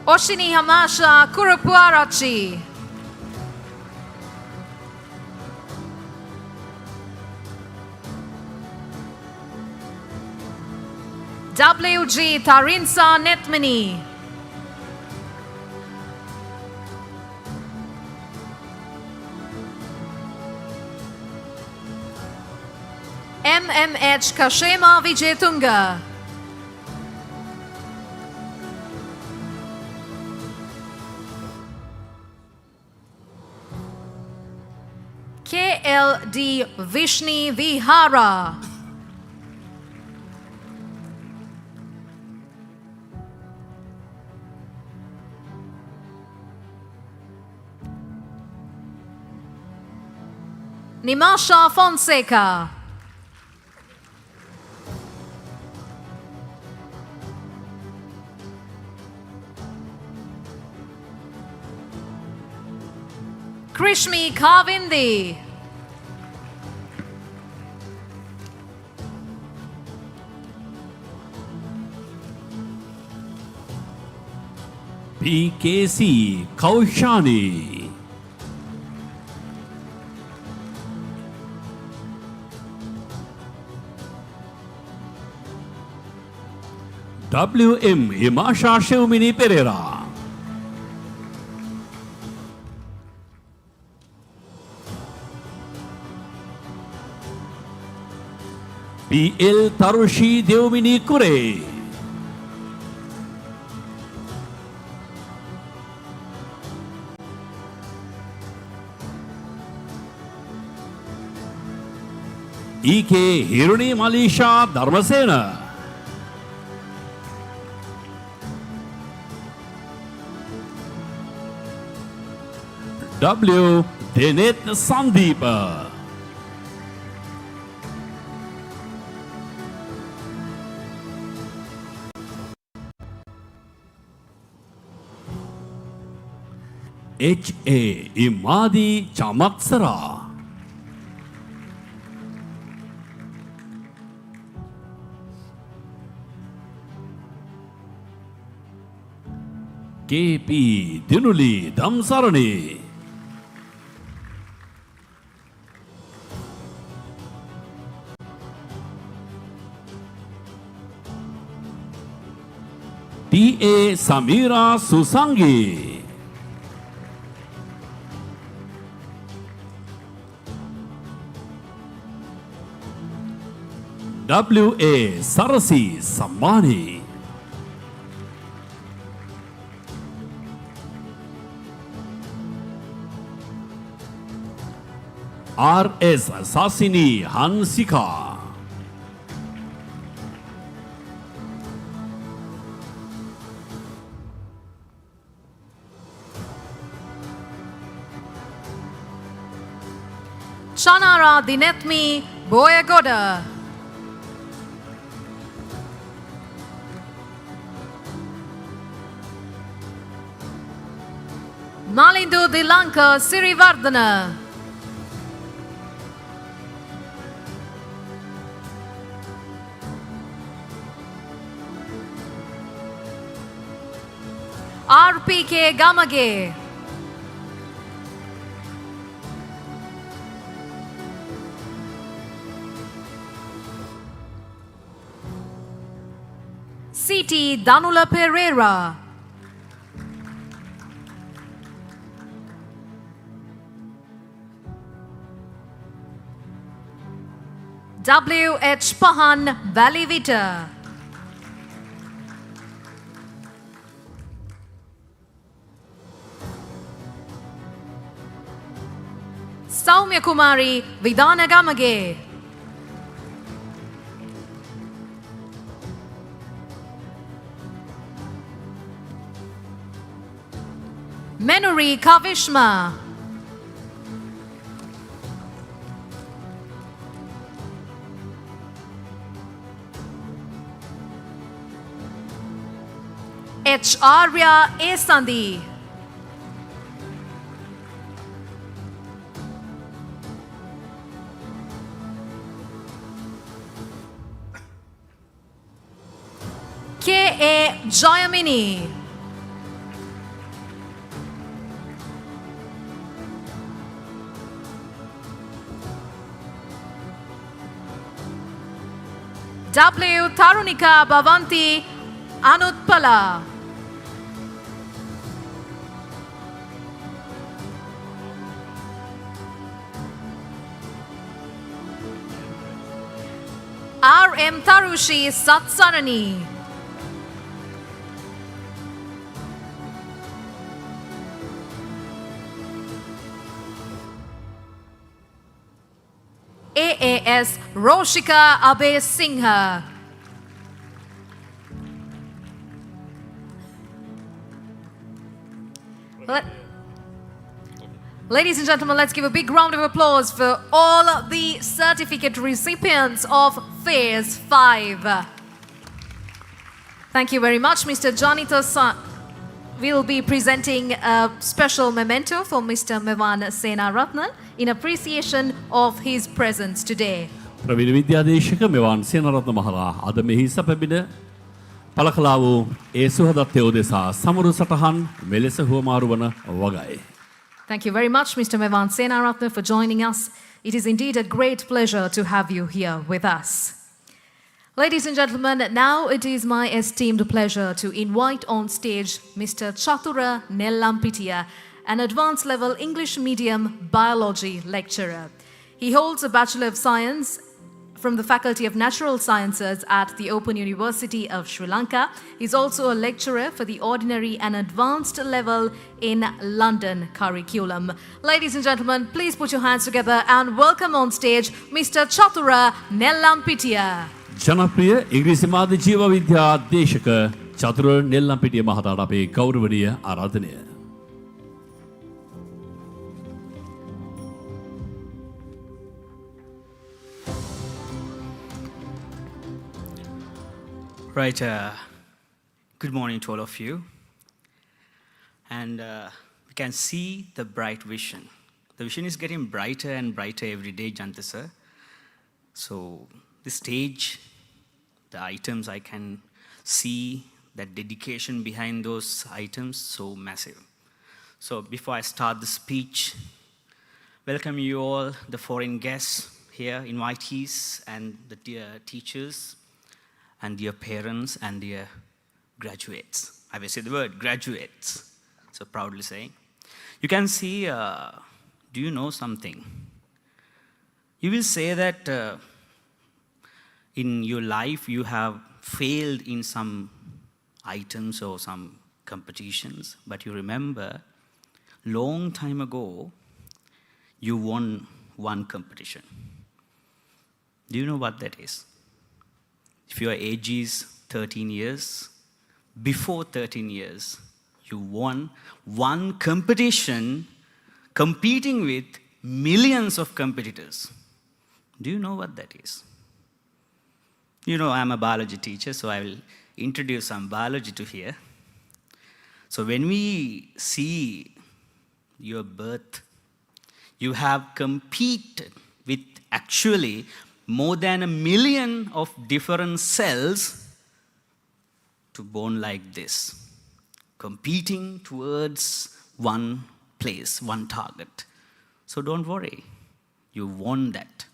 Oshini Hamasha Kurupuarachi. WG Tarinsa Netmani. MMH Kashema Vijetunga. KLD Vishni Vihara. Nimasha Fonseca. Krishmi Kavindi. PKC Kaushani. WM Imasha Shivmini Pereira. PL Tarushi Devmini Kure. EK Hiruni Malisha Dharmasena. W. Denit Sandeep. H.A. Imadi Chamatsara. K.P. Dinuli Damsarani. T.A. Samira Susangi. W.A. Sarasi Sammani. R.S. Sasini Hansika. Chanara Dinetmi Boyagoda. Malindu Dilanka Sirivardhana. RPK Gamage. CT Danula Pereira. WH Pahan Valivita. Saumya Kumari Vidana Gamage. Menuri Kavishma. H. Arya Esandi. K. A. Jayamini. W. Tarunika Bhavanti Anutpala. R. M. Tarushi Satsarani. AAS Roshika Abe Singha. Ladies and gentlemen, let's give a big round of applause for all the certificate recipients of Phase 5. Thank you very much, Mr. Janita we'll be presenting a special memento for Mr. Mevan Senaratne in appreciation of his presence today. ප්‍රවීණ විද්‍යාදේශක මෙවන් සේනරත්න මහතා අද මෙහි සැපබිඳ පළ කළා වූ ඒ සුහදත්වය උදෙසා සමරු සටහන් මෙලෙස හුවමාරු වන වගයි. Thank you very much, Mr. Mevan Senaratne, for joining us. It is indeed a great pleasure to have you here with us. Ladies and gentlemen, now it is my esteemed pleasure to invite on stage Mr. Chatura Nellampitiya, an advanced level English medium biology lecturer. He holds a Bachelor of Science from the Faculty of Natural Sciences at the Open University of Sri Lanka. He's also a lecturer for the ordinary and advanced level in London curriculum. Ladies and gentlemen, please put your hands together and welcome on stage Mr. Chatura Nellampitiya. ජනප්‍රිය ඉංග්‍රීසි මාධ්‍ය ජීව විද්‍යා අධ්‍යේශක චතුර නෙල්ලම්පිටිය මහතාට අපේ ගෞරවනීය ආරාධනය. Right, good morning to all of you. And we can see the bright vision. The vision is getting brighter and brighter every day, Janta sir. So the stage, the items, I can see that dedication behind those items, so massive. So before I start the speech, welcome you all, the foreign guests here, invitees, and the dear teachers, and dear parents, and dear graduates. I will say the word graduates, so proudly saying. You can see, do you know something? You will say that in your life you have failed in some items or some competitions, but you remember long time ago you won one competition. Do you know what that is? If your age is 13 years, before 13 years you won one competition competing with millions of competitors. Do you know what that is? You know, I'm a biology teacher, so I will introduce some biology to here. So when we see your birth, you have competed with actually more than 1 million of different cells to born like this, competing towards one place, one target. So don't worry, you won that.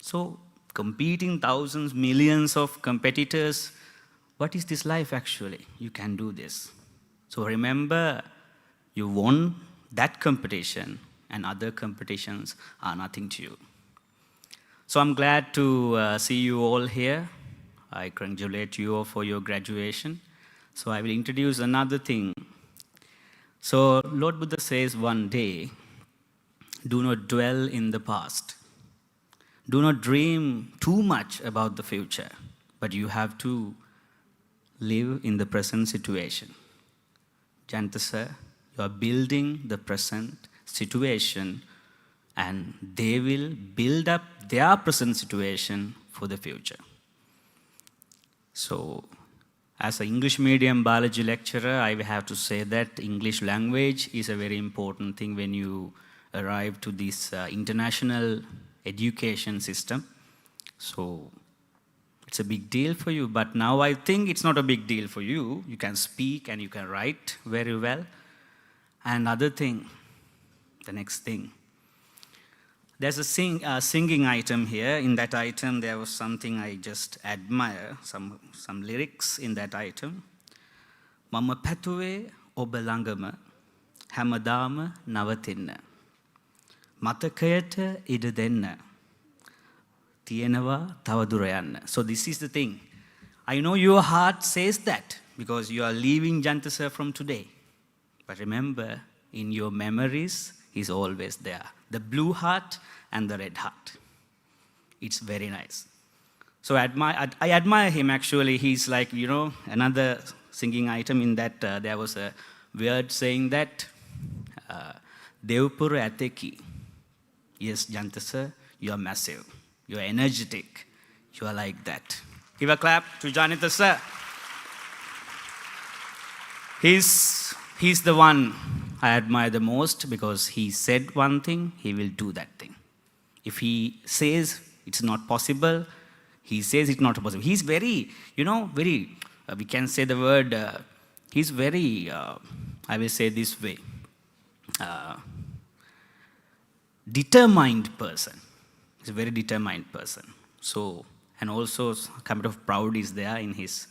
So competing thousands, millions of competitors, what is this life actually? You can do this. So remember, you won that competition and other competitions are nothing to you. So I'm glad to see you all here. I congratulate you all for your graduation. So I will introduce another thing. So Lord Buddha says one day, do not dwell in the past. Do not dream too much about the future, but you have to live in the present situation. Janta sir, you are building the present situation and they will build up their present situation for the future. So, as an English medium biology lecturer, I have to say that English language is a very important thing when you arrive to this international education system. So it's a big deal for you, but now I think it's not a big deal for you. You can speak and you can write very well. And other thing, the next thing, there's a singing item here. In that item, there was something I just admire, some lyrics in that item. Mama පැතුවේ ඔබ ළඟම හැමදාම නවතින්න. මතකයට ඉඩ දෙන්න. තියෙනවා තව දුර යන්න. So this is the thing. I know your heart says that because you are leaving Janta sir from today. But remember, in your memories, he's always there. The blue heart and the red heart. It's very nice. So I admire him actually. He's like, you know, another singing item in that there was a word saying that Devpura Ateki. Yes, Janta sir, you are massive. You are energetic. You are like that. Give a clap to Janita sir. He's the one I admire the most because he said one thing, he will do that thing. If he says it's not possible, he says it's not possible. He's very, we can say the word, he's very, I will say this way, determined person. He's a very determined person. So, and also kind of proud is there in his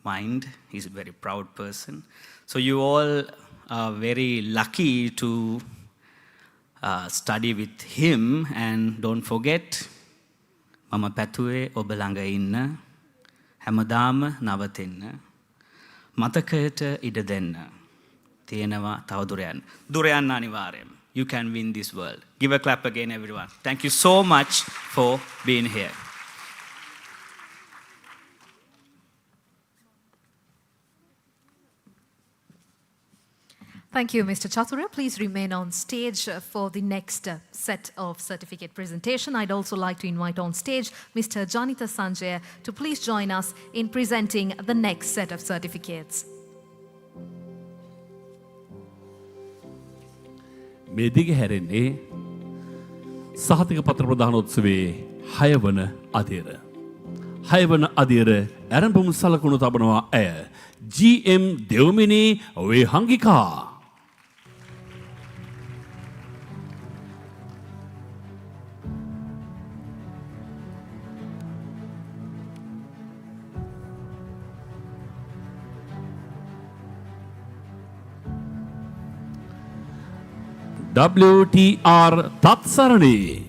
mind. He's a very proud person. So you all are very lucky to study with him, and don't forget, Mama Patue Obalanga inna, Hamadama Navatinna, Matakata ida denna, Tienawa Taudurian, Durian Nanivarem. You can win this world. Give a clap again, everyone. Thank you so much for being here. Thank you, Mr. Chatura. Please remain on stage for the next set of certificate presentation. I'd also like to invite on stage Mr. Janita Sanjay to please join us in presenting the next set of certificates. මේ දිග හැරෙන්නේ සහතික පත්‍ර ප්‍රදානෝත්සවයේ 6 වන අදියර. 6 වන අදියර ආරම්භම සලකුණු තබනවා ඇය GM දෙව්මිනී වේහංගිකා. WTR තත්සරණී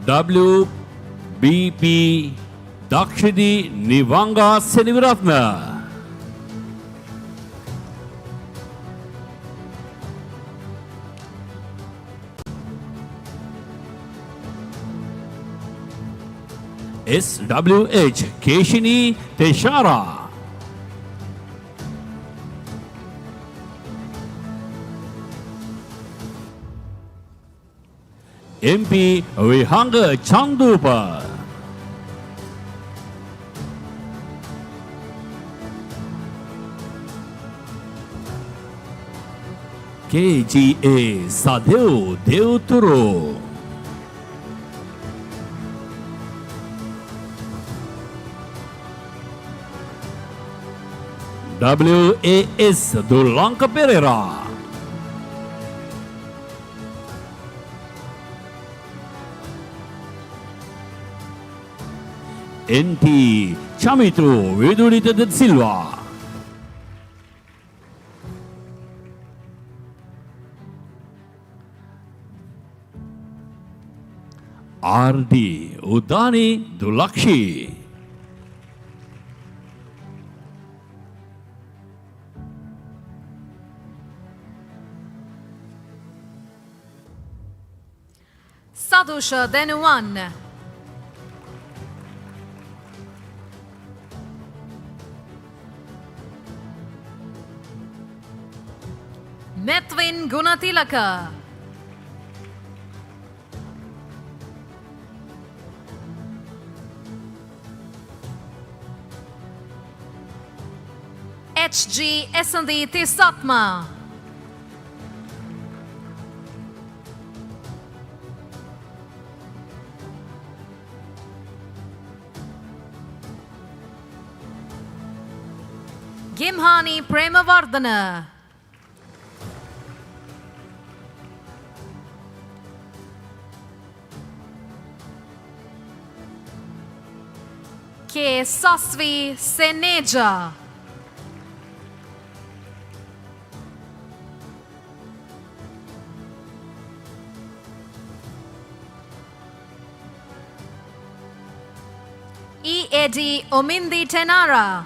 WBP දක්ෂිණී නිවංගා Seneviratne SWH Keshini Teshara MP Vihanga Chandupa KGA Sadeu Deuturo WAS Dulanka Pereira NT Chamito Vidurita de Silva RD Udani Dulakshi Sadusha Denuwan. Methvin Gunatilaka. HG Esandi Tisatma. Gimhani Premavardhana. K. Sasvi Seneja. E. Eddie Omindi Tenara.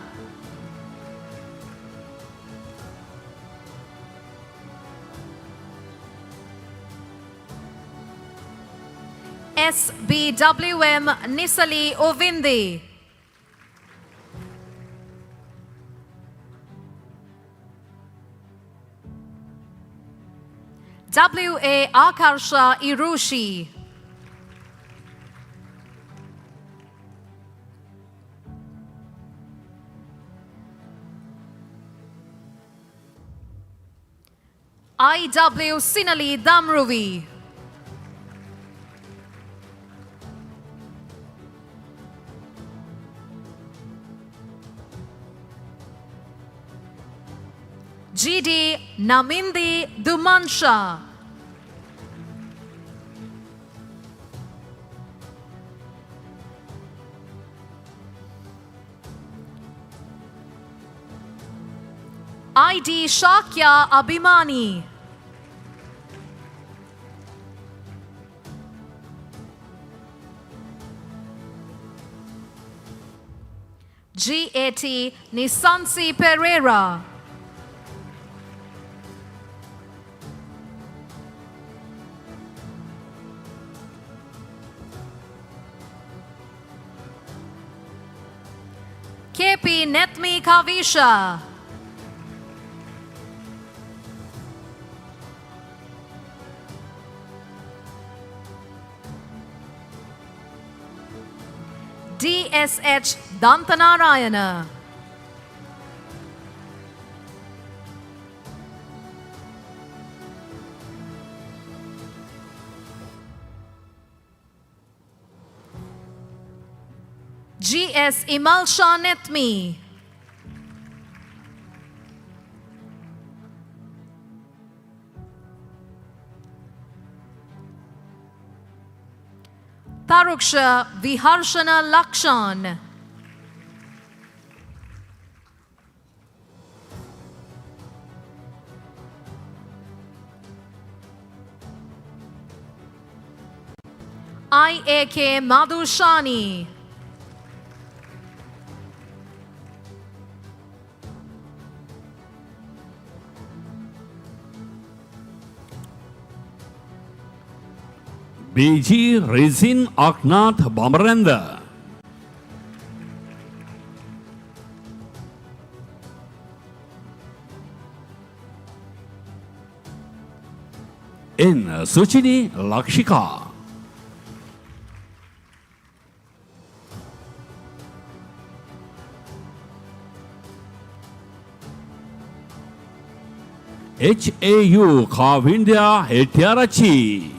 SBWM Nisali Ovindi. W.A. Akarsha Irushi. I.W. Sinali Damruvi. G.D. Namindi Dumansha. I.D. Shakya Abhimani. G.A.T. Nisansi Pereira. K.P. Netmi Kavisha. D.S.H. Dantanarayana. G.S. Imalsha Netmi. Taruksha Viharshana Lakshan. I.A.K. Madhushani. B.G. Rizin Aknath Bamaranda. N. Suchini Lakshika. H.A.U. Kavindya Hettiarachi.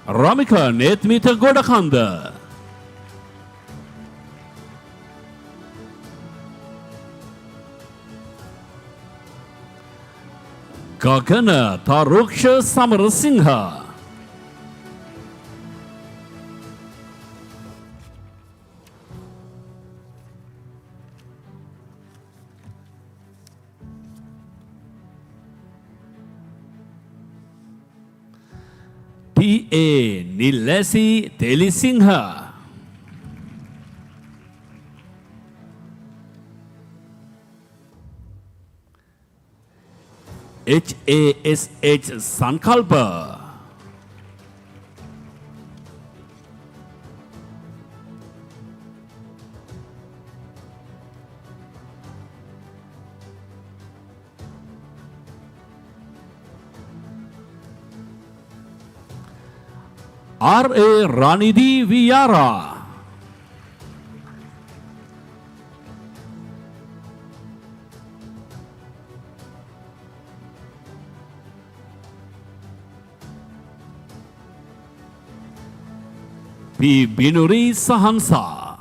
Ramika Netmita Godakanda. Gagana Taruksha Samarasingha. P.A. Nilesi Telisingha. H.A.S.H. Sankalpa. R.A. Ranidhi Viyara. P. Binuri Sahansa.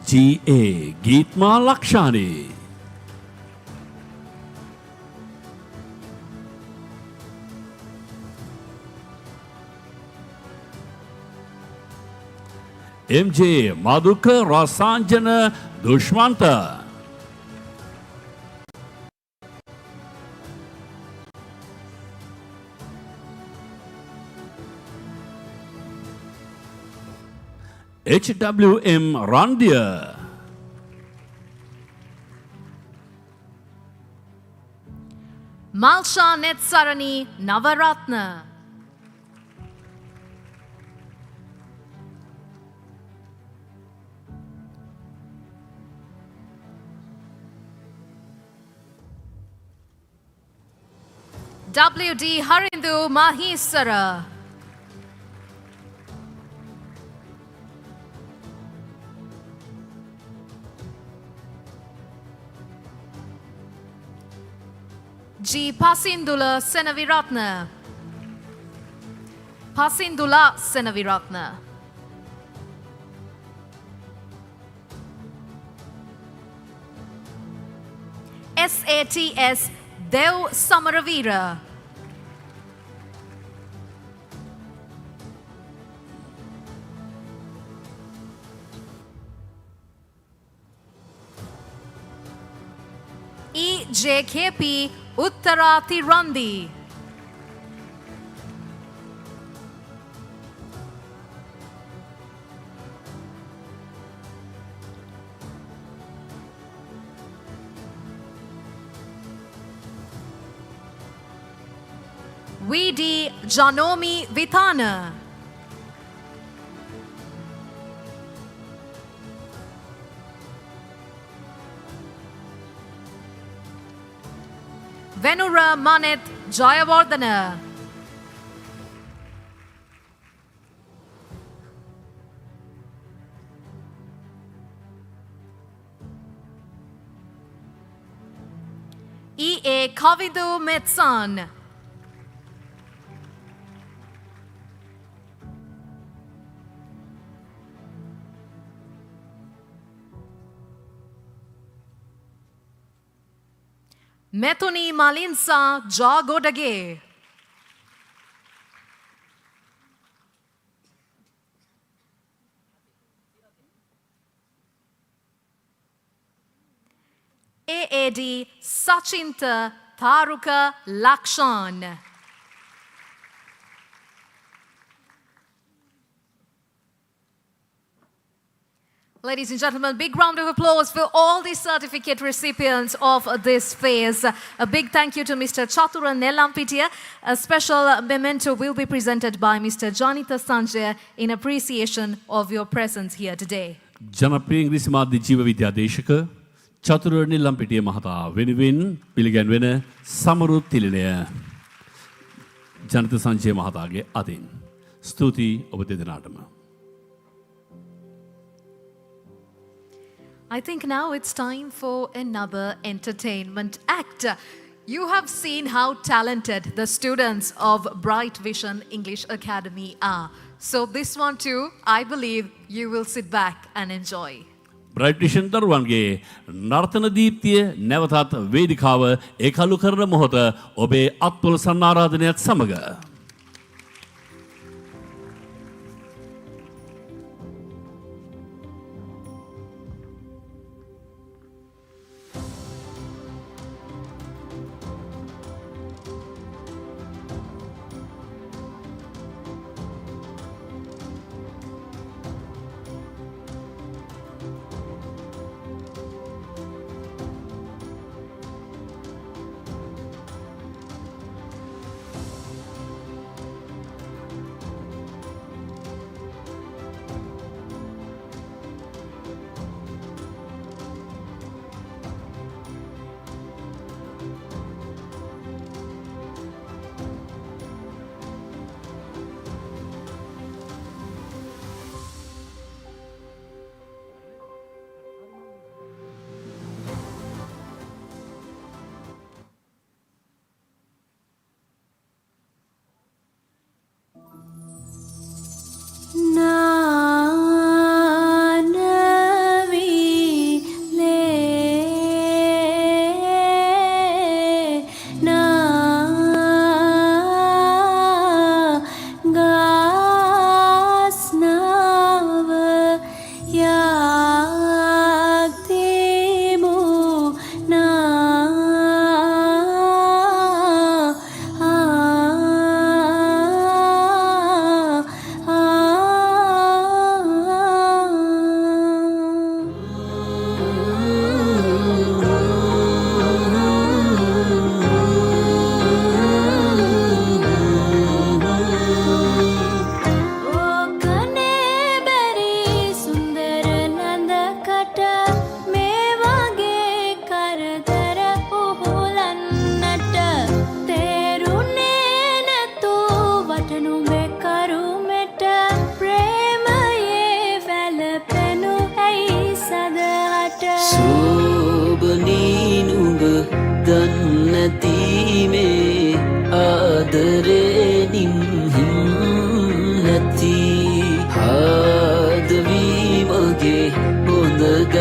G.A. Geetma Lakshani. M.J. Madhuka Rasanjana Dushmanta. H.W.M. Randia. Malsha Netsarani Navaratna. WD Harindu Mahisara. G. Pasindula Senaviratna. Pasindula Senaviratna. SATS Dev Samaravira. EJKP Uttarati Randi. VD Janomi Vitana. Venura Manet Jayavardhana. EA Kavidu Metsan. Methoni Malinsa Jagodage. AAD Sachinta Taruka Lakshan. Ladies and gentlemen, big round of applause for all the certificate recipients of this phase. A big thank you to Mr. Chatura Nellampitia. A special memento will be presented by Mr. Janita Sanjay in appreciation of your presence here today. ජනප්‍රිය ඉංග්‍රීසි මාධ්‍ය ජීව විද්‍යාදේශක චතුර නිලම්පිටිය මහතා වෙනුවෙන් පිළිගැන්වෙන සමරු තිලිනය ජනිත සංජය මහතාගේ අතින්. ස්තුතියි ඔබ දෙදෙනාටම. I think now it's time for another entertainment act. You have seen how talented the students of Bright Vision English Academy are. So this one too, I believe you will sit back and enjoy. Bright Vision දරුවන්ගේ නර්තන දීප්තිය නැවතත් වේදිකාව ඒකලු කරන මොහොත ඔබේ අත්වල සන්නාරාධනයත් සමග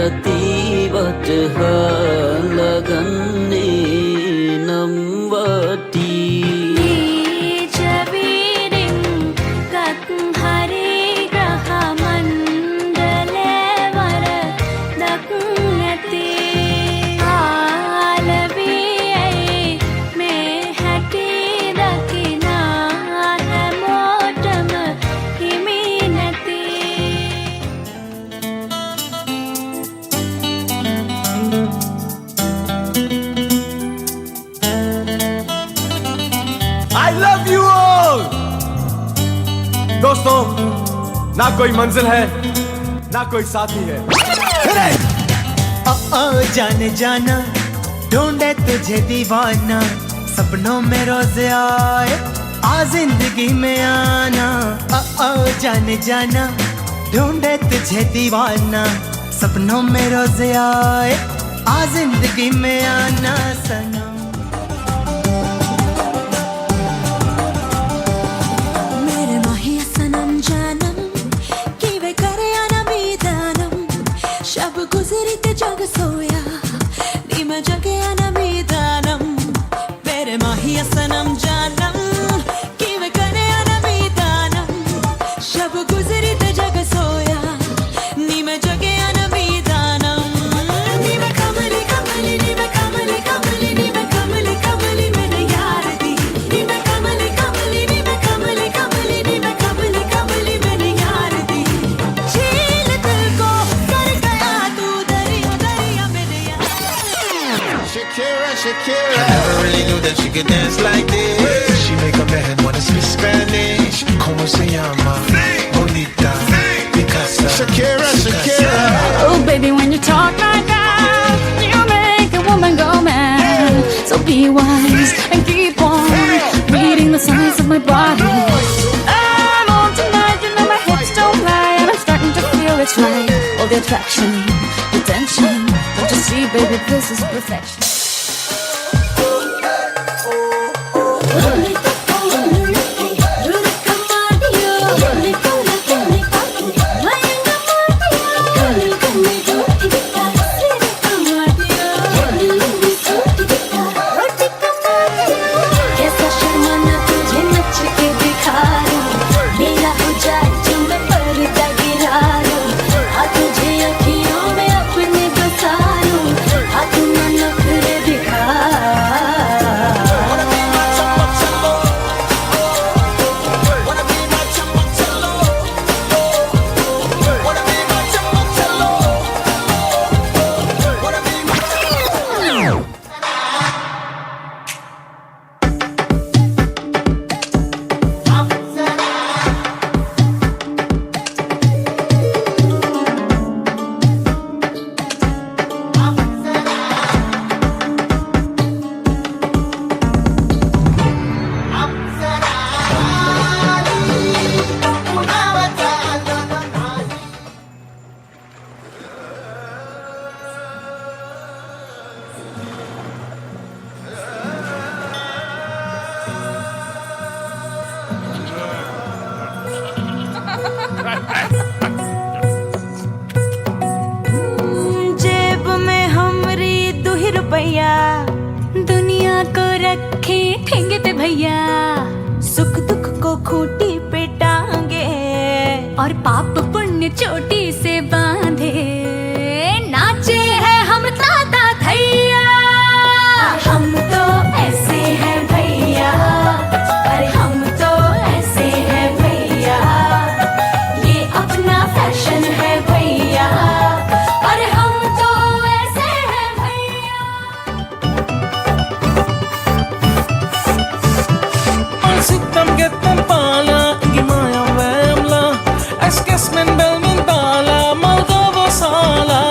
රතිවට හලගන්නේ නම් වටී I love you all! दोस्तों, ना कोई मंजिल है, ना कोई साथी है। जाने जाना ढूंढे तुझे दीवाना, सपनों में रोज आए आ जिंदगी में आना। जाने जाना ढूंढे तुझे दीवाना, सपनों में रोज आए आ जिंदगी में आना सनम। जग सोया नी मैं जगे आना मीदानम मेरे माहिया सनम जानम कि मैं करे आना मीदानम शब गुजरी ते जग सोया नी मैं जगे आना मीदानम नी मैं कमली कमली नी मैं कमली कमली नी मैं कमली कमली मेरे यार दी नी मैं कमली कमली नी मैं कमली कमली नी मैं कमली कमली मेरे यार दी झील दिल को कर गया तू Shakira, Shakira. I never really knew that she could dance like this. She make a man wanna speak Spanish. Como se llama? Bonita. Picasa. Shakira, Shakira. Oh, baby, when you talk like that, you make a woman go mad. So be wise and keep on reading the signs of my body. I'm on tonight, you know my hips don't lie, and I'm starting to feel it's right. All the attraction, the tension. Don't you see, baby, this is perfection. जेब में हमरी 2 रुपया, दुनिया को रखे ठेंगे पे भैया, सुख दुख को खूंटी पे टांगे और पाप पुण्य चोटी से बांधे, नाचे हैं हम ताता थैया। हम तो ऐसे हैं भैया, अरे हम तो ऐसे हैं भैया, ये अपना फैशन है भैया, अरे हम तो ऐसे हैं भैया। Sitam getam pala, gimaya vemla, eskes men belmin tala, malgavo sala.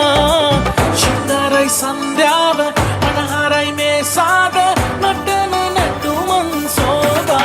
Shindarai sandhyava, anaharai me sada, natana natu mansoda.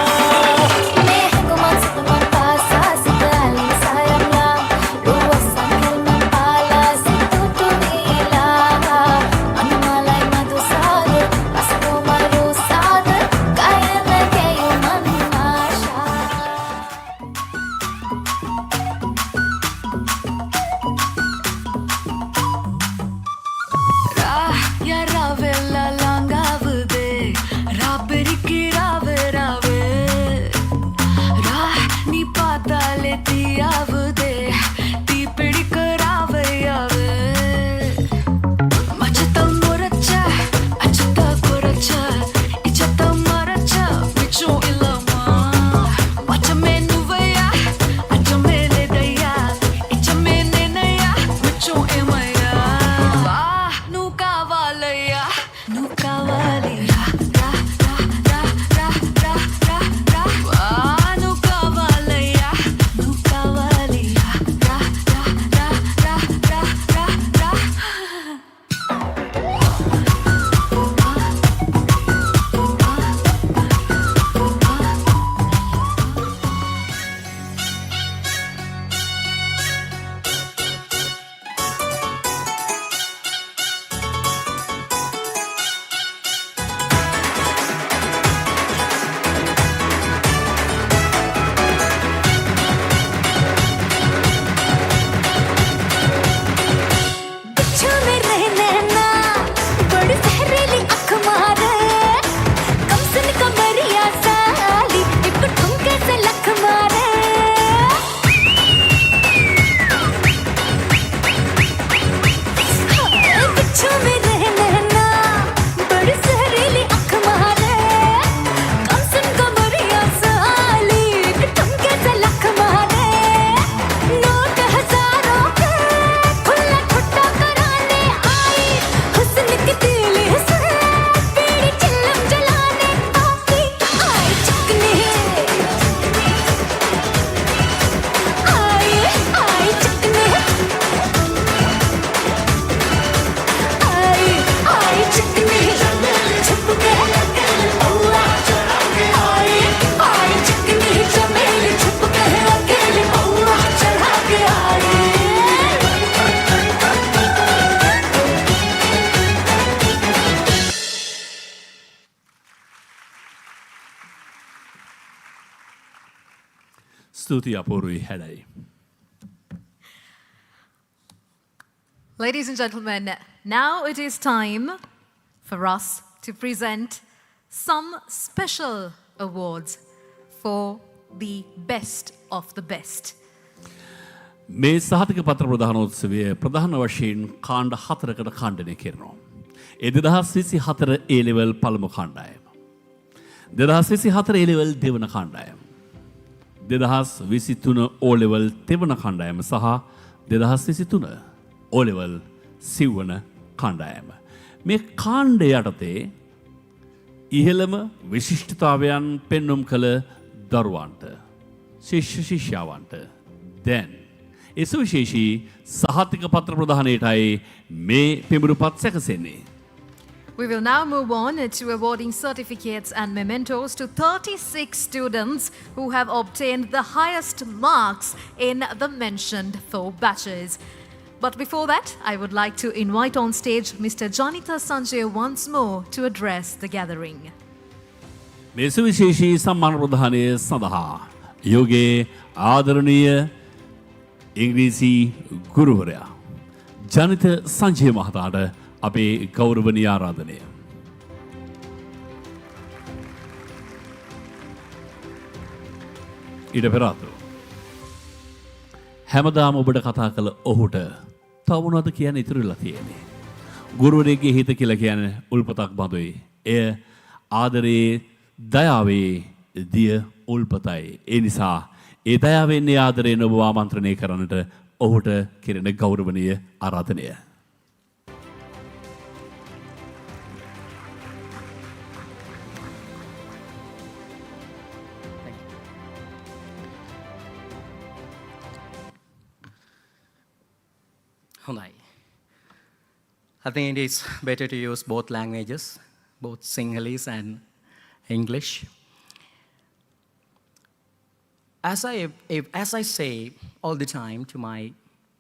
ස්තුතියි අපූර්වයි හැඩයි. Ladies and gentlemen, now it is time for us to present some special awards for the best of the best. මේ සහතික පත්‍ර ප්‍රධානෝත්සවය ප්‍රධාන වශයෙන් කාණ්ඩ 4කට ඛණ්ඩනය කරනවා. ඒ 2024 A-level පළමු කණ්ඩායම. 2024 A-level දෙවන කණ්ඩායම. 2023 O-level තෙවන කණ්ඩායම සහ 2023 O-level සිව්වන කණ්ඩායම. මේ කාණ්ඩ යටතේ ඉහළම විශිෂ්ටතාවයන් පෙන්눔 කළ දරුවන්ට ශිෂ්‍ය ශිෂ්‍යාවන්ට දැන් ඒ සුවිශේෂී සහතික පත්‍ර ප්‍රදානයටයි මේ පෙමුණුපත් සැකසෙන්නේ. We will now move on to awarding certificates and mementos to 36 students who have obtained the highest marks in the mentioned 4 batches. But before that, I would like to invite on stage Mr. Janita Sanjay once more to address the gathering. මේ සුවිශේෂී සම්මාන ප්‍රදානය සඳහා යෝගේ ආදරණීය ඉංග්‍රීසි ගුරුවරයා ජනිත සංජය මහතාට අපේ ගෞරවනීය ආරාධනය. ඊට පෙර ආතුරු හැමදාම ඔබට කතා කළ ඔහුට තව මොනවද කියන්න ඉතුරු වෙලා තියෙන්නේ? ගුරුවරයෙක්ගේ හිත කියලා කියන්නේ උල්පතක් බඳුයි. එය ආදරේ දයාවේ දිය උල්පතයි. ඒ නිසා ඒ දයාවෙන් ඒ ආදරයෙන් ඔබ ආමන්ත්‍රණය කරන්නට ඔහුට කෙරෙන ගෞරවනීය ආරාධනය. I think it is better to use both languages, both Sinhalese and English. As I say all the time to my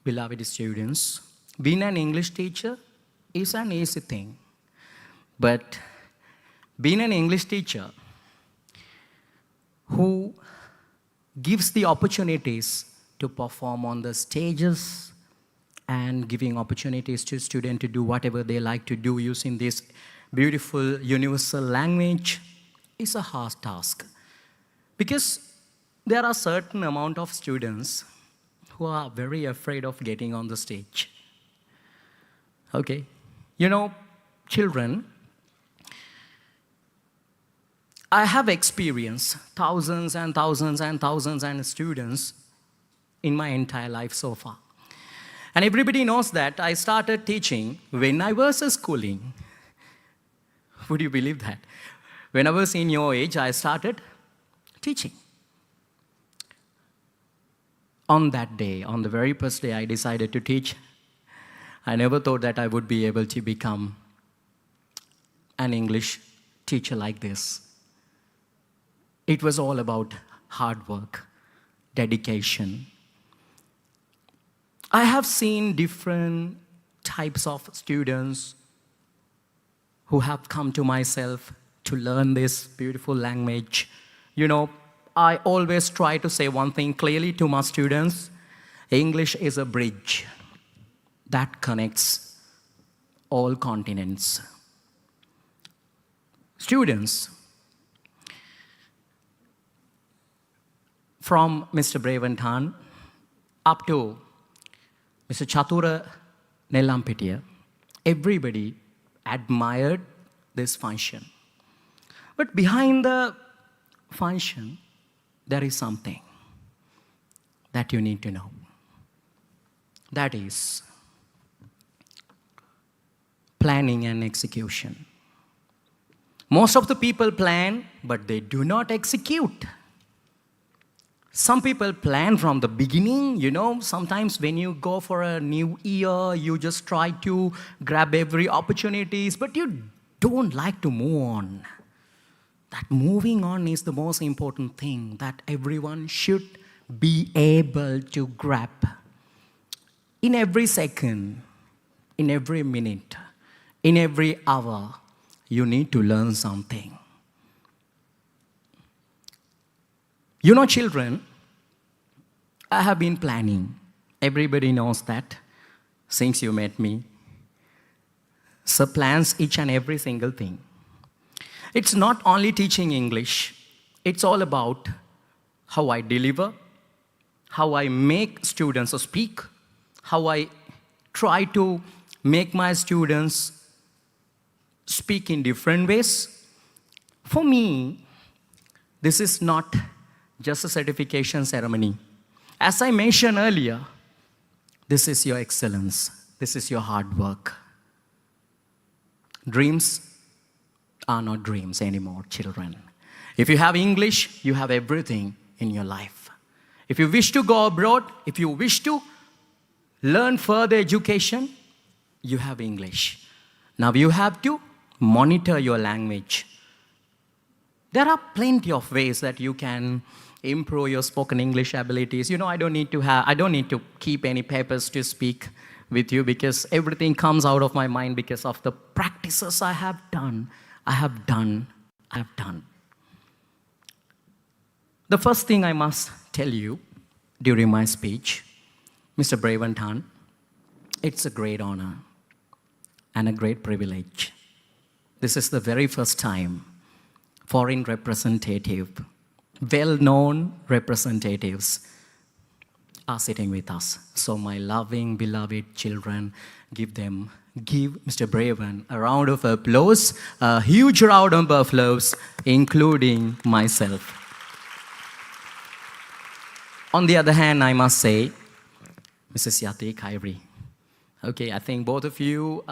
beloved students, being an English teacher is an easy thing. But being an English teacher who gives the opportunities to perform on the stages and giving opportunities to students to do whatever they like to do using this beautiful universal language is a hard task. Because there are certain amount of students who are very afraid of getting on the stage. Okay? You know, children, I have experienced thousands and thousands and thousands and students in my entire life so far. And everybody knows that I started teaching when I was schooling. Would you believe that? When I was in your age, I started teaching. On that day, on the very first day I decided to teach, I never thought that I would be able to become an English teacher like this. It was all about hard work, dedication. I have seen different types of students who have come to myself to learn this beautiful language. You know, I always try to say one thing clearly to my students. English is a bridge that connects all continents. Students, from Mr. Braventan up to Mr. Chatura Nellampitiya, everybody admired this function. But behind the function, there is something that you need to know. That is planning and execution. Most of the people plan, but they do not execute. Some people plan from the beginning, you know, sometimes when you go for a new year, you just try to grab every opportunities, but you don't like to move on. That moving on is the most important thing that everyone should be able to grab. In every second, in every minute, in every hour, you need to learn something. You know, children, I have been planning. Everybody knows that since you met me. Sir plans each and every single thing. It's not only teaching English, it's all about how I deliver, how I make students speak, how I try to make my students speak in different ways. For me, this is not just a certification ceremony. As I mentioned earlier, this is your excellence. This is your hard work. Dreams are not dreams anymore, children. If you have English, you have everything in your life. If you wish to go abroad, if you wish to learn further education, you have English. Now you have to monitor your language. There are plenty of ways that you can improve your spoken English abilities. You know, I don't need to keep any papers to speak with you because everything comes out of my mind because of the practices I have done. The first thing I must tell you during my speech, Mr. Braventan, it's a great honor and a great privilege. This is the very first time foreign representative, well-known representatives are sitting with us. So my loving, beloved children, give Mr. Braven a round of applause, a huge round of applause, including myself. On the other hand, I must say, Mrs. Yati Khairi. Okay, I think both of you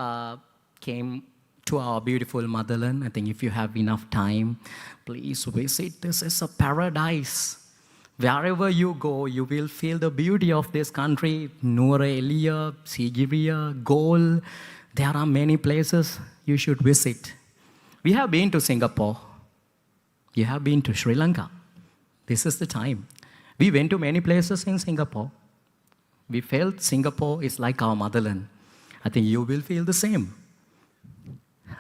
came to our beautiful motherland. I think if you have enough time, please visit. This is a paradise. Wherever you go, you will feel the beauty of this country. Nuwara Eliya, Sigiriya, Gol. There are many places you should visit. We have been to Singapore. You have been to Sri Lanka. This is the time. We went to many places in Singapore. We felt Singapore is like our motherland. I think you will feel the same.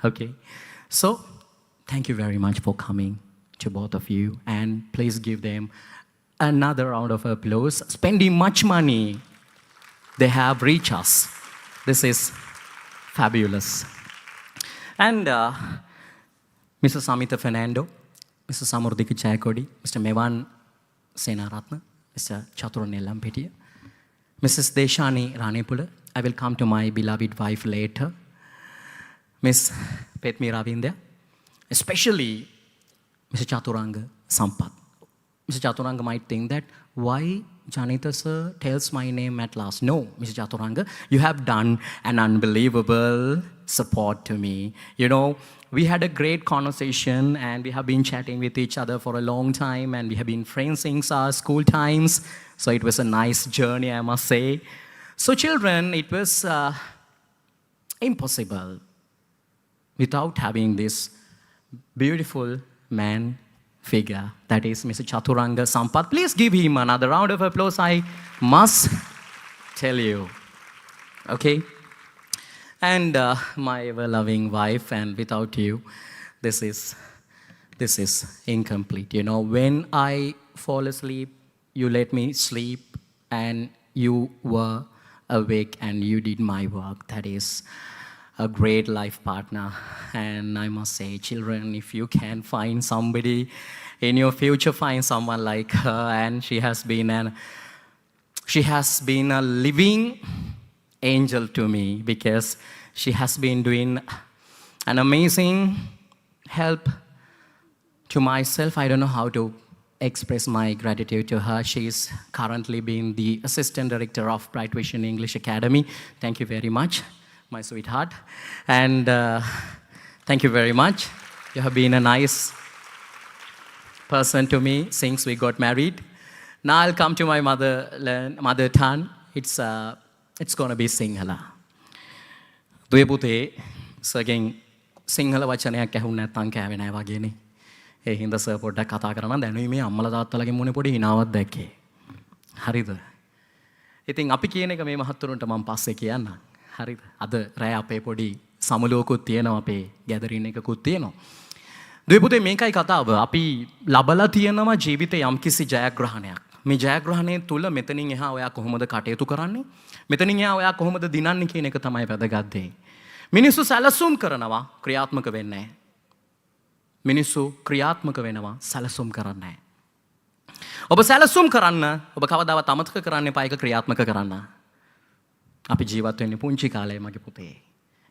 Okay. So, thank you very much for coming to both of you. And please give them another round of applause. Spending much money, they have reached us. This is fabulous. And Mr. Samita Fernando, Mr. Samurdika Chayakodi, Mr. Mevan Senaratna, Mr. Chaturan Elampetiya, Mrs. Deshani Ranepula. I will come to my beloved wife later. Miss Petmi Ravindya, especially Mr. Chaturanga Sampath. Mr. Chaturanga might think that, why Janita sir tells my name at last? No, Mr. Chaturanga, you have done an unbelievable support to me. You know, we had a great conversation and we have been chatting with each other for a long time and we have been friends since our school times. So it was a nice journey, I must say. So children, it was impossible without having this beautiful man figure, that is Mr. Chaturanga Sampath. Please give him another round of applause, I must tell you. Okay? And my ever-loving wife, and without you, this is incomplete. You know, when I fall asleep, you let me sleep, and you were awake and you did my work. That is a great life partner. And I must say, children, if you can find somebody in your future, find someone like her. And she has been a living angel to me because she has been doing an amazing help to myself. I don't know how to express my gratitude to her. She is currently being the Assistant Director of Bright Vision English Academy. Thank you very much, my sweetheart. And thank you very much. You have been a nice person to me since we got married. Now I'll come to my mother tongue. It's going to be Sinhala. දුවේ පුතේ සර්ගෙන් සිංහල වචනයක් ඇහුන්නේ නැත්නම් කෑවේ නැහැ වගේනේ. ඒ හින්දා sir පොඩ්ඩක් කතා කරනවා දැනුයි මේ අම්මලා තාත්තලාගේ මොනේ පොඩි හිනාවක් දැක්කේ. හරිද? ඉතින් අපි කියන එක මේ මහත්තුරුන්ට මම පස්සේ කියන්නම්. හරිද? අද රෑ අපේ පොඩි සමුලුවකුත් තියෙනවා අපේ ගැදරින් එකකුත් තියෙනවා. දුවේ පුතේ මේකයි කතාව. අපි ලබලා තියෙනවා ජීවිතේ යම්කිසි ජයග්‍රහණයක්. මේ ජයග්‍රහණය තුල මෙතනින් එහා ඔයා කොහොමද කටයුතු කරන්නේ? මෙතනින් එහා ඔයා කොහොමද දිනන්නේ කියන එක තමයි වැදගත් දේ. මිනිස්සු සැලසුම් කරනවා ක්‍රියාත්මක වෙන්නේ නැහැ. මිනිස්සු ක්‍රියාත්මක වෙනවා සැලසුම් කරන්නේ නැහැ. ඔබ සැලසුම් කරන්න ඔබ කවදාවත් අමතක කරන්න එපා ඒක ක්‍රියාත්මක කරන්න. අපි ජීවත් වෙන්නේ පුංචි කාලේ මගේ පුතේ.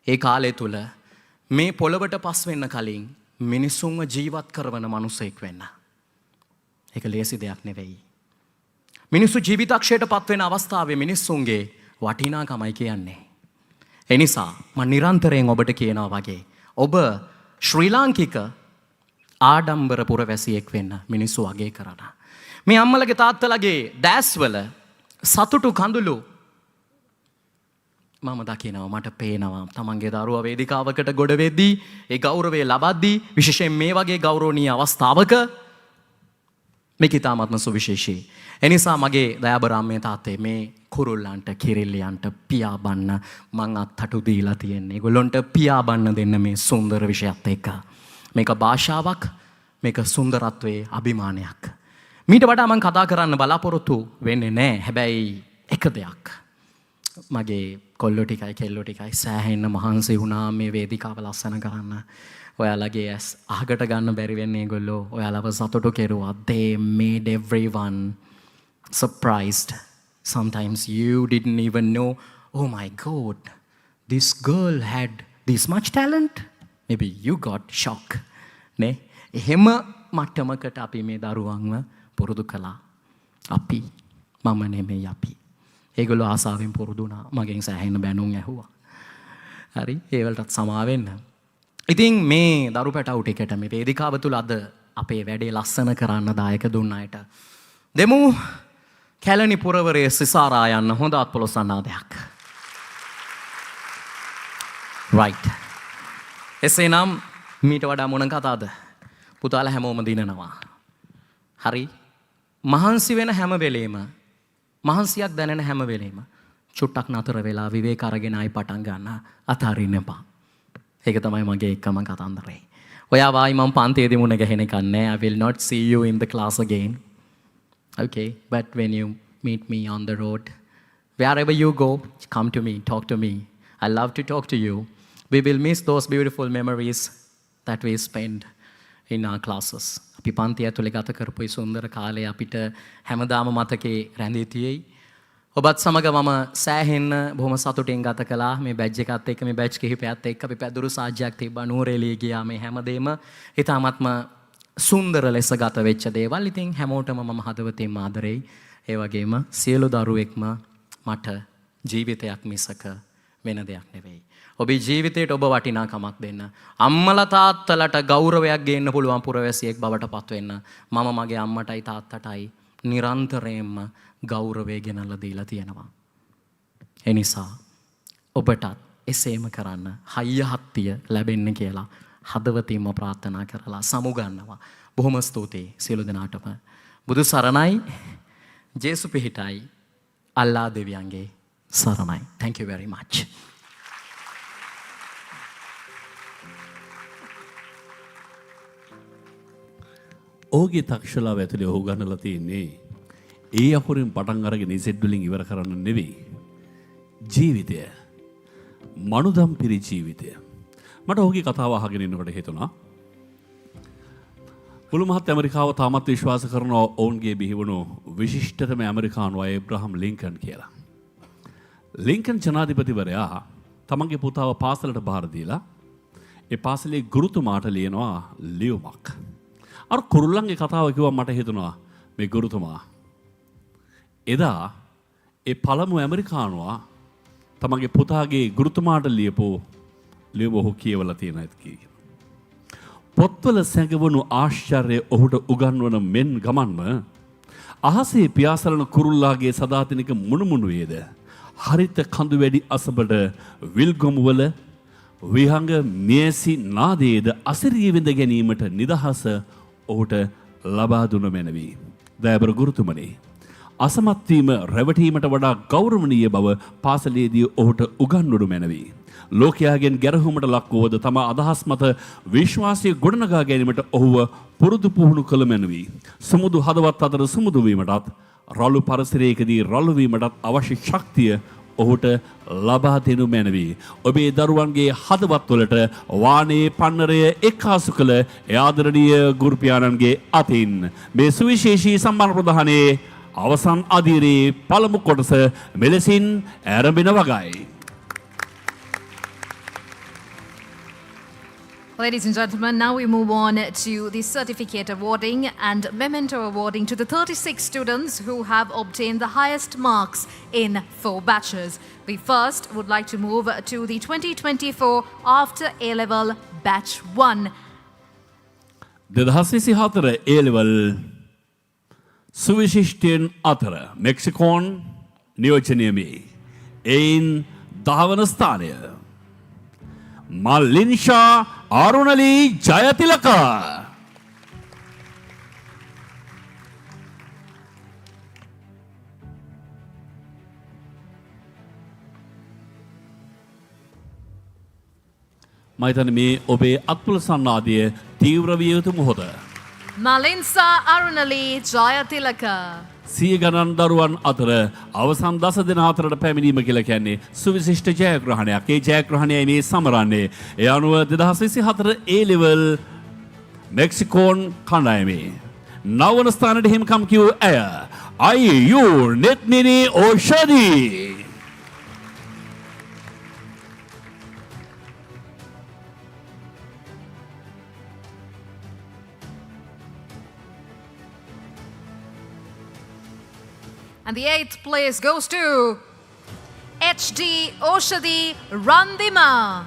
ඒ කාලය තුල මේ පොළවට පස් වෙන්න කලින් මිනිසුන්ව ජීවත් කරවන මිනිසෙක් වෙන්න. ඒක ලේසි දෙයක් නෙවෙයි. මිනිස්සු ජීවිතක්ෂයට පත් වෙන අවස්ථාවේ මිනිස්සුන්ගේ වටිනාකමයි කියන්නේ. ඒ නිසා මම නිරන්තරයෙන් ඔබට කියනවා වගේ ඔබ ශ්‍රී ලාංකික ආඩම්බර පුරවැසියෙක් වෙන්න මිනිස්සු අගය කරන. මේ අම්මලගේ තාත්තලගේ දැස්වල සතුටු කඳුළු මම දකිනවා මට පේනවා තමන්ගේ දරුවා වේදිකාවකට ගොඩ වෙද්දී ඒ ගෞරවය ලබද්දී විශේෂයෙන් මේ වගේ ගෞරවනීය අවස්ථාවක මේක ඉතාමත්ම සුවිශේෂී. එනිසා මගේ දයාබරාම්මේ තාත්තේ මේ කුරුල්ලන්ට කිරිල්ලියන්ට පියාබන්න මං අත්හටු දීලා තියෙන්නේ. ඒගොල්ලොන්ට පියාබන්න දෙන්න මේ සුන්දර විෂයත් එක්ක. මේක භාෂාවක්, මේක සුන්දරත්වයේ අභිමානයක්. මීට වඩා මං කතා කරන්න බලාපොරොත්තු වෙන්නේ නැහැ. හැබැයි එක දෙයක්. මගේ කොල්ලෝ ටිකයි කෙල්ලෝ ටිකයි සෑහෙන්න මහන්සි වුණා මේ වේදිකාව ලස්සන කරන්න. ඔයාලගේ ඇස් අහකට ගන්න බැරි වෙන්නේ ඒගොල්ලෝ ඔයාලව සතුටු කෙරුවා. They made everyone surprised. Sometimes you didn't even know, oh my God, this girl had this much talent. Maybe you got shock. නේ එහෙම මට්ටමකට අපි මේ දරුවන්ව පුරුදු කළා. අපි මම නෙමෙයි අපි. ඒගොල්ලෝ ආසාවෙන් පුරුදු වුණා. මගෙන් සෑහෙන බැනුම් ඇහුවා. හරි ඒ වලටත් සමා වෙන්න. ඉතින් මේ දරු පැටවු ටිකට මේ වේදිකාව තුල අද අපේ වැඩේ ලස්සන කරන්න දායක දුන්න අයට දෙමු කැලණි පුරවරයේ සිසාරා යන්න හොඳ අත්පොලොස්සන්නාදයක්. right. එසේනම් මීට වඩා මොන කතාවද? පුතාලා හැමෝම දිනනවා. හරි. මහන්සි වෙන හැම වෙලේම මහන්සියක් දැනෙන හැම වෙලේම චුට්ටක් නතර වෙලා විවේක අරගෙන ආයි පටන් ගන්න අතාරින්න එපා. ඒක තමයි මගේ එකම කතන්දරේ. ඔයා වායි මම පන්තියේදී මුණ ගැහෙන එක නෑ. I will not see you in the class again. Okay, but when you meet me on the road, wherever you go, come to me, talk to me. I love to talk to you. We will miss those beautiful memories that we spend in our classes. අපි පන්තිය ඇතුලේ ගත කරපු ඒ සුන්දර කාලය අපිට හැමදාම මතකේ රැඳී තියෙයි. ඔබත් සමග මම සෑහෙන්න බොහොම සතුටින් ගත කළා. මේ බැජ් එකත් එක්ක මේ බැජ් කිහිපයත් එක්ක අපි පැදුරු සාජ්‍යයක් තිබ්බා. නූරේලිය ගියා. මේ හැමදේම ඊටාත්ම සුන්දර ලෙස ගත වෙච්ච දේවල්. ඉතින් හැමෝටම මම හදවතින්ම ආදරෙයි. ඒ වගේම සියලු දරුවෙක්ම මට ජීවිතයක් මිසක වෙන දෙයක් නෙවෙයි. ඔබේ ජීවිතයට ඔබ වටිනාකමක් දෙන්න. අම්මලා තාත්තලට ගෞරවයක් ගේන්න පුළුවන් පුරවැසියෙක් බවට පත් වෙන්න. මම මගේ අම්මටයි තාත්තටයි නිරන්තරයෙන්ම ගෞරවය ගෙනල්ලා දීලා තියෙනවා. ඒ නිසා ඔබටත් එසේම කරන්න හයිය හත්තිය ලැබෙන්න කියලා හදවතින්ම ප්‍රාර්ථනා කරලා සමුගන්නවා. බොහොම ස්තුතියි සියලු දෙනාටම. බුදු සරණයි. ජේසු පිහිටයි. අල්ලා දෙවියන්ගේ සරණයි. Thank you very much. ඕගේ තක්ෂලාව ඇතුලේ ඔහු ගන්නලා තියෙන්නේ ඒ අකුරින් පටන් අරගෙන ඉසෙඩ් වලින් ඉවර කරන්න නෙවෙයි. ජීවිතය. මනුදම් පිරි ජීවිතය. මට ඔහුගේ කතාව අහගෙන ඉන්නකොට හිතුණා මුළු මහත් ඇමරිකාව තාමත් විශ්වාස කරන ඔවුන්ගේ බිහිවුණු විශිෂ්ටතම ඇමරිකානු අය ඒබ්‍රහම් ලින්කන් කියලා. ලින්කන් ජනාධිපතිවරයා තමන්ගේ පුතාව පාසලට බාර දීලා ඒ පාසලේ ගුරුතුමාට ලියනවා ලියුමක්. අර කුරුල්ලන්ගේ කතාව කිව්වා මට හිතුණා මේ ගුරුතුමා එදා ඒ පළමු ඇමරිකානුවා තමන්ගේ පුතාගේ ගුරුතුමාට ලියපු ලියුම ඔහු කියවලා තියෙනවා කියලා. පොත්වල සැඟවුණු ආශ්චර්යය ඔහුට උගන්වන මෙන් ගමන්ම අහසේ පියාසරන කුරුල්ලාගේ සදාතනික මුණුමුණුවේද හරිත කඳු වැඩි අසබඩ විල්ගොමුවල විහංග මියසි නාදයේද අසිරිය විඳ ගැනීමට නිදහස ඔහුට ලබා දුන මැනවි. දයාබර ගුරුතුමනි, අසමත් වීම රැවටීමට වඩා ගෞරවනීය බව පාසලේදී ඔහුට උගන්වනු මැනවි. ලෝකයාගෙන් ගැරහුමට ලක්වෝද තම අදහස් මත විශ්වාසය ගොඩනගා ගැනීමට ඔහුව පුරුදු පුහුණු කළ මැනවි. සමුදු හදවත් අතර සමුදු වීමටත් රළු පරිසරයකදී රළු වීමටත් අවශ්‍ය ශක්තිය ඔහුට ලබා දෙනු මැනවි. ඔබේ දරුවන්ගේ හදවත්වලට වානේ පන්නරය එක්කාසු කළ ආදරණීය ගුරුපියාණන්ගේ අතින් මේ සුවිශේෂී සම්මාන ප්‍රදානයේ අවසන් අදියරේ පළමු කොටස මෙලෙසින් ආරම්භන වගයි. Ladies and gentlemen, now we move on to the certificate awarding and memento awarding to the 36 students who have obtained the highest marks in 4 batches. We first would like to move to the 2024 after A-level batch 1. 2024 A-level සුවිශිෂ්ටයන් අතර මෙක්සිකෝන් නියෝජනය මේ. එයින් 10 වන ස්ථානය මල්ලින්ෂා ආරුණලී ජයතිලක. මම හිතන්නේ මේ ඔබේ අත්පුල සන්නාදය තීව්‍ර විය යුතු මොහොත. Malinsa Arunali Jayatilaka. සිය ගණන් දරුවන් අතර අවසන් දස දෙනා අතරට පැමිණීම කියලා කියන්නේ සුවිශිෂ්ට ජයග්‍රහණයක්. ඒ ජයග්‍රහණයයි මේ සමරන්නේ. ඒ අනුව 2024 A-level මෙක්සිකෝන් කණ්ඩායමේ 9 වන ස්ථානයට හිමිකම් කියූ ඇය IU නෙත්මිනි ඕෂාදී. And the 8th place goes to HD Oshadi Randima.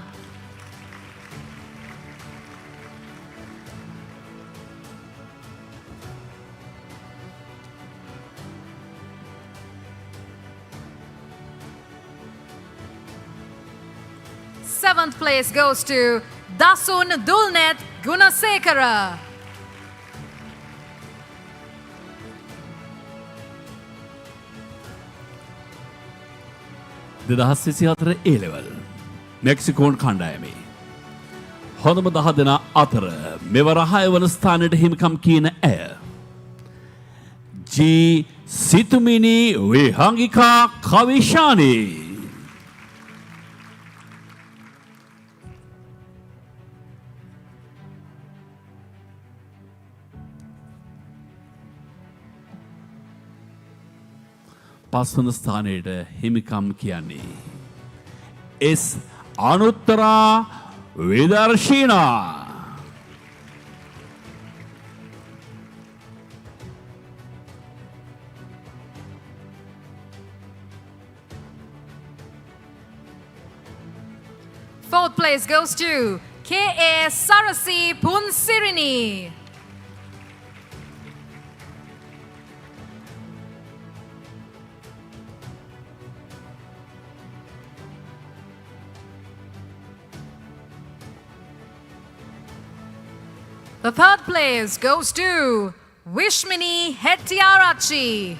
Seventh place goes to Dasun Dulnet Gunasekara. A-level මෙක්සිකෝන් කණ්ඩායමේ හොඳම 10 දෙනා අතර මෙවර 6 වන ස්ථානයට හිමිකම් කියන ඇය ජී සිතුමිනි විහංගිකා කවිශානී. පස්වන ස්ථානයට හිමිකම් කියන්නේ S අනුත්තරා විදර්ශීනා. Fourth place goes to K.A. Sarasi Punsirini. The third place goes to Vishmini Hettiarachi.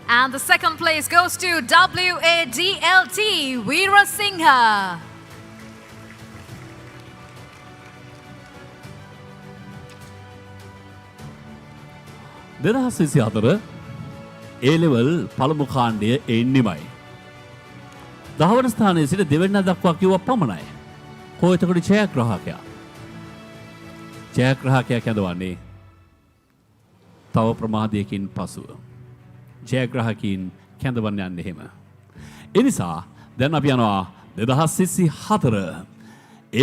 And the second place goes to WADLT Veera Singha. A-level පළමු කාණ්ඩය එන්නෙමයි. 10 වන ස්ථානයේ සිට දෙවැන්න දක්වා කිව්ව පමණයි. කොහෙතකොට ජයග්‍රාහකයා? ජයග්‍රාහකයා කැඳවන්නේ තව ප්‍රමාදයකින් පසුව. ජයග්‍රාහකීන් කැඳවන්න යන්නේ එහෙම. ඒ නිසා දැන් අපි යනවා 2024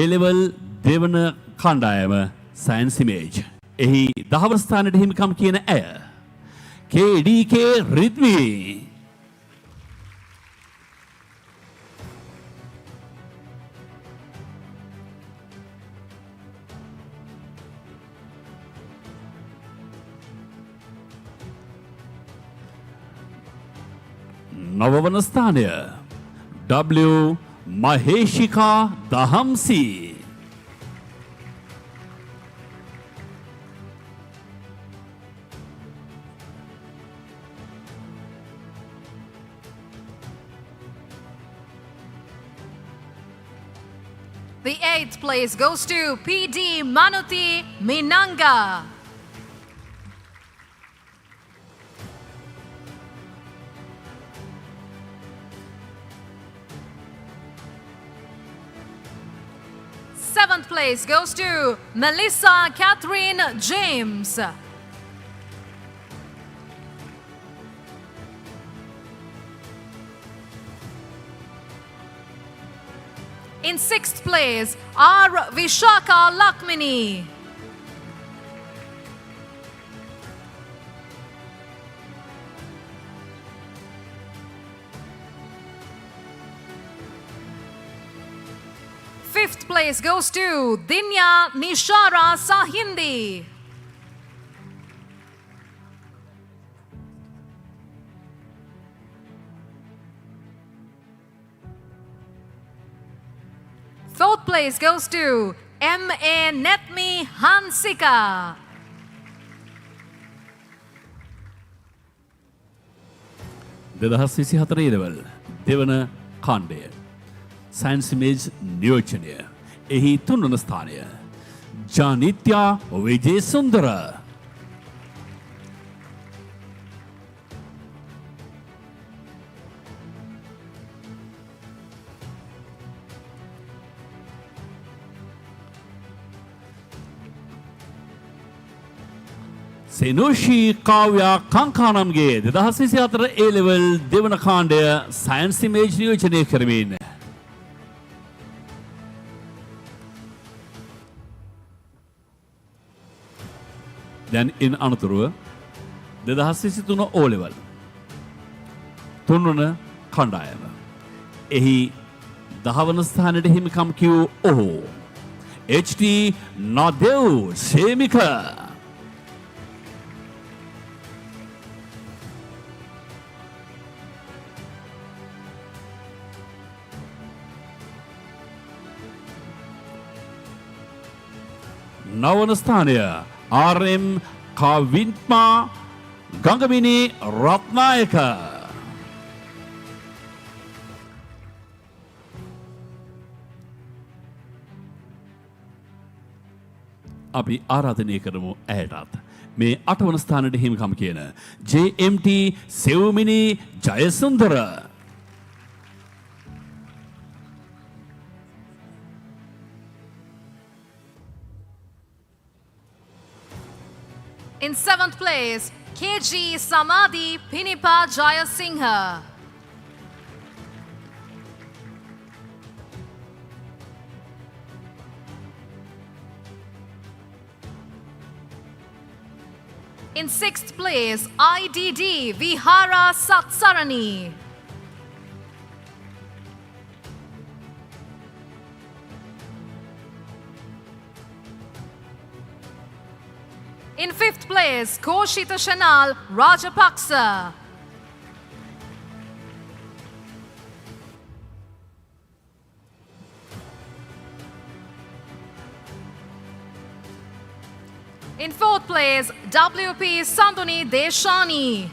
A-level දෙවන කණ්ඩායම science image. එහි 10 වන ස්ථානයට හිමිකම් කියන ඇය KDK Ridvi. නවවන ස්ථානය W මහේෂිකා දහම්සි. The 8th place goes to PD Manuti Minanga. Seventh place goes to Melissa Catherine James. In 6th place, R. Vishaka Lakmini. Fifth place goes to Dinya Nishara Sahindi. Fourth place goes to M.A. Netmi Hansika. දෙදහස් විසි හතර ඉරවල් දෙවන කාණ්ඩය science image නියෝජනය එහි තුන්වන ස්ථානය ජානිත්‍යා Wijesundara සෙනෝෂී Kavya Kankanamge 2024 A level දෙවන කාණ්ඩය science image නියෝජනය කරමින් දැන් ඉන් අනතුරුව 2023 O level තුන්වන කණ්ඩායම එහි 10 වන ස්ථානයට හිමිකම් කියූ ඔහු HT නදෙව් සේමික නවන ස්ථානය RM කවින්මා ගංගමිනි රත්නායක අපි ආරාධනය කරමු ඇයටත් මේ 8 වන ස්ථානයට හිමිකම් කියන JMT සෙව්මිනි Jayasundara In 7th place, KG Samadhi Pinipa Jayasinghe. In 6th place, IDD Vihara Satsarani. In 5th place, Koshita Shanal Rajapaksa. In 4th place, WP Sanduni Deshani.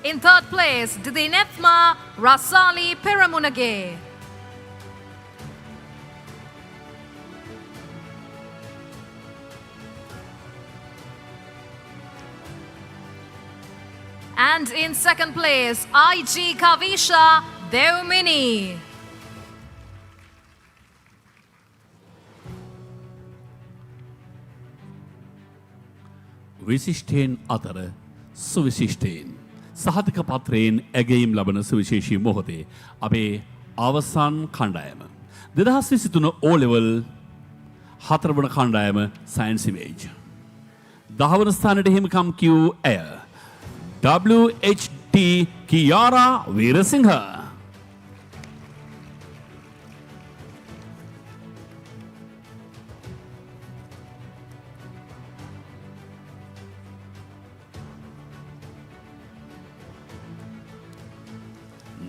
In 3rd place, Didinethma Rasali Piramunage. And in 2nd place, IG Kavisha Deumini. විශිෂ්ටයෙන් අතර සුවිශිෂ්ටයෙන් සහතික පත්‍රයෙන් ඇගයීම් ලබන සුවිශේෂී මොහොතේ අපේ අවසන් කණ්ඩායම 2023 O level 4 වන කණ්ඩායම සයන්ස් ඉමේජ් 10 වන ස්ථානයට හිමිකම් කියූ ඇය WHT කියාරා වීරසිංහ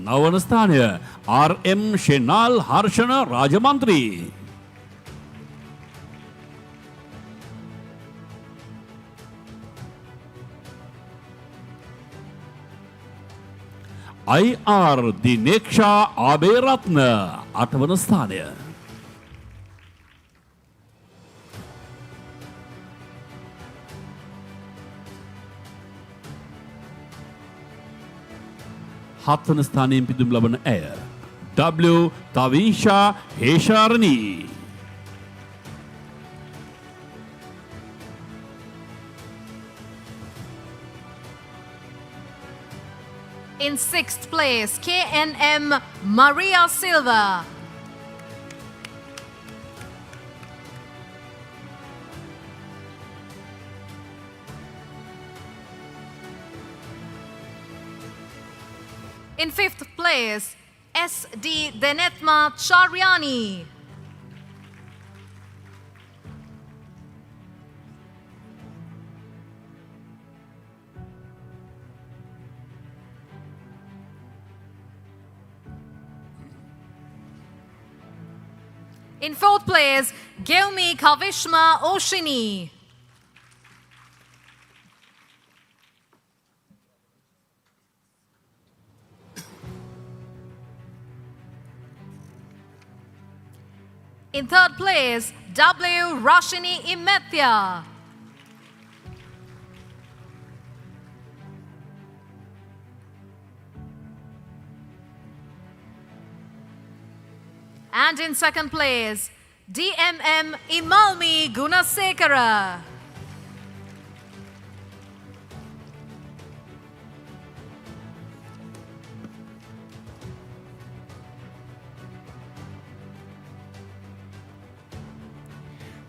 නවන ස්ථානය RM ෂෙනාල් හර්ෂණ රාජමන්ත්‍රී IR දිනේක්ෂා ආබේරත්න 8 වන ස්ථානය. හත්වන ස්ථානයෙන් පිදුම් ලබන ඇය W තවීෂා හේෂාරණී. In 6th place, KNM Maria Silva. In 5th place, SD Denetma Charyani. In 4th place, Geumi Kavishma Oshini. In 3rd place, W. Rashini Imethya. And in 2nd place, DMM Imalmi Gunasekara.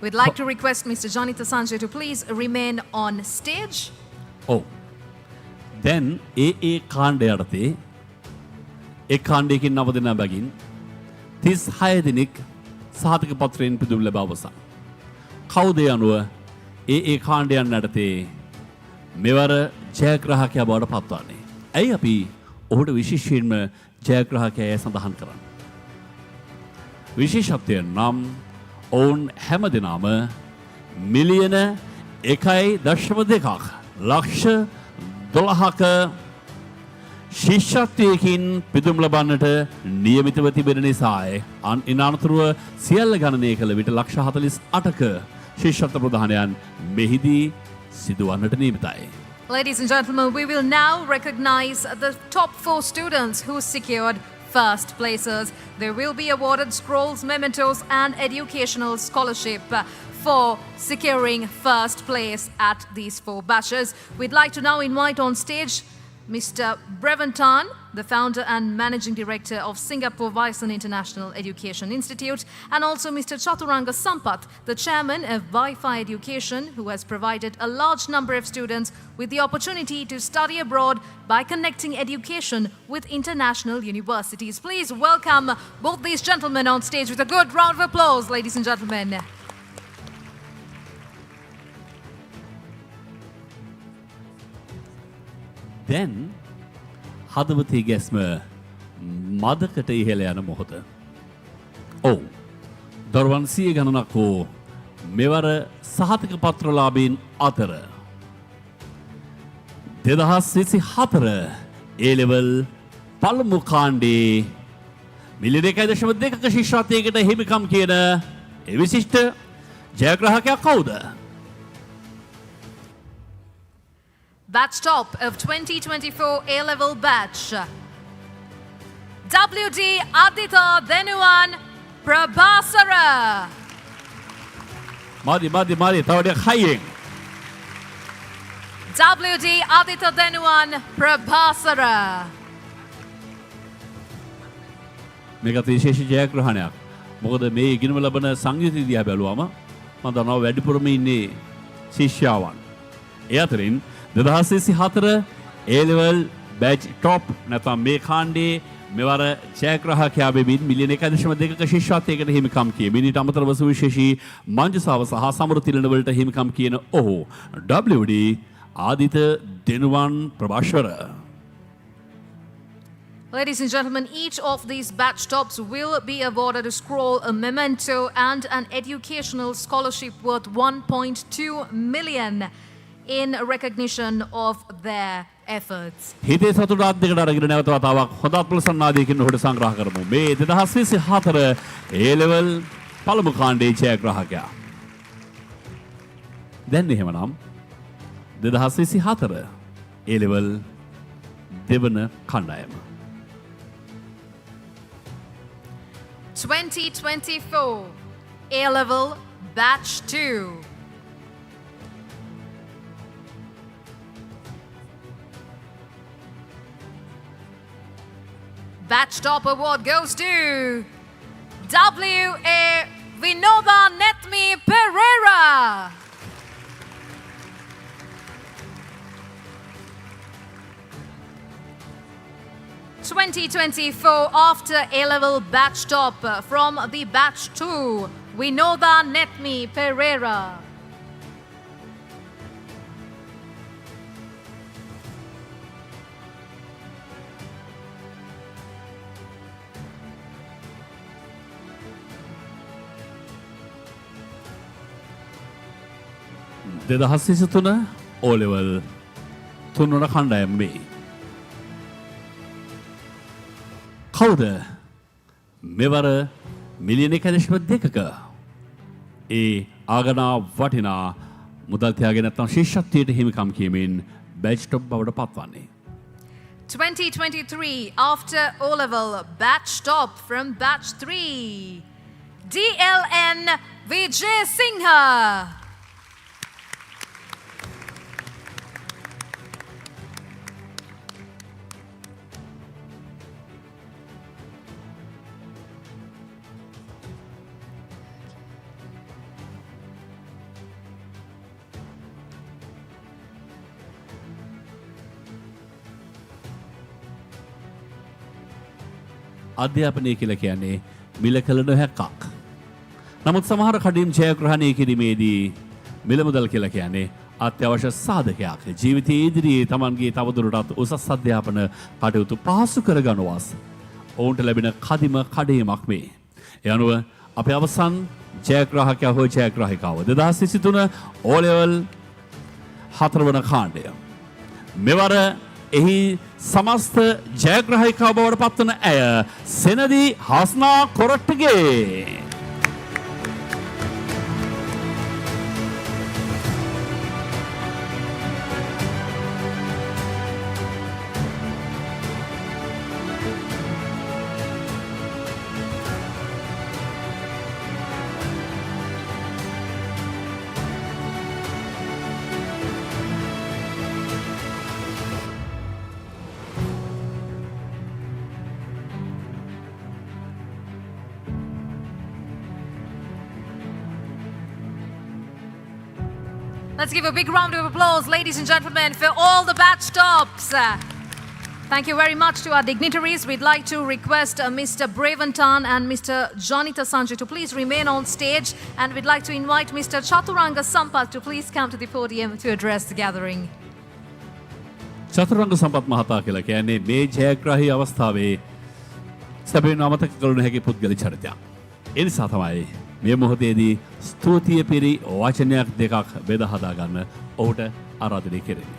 We'd like to request Mr. Janita Sanjay to please remain on stage. ඔව්. දැන් ඒ කාණ්ඩය යටතේ ඒ කාණ්ඩයකින් 9 දෙනා බැගින් 36 දෙනෙක් සහතික පත්‍රයෙන් පිදුම් ලැබ අවසන්. කවුද යනුව ඒ කාණ්ඩයන් යටතේ මෙවර ජයග්‍රාහකයා බවට පත්වන්නේ. ඇයි අපි ඔහුට විශේෂයෙන්ම ජයග්‍රාහකයා සඳහන් කරන්නේ? විශේෂත්වය නම් ඔවුන් හැම දෙනාම මිලියන 1.2ක් ලක්ෂ 12ක ශිෂ්‍යත්වයකින් පිදුම් ලබන්නට නියමිතව තිබෙන නිසායි අනතුරුව සියල්ල ගණනය කළ විට ලක්ෂ 48ක ශිෂ්‍යත්ව ප්‍රදානයන් මෙහිදී සිදුවන්නට නියමිතයි. Ladies and gentlemen, we will now recognize the top 4 students who secured first places. They will be awarded scrolls, mementos and educational scholarship for securing first place at these 4 batches. We'd like to now invite on stage Mr. Brevantan, the founder and managing director of Singapore Vyson International Education Institute, and also Mr. Chaturanga Sampath, the chairman of Wi-Fi Education, who has provided a large number of students with the opportunity to study abroad by connecting education with international universities. Please welcome both these gentlemen on stage with a good round of applause, ladies and gentlemen. දැන් හදවතේ ගැස්ම මදකට ඉහළ යන මොහොත. ඔව්. දරුවන් 100 ගණනක් වූ මෙවර සහතික පත්‍රලාභීන් අතර 2024 A-level පළමු කාණ්ඩේ මිලියන 1.2ක ශිෂ්‍යත්වයකට හිමිකම් කියන ඒ විශිෂ්ට ජයග්‍රාහකයා කවුද? Batch top of 2024 A-level batch. WD Aditya Denuan Prabhasara. Madi, තව ටිකක් හයියෙන්. WD Aditya Denuan Prabhasara. මේකත් විශේෂ ජයග්‍රහණයක්. මොකද මේ ඉගෙනම ලබන සංයුති දිහා බැලුවම මම දන්නවා වැඩිපුරම ඉන්නේ ශිෂ්‍යාවන්. ඒ අතරින් 2024 A-level batch top නැත්නම් මේ කාණ්ඩේ මෙවර ජයග්‍රාහකයා වෙමින් මිලියන 1.2ක ශිෂ්‍යත්වයකට හිමිකම් කියමින් ඊට අමතරව සුවිශේෂී මංජුසාව සහ සමරු තිලන වලට හිමිකම් කියන ඔහු WD Aditya දෙනුවන් ප්‍රභාෂර. Ladies and gentlemen, each of these batch tops will be awarded a scroll, a memento, and an educational scholarship worth 1.2 million. in recognition of their efforts. හිතේ සතුටත් දෙකට අරගෙන නැවත වතාවක් හොඳත් ප්‍රසන්නාදයකින් ඔහුට සංග්‍රහ කරමු. මේ 2024 A level පළමු කාණ්ඩයේ ජයග්‍රාහකයා. දැන් එහෙමනම් 2024 A level දෙවන කණ්ඩායම. 2024 A-level batch 2. Batch top award goes to W.A. Vinoba Netmi Pereira. (2024) after A-level batch top from the batch 2, Vinoba Netmi Pereira. දෙදහස් විසිතුන O-level තුන්වන කණ්ඩායම මේ. කවුද මෙවර මිලියන 1.2ක ඒ ආගනා වටිනා මුදල් තියාගෙන නැත්නම් ශිෂ්‍යත්වයට හිමිකම් කියමින් බැච් ටොප් බවට පත්වන්නේ. 2023 after O-level batch top from batch 3, DLN Vijay Singha. අධ්‍යාපනය කියලා කියන්නේ මිල කළ නොහැක්කක්. නමුත් සමහර කඩින් ජයග්‍රහණය කිරීමේදී මිල මුදල් කියලා කියන්නේ අත්‍යවශ්‍ය සාධකයක්. ජීවිතයේ ඉදිරියේ Tamanගේ තවදුරටත් උසස් අධ්‍යාපන කටයුතු පහසු කරගනවාස් ඔවුන්ට ලැබෙන කදිම කඩේමක් මේ. ඒ අනුව අපේ අවසන් ජයග්‍රාහකයා හෝ ජයග්‍රාහිකාව 2023 O-level 4 වන කාණ්ඩය. මෙවර එහි සමස්ත ජයග්‍රාහිකව බවට පත්වන ඇය සෙනදී හස්නා කොරට්ටගේ. Let's give a big round of applause, ladies and gentlemen, for all the batch tops. Thank you very much to our dignitaries. We'd like to request Mr. Braventan and Mr. Janita Sanjay to please remain on stage. And we'd like to invite Mr. Chaturanga Sampath to please come to the podium to address the gathering. චතුරංග සම්පත් මහතා කියලා කියන්නේ මේ ජයග්‍රාහී අවස්ථාවේ සැබවින්ම අමතක කළ නොහැකි පුද්ගලික චරිතයක්. ඒ නිසා තමයි මේ මොහොතේදී ස්තුතිය පිරි වචනයක් දෙකක් බෙදා හදා ගන්න ඔහුට ආරාධනය කෙරෙන්නේ.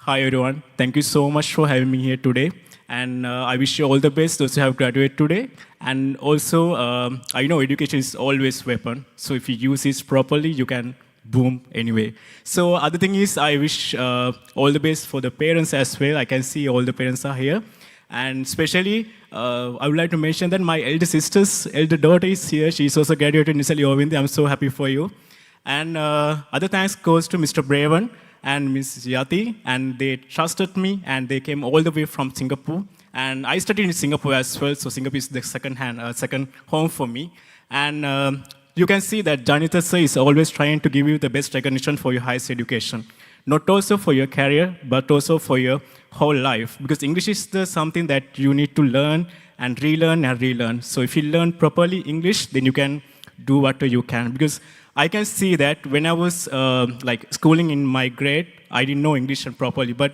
Hi everyone, thank you so much for having me here today. And I wish you all the best, those who have graduated today. And also, I know education is always weapon. So if you use it properly, you can boom anyway. So other thing is, I wish all the best for the parents as well. I can see all the parents are here. And especially, I would like to mention that my elder daughter is here. She's also graduated in Yovindi. I'm so happy for you. And other thanks goes to Mr. Braven and Ms. Yati, and they trusted me, and they came all the way from Singapore. And I studied in Singapore as well, so Singapore is the second home for me. And you can see that Janita sir is always trying to give you the best recognition for your highest education. Not also for your career, but also for your whole life. Because English is something that you need to learn and relearn. So if you learn properly English, then you can do whatever you can. Because I can see that when I was schooling in my grade, I didn't know English properly, but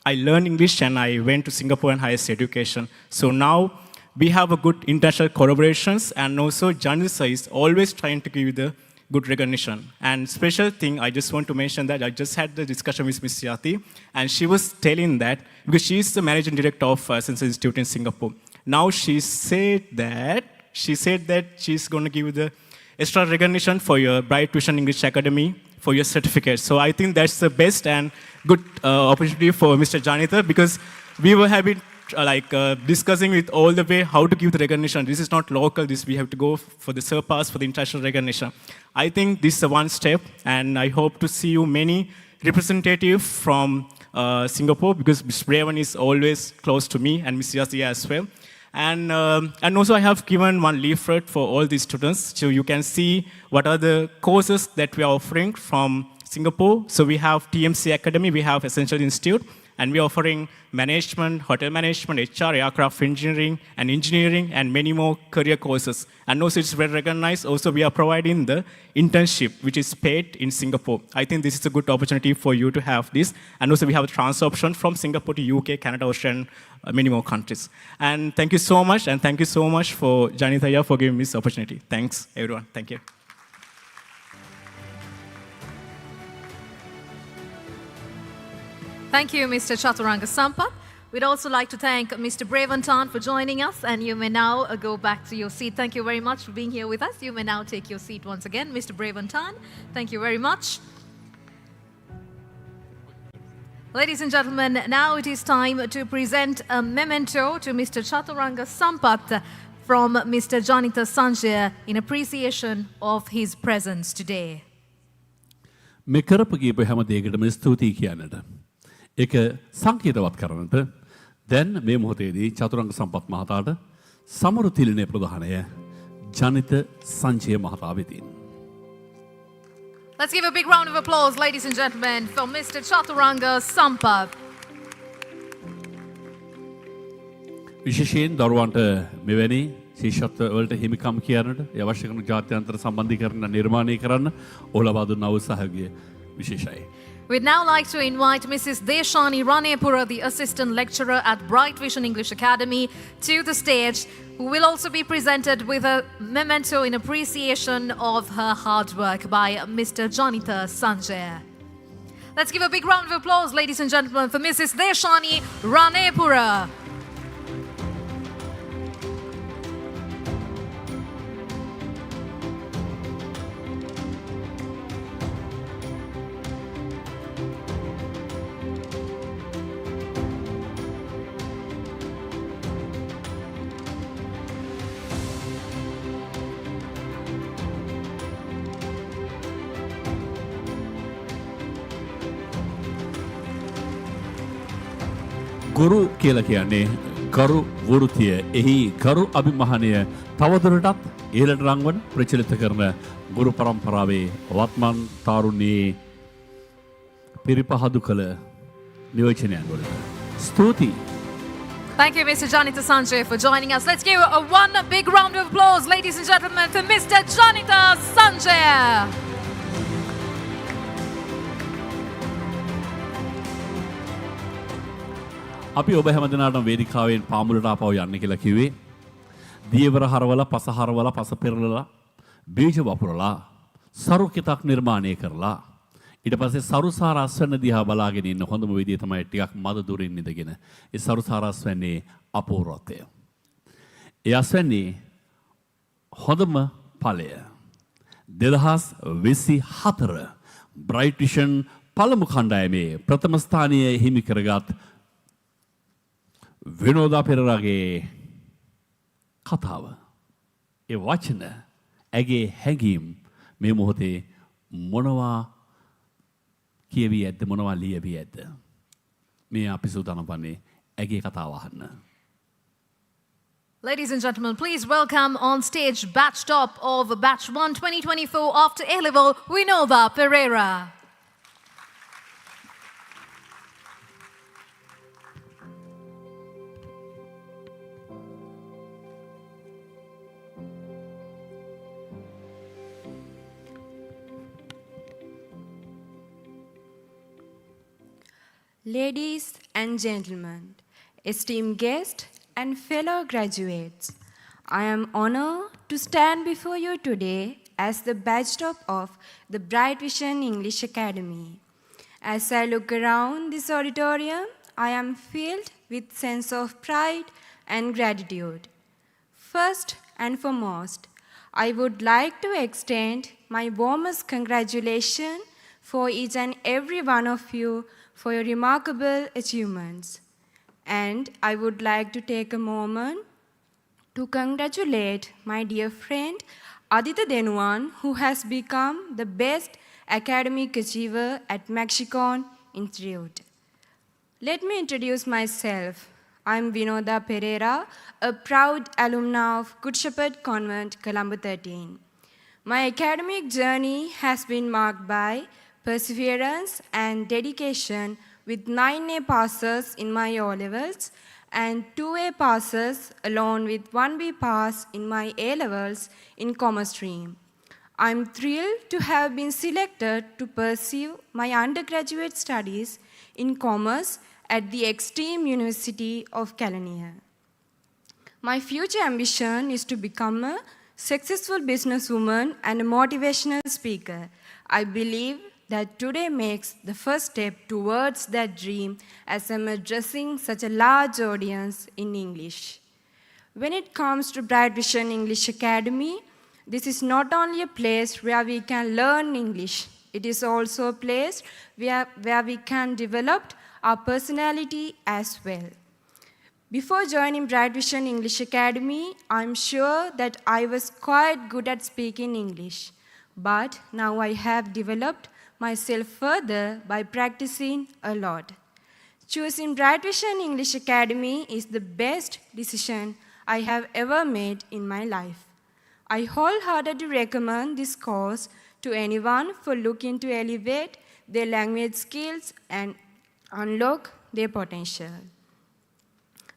I learned English and I went to Singapore and highest education. So now we have a good international collaborations, and also Janisa is always trying to give the good recognition. And special thing, I just want to mention that I just had the discussion with Ms. Yati, and she was telling that, because she is the managing director of Sensor Institute in Singapore. Now she said that she's going to give you the extra recognition for your Bright Vision English Academy for your certificate. So I think that's the best and good opportunity for Mr. Janitha, because we were having discussing with all the way how to give the recognition. This is not local, this we have to go for the surpass for the international recognition. I think this is one step, and I hope to see you many representatives from Singapore, because Ms. Braven is always close to me, and Ms. Yasi as well. And also I have given one leaflet for all these students, so you can see what are the courses that we are offering from Singapore. So we have TMC Academy, we have Essential Institute, and we are offering management, hotel management, HR, aircraft engineering, and many more career courses. And also it's well recognized. Also we are providing the internship, which is paid in Singapore. I think this is a good opportunity for you to have this. And also we have a transfer option from Singapore to UK, Canada, Australia, and many more countries. And thank you so much, and thank you so much for Janithaya for giving me this opportunity. Thanks, everyone. Thank you. Thank you, Mr. Chaturanga Sampath. We'd also like to thank Mr. Braventan for joining us, and you may now go back to your seat. Thank you very much for being here with us. You may now take your seat once again. Mr. Braventan, thank you very much. Ladies and gentlemen, now it is time to present a memento to Mr. Chaturanga Sampath from Mr. Janitha Sanjay in appreciation of his presence today. මේ කරපු ගීප හැම දෙයකටම ස්තුතියි කියන්නට. ඒක සංකේතවත් කරන්නට දැන් මේ මොහොතේදී චතුරංග සම්පත් මහතාට සමරු තිලිනේ ප්‍රධානය ජනිත සංජය මහතා වෙතින්. Let's give a big round of applause, ladies and gentlemen, for Mr. Chaturanga Sampath. විශේෂයෙන් දරුවන්ට මෙවැනි ශිෂ්‍යත්ව වලට හිමිකම් කියන්නට අවශ්‍ය කරන ජාත්‍යන්තර සම්බන්ධීකරණ නිර්මාණය කරන්න ඔලවා දුන්න උත්සාහය විශේෂයි. We'd now like to invite Mrs. Deshani Ranepura, the assistant lecturer at Bright Vision English Academy, to the stage, who will also be presented with a memento in appreciation of her hard work by Mr. Janitha Sanjay. Let's give a big round of applause, ladies and gentlemen, for Mrs. Deshani Ranepura. ගුරු කියලා කියන්නේ ගරු වෘතිය. එහි ගරු අභිමානය තවදුරටත් ඉහළට රංවන ප්‍රචලිත කරන ගුරු පරම්පරාවේ වත්මන් තාරුණ්‍යයේ පිරිපහදු කළ නියෝජනයන් වලට ස්තුතියි. Thank you, Mr. Janitha Sanjay, for joining us. Let's give one big round of applause, ladies and gentlemen, for Mr. Janitha Sanjay. අපි ඔබ හැමදෙනාටම වේදිකාවෙන් පාමුලට ආපහු යන්න කියලා කිව්වේ. දියවර හරවලා පස හරවලා පස පෙරලලා බීජ වපුරලා සරු කිතක් නිර්මාණය කරලා ඊට පස්සේ සරුසාර අස්වැන්න දිහා බලාගෙන ඉන්න හොඳම විදිය තමයි ටිකක් මද දුරින් ඉඳගෙන ඒ සරුසාර අස්වැන්නේ අපූර්වත්වය. ඒ අස්වැන්නේ හොඳම ඵලය 2024 බ්‍රයිට් විෂන් පළමු කණ්ඩායමේ ප්‍රථම ස්ථානය හිමි කරගත් විනෝදා පෙරරගේ කතාව. ඒ වචන ඇගේ හැඟීම් මේ මොහොතේ මොනවා කියවී ඇද්ද මොනවා ලියවී ඇද්ද. මේ අපි සූදානම් වන්නේ ඇගේ කතාව අහන්න. Ladies and gentlemen, please welcome on stage batch top of batch 1 2024 after A-level, Vinova Pereira. Ladies and gentlemen, esteemed guests and fellow graduates. I am honored to stand before you today as the badge top of the Bright Vision English Academy. As I look around this auditorium, I am filled with sense of pride and gratitude. First and foremost, I would like to extend my warmest congratulations for each and every one of you for your remarkable achievements. And I would like to take a moment to congratulate my dear friend Aditya Denuwan, who has become the best academic achiever at Mexicon Institute. Let me introduce myself. I'm Vinoda Pereira, a proud alumna of Good Shepherd Convent, Colombo 13. My academic journey has been marked by perseverance and dedication with 9A passes in my O-levels and 2A passes along with 1B pass in my A-levels in commerce stream. I'm thrilled to have been selected to pursue my undergraduate studies in commerce at the Extreme University of California. My future ambition is to become a successful businesswoman and a motivational speaker. I believe that today makes the first step towards that dream as I'm addressing such a large audience in English. When it comes to Bright Vision English Academy, this is not only a place where we can learn English, it is also a place where we can develop our personality as well. Before joining Bright Vision English Academy, I'm sure that I was quite good at speaking English. But now I have developed myself further by practicing a lot. Choosing Bright Vision English Academy is the best decision I have ever made in my life. I wholeheartedly recommend this course to anyone for looking to elevate their language skills and unlock their potential.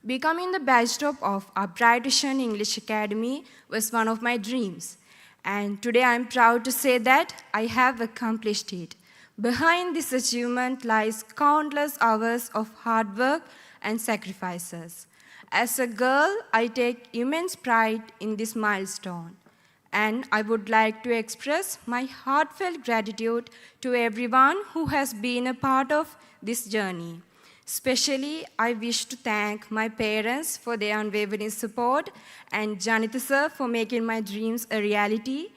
Becoming the badge top of our Bright Vision English Academy was one of my dreams. And today I'm proud to say that I have accomplished it. Behind this achievement lies countless hours of hard work and sacrifices. As a girl, I take immense pride in this milestone. And I would like to express my heartfelt gratitude to everyone who has been a part of this journey. Especially, I wish to thank my parents for their unwavering support and Janitha sir for making my dreams a reality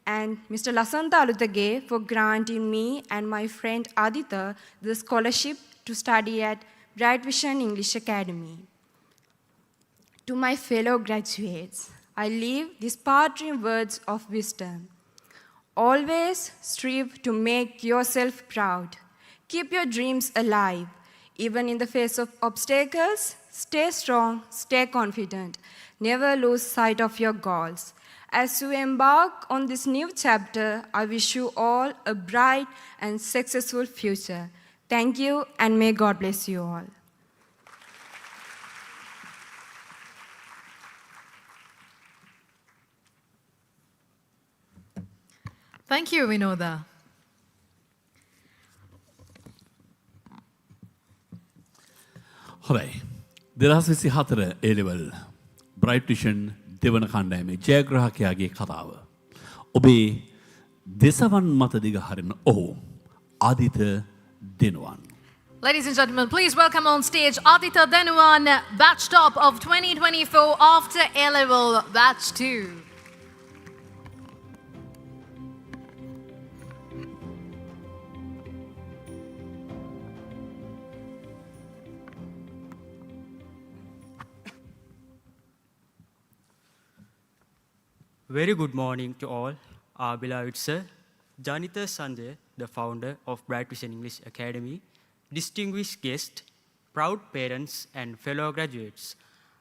and Mr. Lasanta Alutage for granting me and my friend Aditya the scholarship to study at Bright Vision English Academy. To my fellow graduates, I leave these parting words of wisdom. Always strive to make yourself proud. Keep your dreams alive. Even in the face of obstacles, stay strong, stay confident. Never lose sight of your goals. As you embark on this new chapter, I wish you all a bright and successful future. Thank you, and may God bless you all. Thank you, Vinoda. හොඳයි. 2024 A-level Bright Vision දෙවන කණ්ඩායමේ ජයග්‍රාහකයාගේ කතාව. ඔබේ දෙසවන් මත දිග හරින ඔහු ආදිත දෙනුවන්. Ladies and gentlemen, please welcome on stage Aditya Denuwan, batch top of 2024 after A-level batch 2. Very good morning to all, our beloved sir, Janitha Sanjay, the founder of Bright Vision English Academy, distinguished guests, proud parents, and fellow graduates.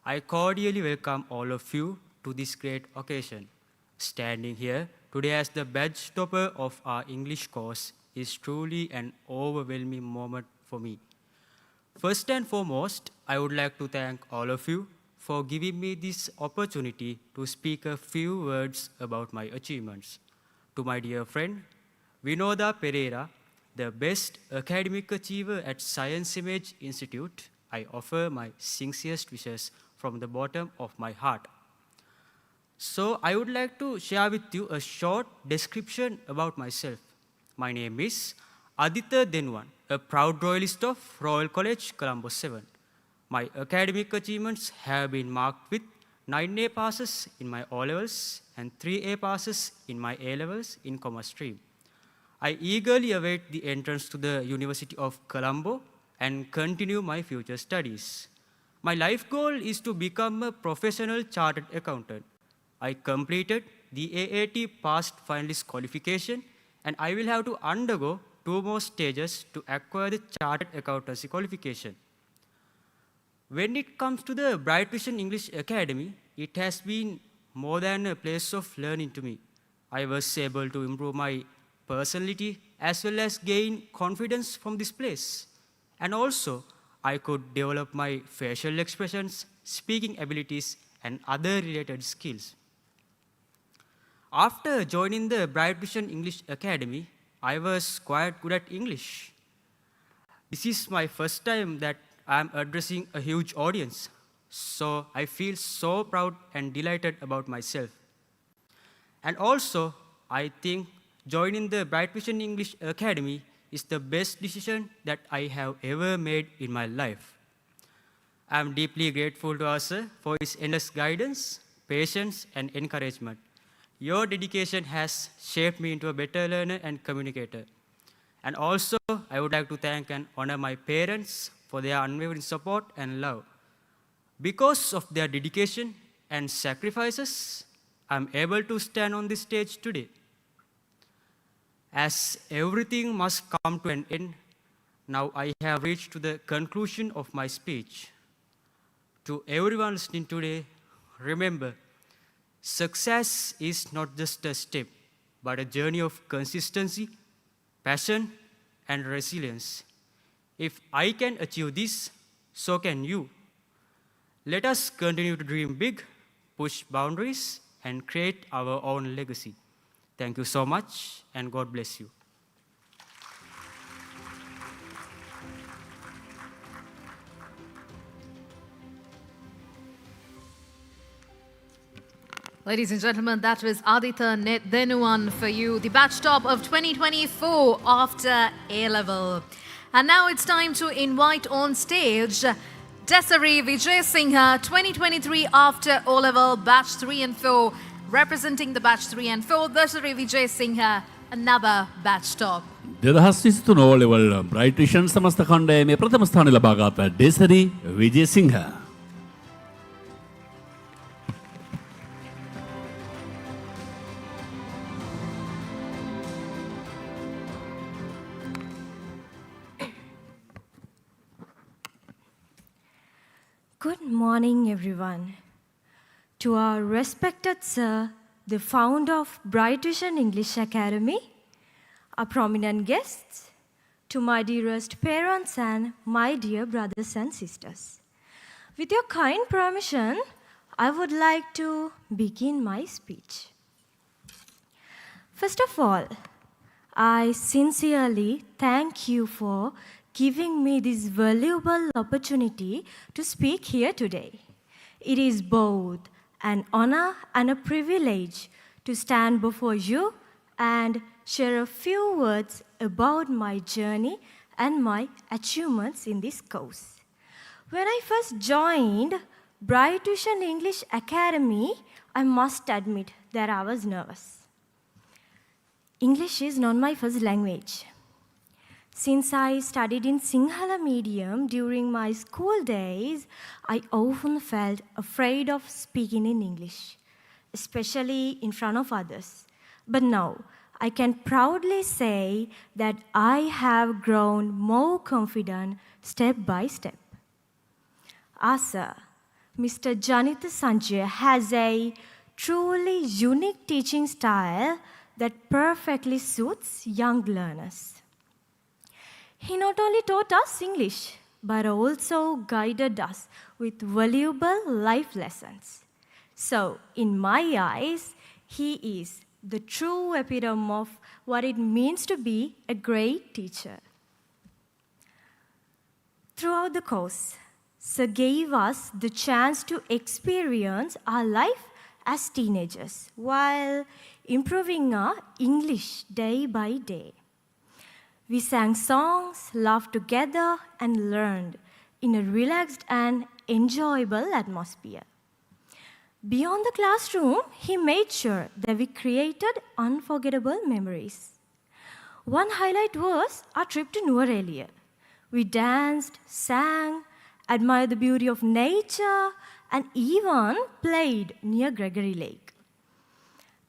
I cordially welcome all of you to this great occasion. Standing here today as the badge topper of our English course is truly an overwhelming moment for me. First and foremost, I would like to thank all of you for giving me this opportunity to speak a few words about my achievements. To my dear friend, Vinoda Pereira, the best academic achiever at Science Image Institute, I offer my sincerest wishes from the bottom of my heart. So I would like to share with you a short description about myself. My name is Aditya Denwan, a proud royalist of Royal College, Colombo 7. My academic achievements have been marked with 9 A passes in my O-levels and 3 A passes in my A-levels in commerce stream. I eagerly await the entrance to the University of Colombo and continue my future studies. My life goal is to become a professional chartered accountant. I completed the AAT past finalist qualification, and I will have to undergo 2 more stages to acquire the chartered accountancy qualification. When it comes to the Bright Vision English Academy, it has been more than a place of learning to me. I was able to improve my personality as well as gain confidence from this place. And also, I could develop my facial expressions, speaking abilities, and other related skills. After joining the Bright Vision English Academy, I was quite good at English. This is my first time that I am addressing a huge audience, so I feel so proud and delighted about myself. And also, I think joining the Bright Vision English Academy is the best decision that I have ever made in my life. I am deeply grateful to Asa for his endless guidance, patience, and encouragement. Your dedication has shaped me into a better learner and communicator. And also, I would like to thank and honor my parents for their unwavering support and love. Because of their dedication and sacrifices, I'm able to stand on this stage today. As everything must come to an end, now I have reached to the conclusion of my speech. To everyone listening today, remember, success is not just a step, but a journey of consistency, passion, and resilience. If I can achieve this, so can you. Let us continue to dream big, push boundaries, and create our own legacy. Thank you so much, and God bless you. Ladies and gentlemen, that was Aditya Denuwan for you, the batch top of 2024 after A-level. And now it's time to invite on stage Desiree Vijay Singha, 2023 after O-level batch 3 and 4, representing the batch 3 and 4, Desiree Vijay Singha, another batch top. 2023 O-level Bright Vision समस्त खंडයේ प्रथम स्थान ලබාගත් Desiree Vijay Singha. Good morning, everyone. To our respected sir, the founder of Bright Vision English Academy, our prominent guests, to my dearest parents and my dear brothers and sisters. With your kind permission, I would like to begin my speech. First of all, I sincerely thank you for giving me this valuable opportunity to speak here today. It is both an honor and a privilege to stand before you and share a few words about my journey and my achievements in this course. When I first joined Bright Vision English Academy, I must admit that I was nervous. English is not my first language. Since I studied in Sinhala medium during my school days, I often felt afraid of speaking in English, especially in front of others. But now, I can proudly say that I have grown more confident step by step. Asa, Mr. Janitha Sanjay has a truly unique teaching style that perfectly suits young learners. He not only taught us English, but also guided us with valuable life lessons. So, in my eyes, he is the true epitome of what it means to be a great teacher. Throughout the course, Sir gave us the chance to experience our life as teenagers while improving our English day by day. We sang songs, laughed together, and learned in a relaxed and enjoyable atmosphere. Beyond the classroom, he made sure that we created unforgettable memories. One highlight was our trip to Nuwara. We danced, sang, admired the beauty of nature, and even played near Gregory Lake.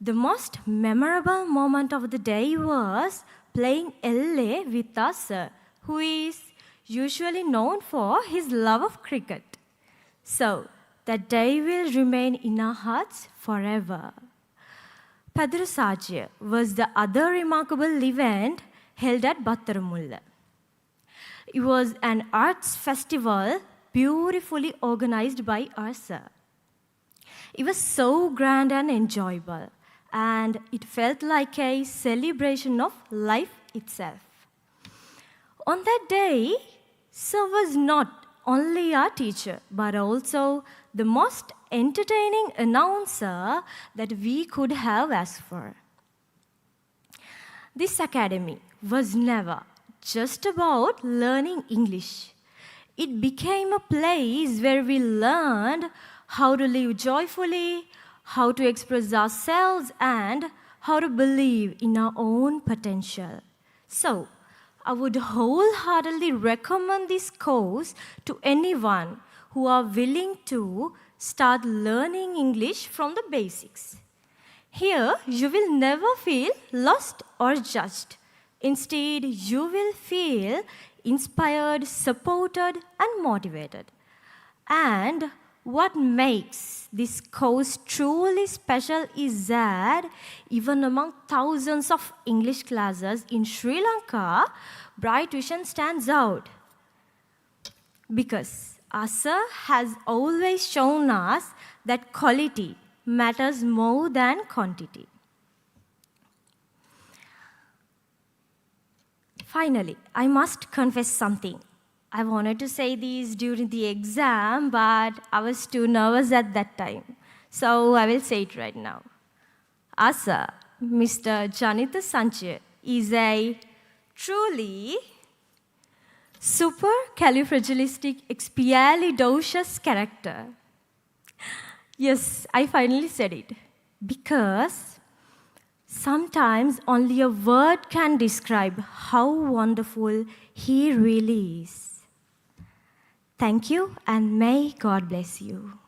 The most memorable moment of the day was playing LA with our sir, who is usually known for his love of cricket. So, that day will remain in our hearts forever. Padura Sajya was the other remarkable event held at Battaramulla. It was an arts festival beautifully organized by our sir. It was so grand and enjoyable, and it felt like a celebration of life itself. On that day, sir was not only our teacher, but also the most entertaining announcer that we could have asked for. This academy was never just about learning English. It became a place where we learned how to live joyfully, how to express ourselves, and how to believe in our own potential. So, I would wholeheartedly recommend this course to anyone who are willing to start learning English from the basics. Here, you will never feel lost or judged. Instead, you will feel inspired, supported, and motivated. And what makes this course truly special is that even among thousands of English classes in Sri Lanka, Bright Vision stands out. Because our sir has always shown us that quality matters more than quantity. Finally, I must confess something. I wanted to say this during the exam, but I was too nervous at that time. So I will say it right now. Our sir, Mr. Janitha Sanchit, is a truly supercalifragilisticexpialidocious character. Yes, I finally said it. Because sometimes only a word can describe how wonderful he really is. Thank you, and may God bless you.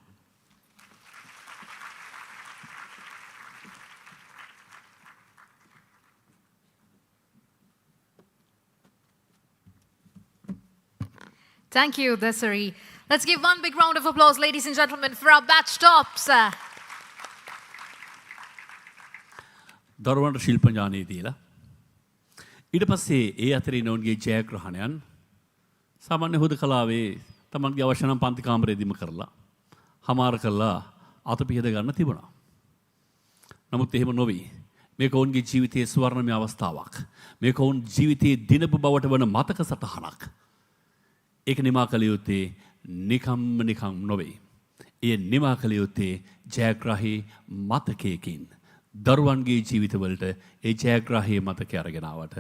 Thank you, Desiree. Let's give one big round of applause, ladies and gentlemen, for our batch tops. දරුවන්ට ශිල්ප ඥානය දීලා ඊට පස්සේ ඒ අතරේ නෝන්ගේ ජයග්‍රහණයන් සාමාන්‍ය හුදකලාවේ තමන්ගේ අවශ්‍ය නම් පන්ති කාමරේදීම කරලා හමාර කරලා අත පිහද ගන්න තිබුණා. නමුත් එහෙම නොවි. මේක ඔවුන්ගේ ජීවිතයේ ස්වර්ණමය අවස්ථාවක්. මේක ඔවුන් ජීවිතයේ දිනපු බවට වන මතක සටහනක්. ඒක නිමා කළ යුත්තේ නිකම් නොවේ. ඒ නිමා කළ යුත්තේ ජයග්‍රාහී මතකයකින්. දරුවන්ගේ ජීවිතවලට ඒ ජයග්‍රාහී මතකය අරගෙන ආවට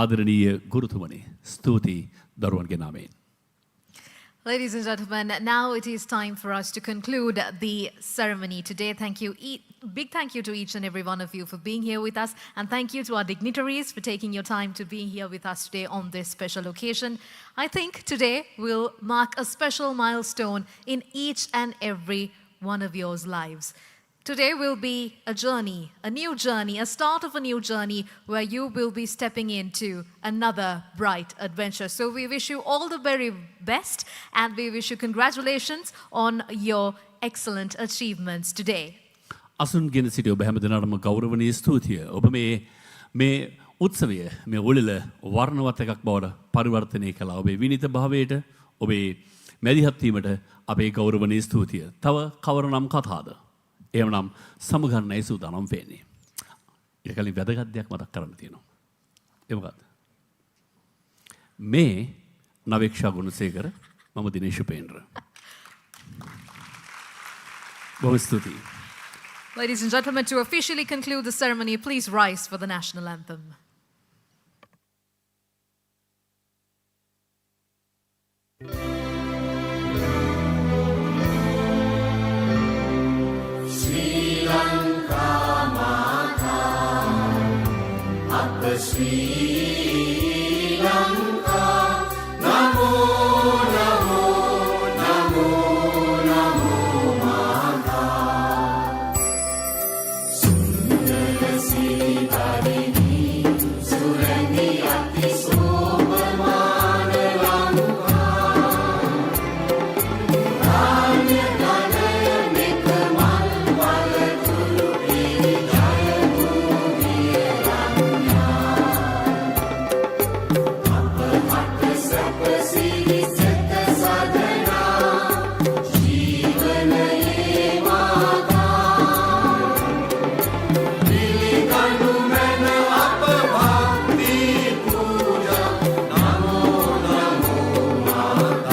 ආදරණීය ගුරුතුමනි ස්තුතියි දරුවන්ගේ නාමයෙන්. Ladies and gentlemen, now it is time for us to conclude the ceremony today. Thank you. Big thank you to each and every one of you for being here with us. And thank you to our dignitaries for taking your time to be here with us today on this special occasion. I think today will mark a special milestone in each and every one of your lives. Today will be a journey, a new journey, a start of a new journey where you will be stepping into another bright adventure. So we wish you all the very best and we wish you congratulations on your excellent achievements today. අසුන්ගෙන සිටි ඔබ හැම දෙනාටම ගෞරවනීය ස්තුතිය. ඔබ මේ උත්සවය මේ උළෙල වර්ණවත් එකක් බවට පරිවර්තනය කළා. ඔබේ විනිත භාවයට, ඔබේ මැදිහත් වීමට අපේ ගෞරවනීය ස්තුතිය. තව කවරනම් කතාද? එහෙමනම් සමගන්නයි සූදානම් වෙන්නේ. ඊට කලින් වැදගත් දෙයක් මතක් කරන්න තියෙනවා. ඒ මොකක්ද? මේ නවේක්ෂා ගුණසේකර මම දිනේෂ් උපේන්ද්‍ර බොහොම ස්තුතියි. Ladies and gentlemen, to officially conclude the ceremony, please rise for the national anthem. Sri Lanka Mata, Upper Sri Lanka, Namo, Namo, Namo, Namo Mata. Sundara Siddharini, Surani Ati Sobhamana Lanka. Ranya Ganaya Mekamal Valatulu Piri Jaya Bhumiya Ranya. Apahata Sapa Siri Seta Sadhana, Jeevanaye Mata. Piliganu Mena Apa Bhakti Puja, Namo Namo Mata.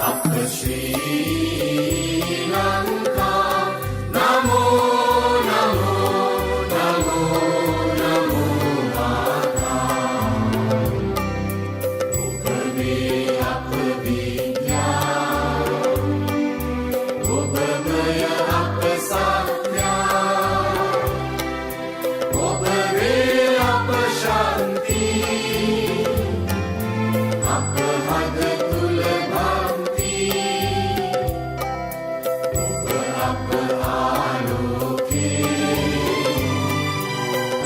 Upper Sri Lanka, Namo, Namo, Namo, Namo Mata. Obame Apavidya, Obamaya Apasatya, Obame Apashanti, Apahada Tulabhanti. Apa aloke,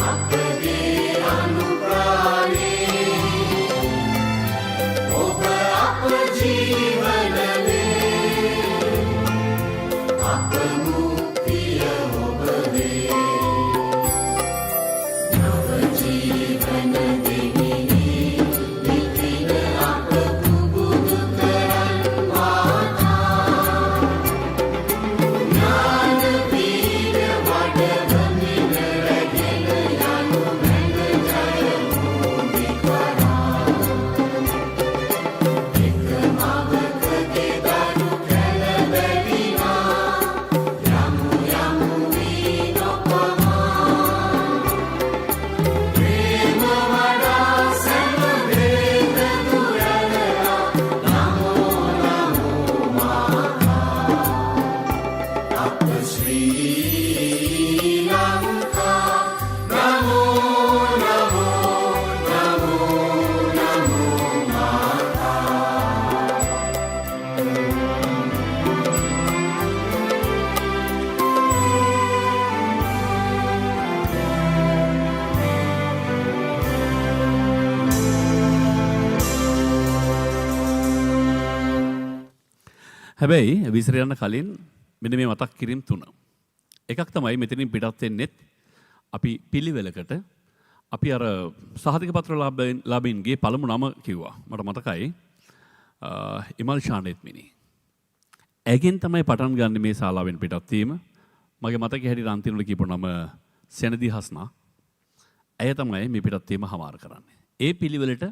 apage anuprane, oba apa jeevanane, apa muktiya obade, nava jeevana devini, nitina apa kubudu karan mata. ඥාන පීඩ වඩවමින රැගෙන යනු මැන ජය භූමි කරා. එක මවකගේ දරු කැළවැඩිනා, යමු යමු වී නොපමා. ප්‍රේම වඩා සැම වේද දුරලලා, නමෝ නමෝ මාතා. Upper Sri Lanka, Namo, Namo, Namo, Namo Mata. හැබැයි විසිර යන්න කලින් මෙන්න මේ මතක් කිරීම තුන. එකක් තමයි මෙතනින් පිටත් වෙන්නෙත් අපි පිළිවෙලකට අපි අර සහතික පත්‍ර ලාභීන්ගේ පළමු නම කිව්වා. මට මතකයි ඉමල් ෂානෙත් මිනි. ඇගෙන් තමයි පටන් ගන්න මේ ශාලාවෙන් පිටත් වීම. මගේ මතකයේ හැටියට අන්තිමට කියපු නම සෙනදි හස්නා. ඇය තමයි මේ පිටත් වීම හමාර කරන්නේ. ඒ පිළිවෙලට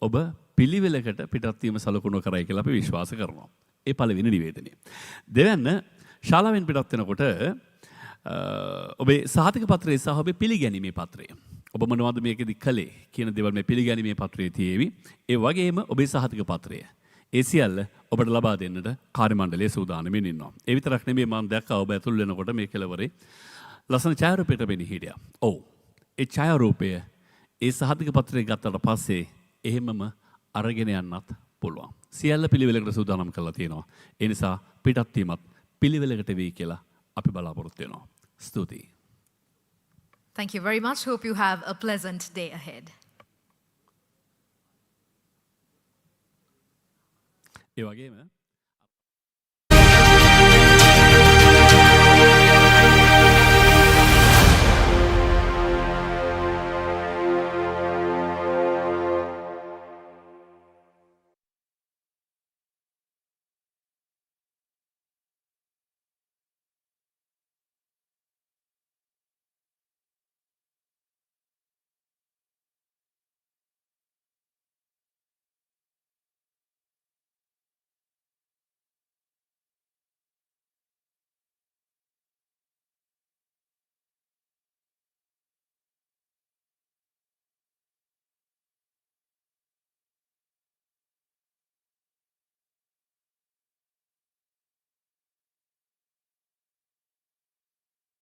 ඔබ පිළිවෙලකට පිටත් වීම සලකුණු කරයි කියලා අපි විශ්වාස කරනවා. ඒ පළවෙනි නිවේදනය. දෙවැන්න ශාලාවෙන් පිටත් වෙනකොට ඔබේ සහතික පත්‍රය සහ ඔබේ පිළිගැනීමේ පත්‍රය. ඔබ මොනවද මේකෙදි කළේ කියන දේවල් මේ පිළිගැනීමේ පත්‍රයේ තියේවි. ඒ වගේම ඔබේ සහතික පත්‍රය. ඒ සියල්ල ඔබට ලබා දෙන්නට කාර්ය මණ්ඩලය සූදානම්ෙන් ඉන්නවා. ඒ විතරක් නෙමෙයි මම දැක්කා ඔබ ඇතුල් වෙනකොට මේ කෙළවරේ ලස්සන ඡායාරූපයකට වෙන්නේ හිටියා. ඔව්. ඒ ඡායාරූපය ඒ සහතික පත්‍රය ගත්තට පස්සේ එහෙමම අරගෙන යන්නත් පුළුවන්. සියල්ල පිළිවෙලකට සූදානම් කරලා තියෙනවා. ඒ නිසා පිටත් වීමත් පිළිවෙලකට වෙයි කියලා අපි බලාපොරොත්තු වෙනවා. ස්තුතියි. Thank you very much. Hope you have a pleasant day ahead. ඒ වගේම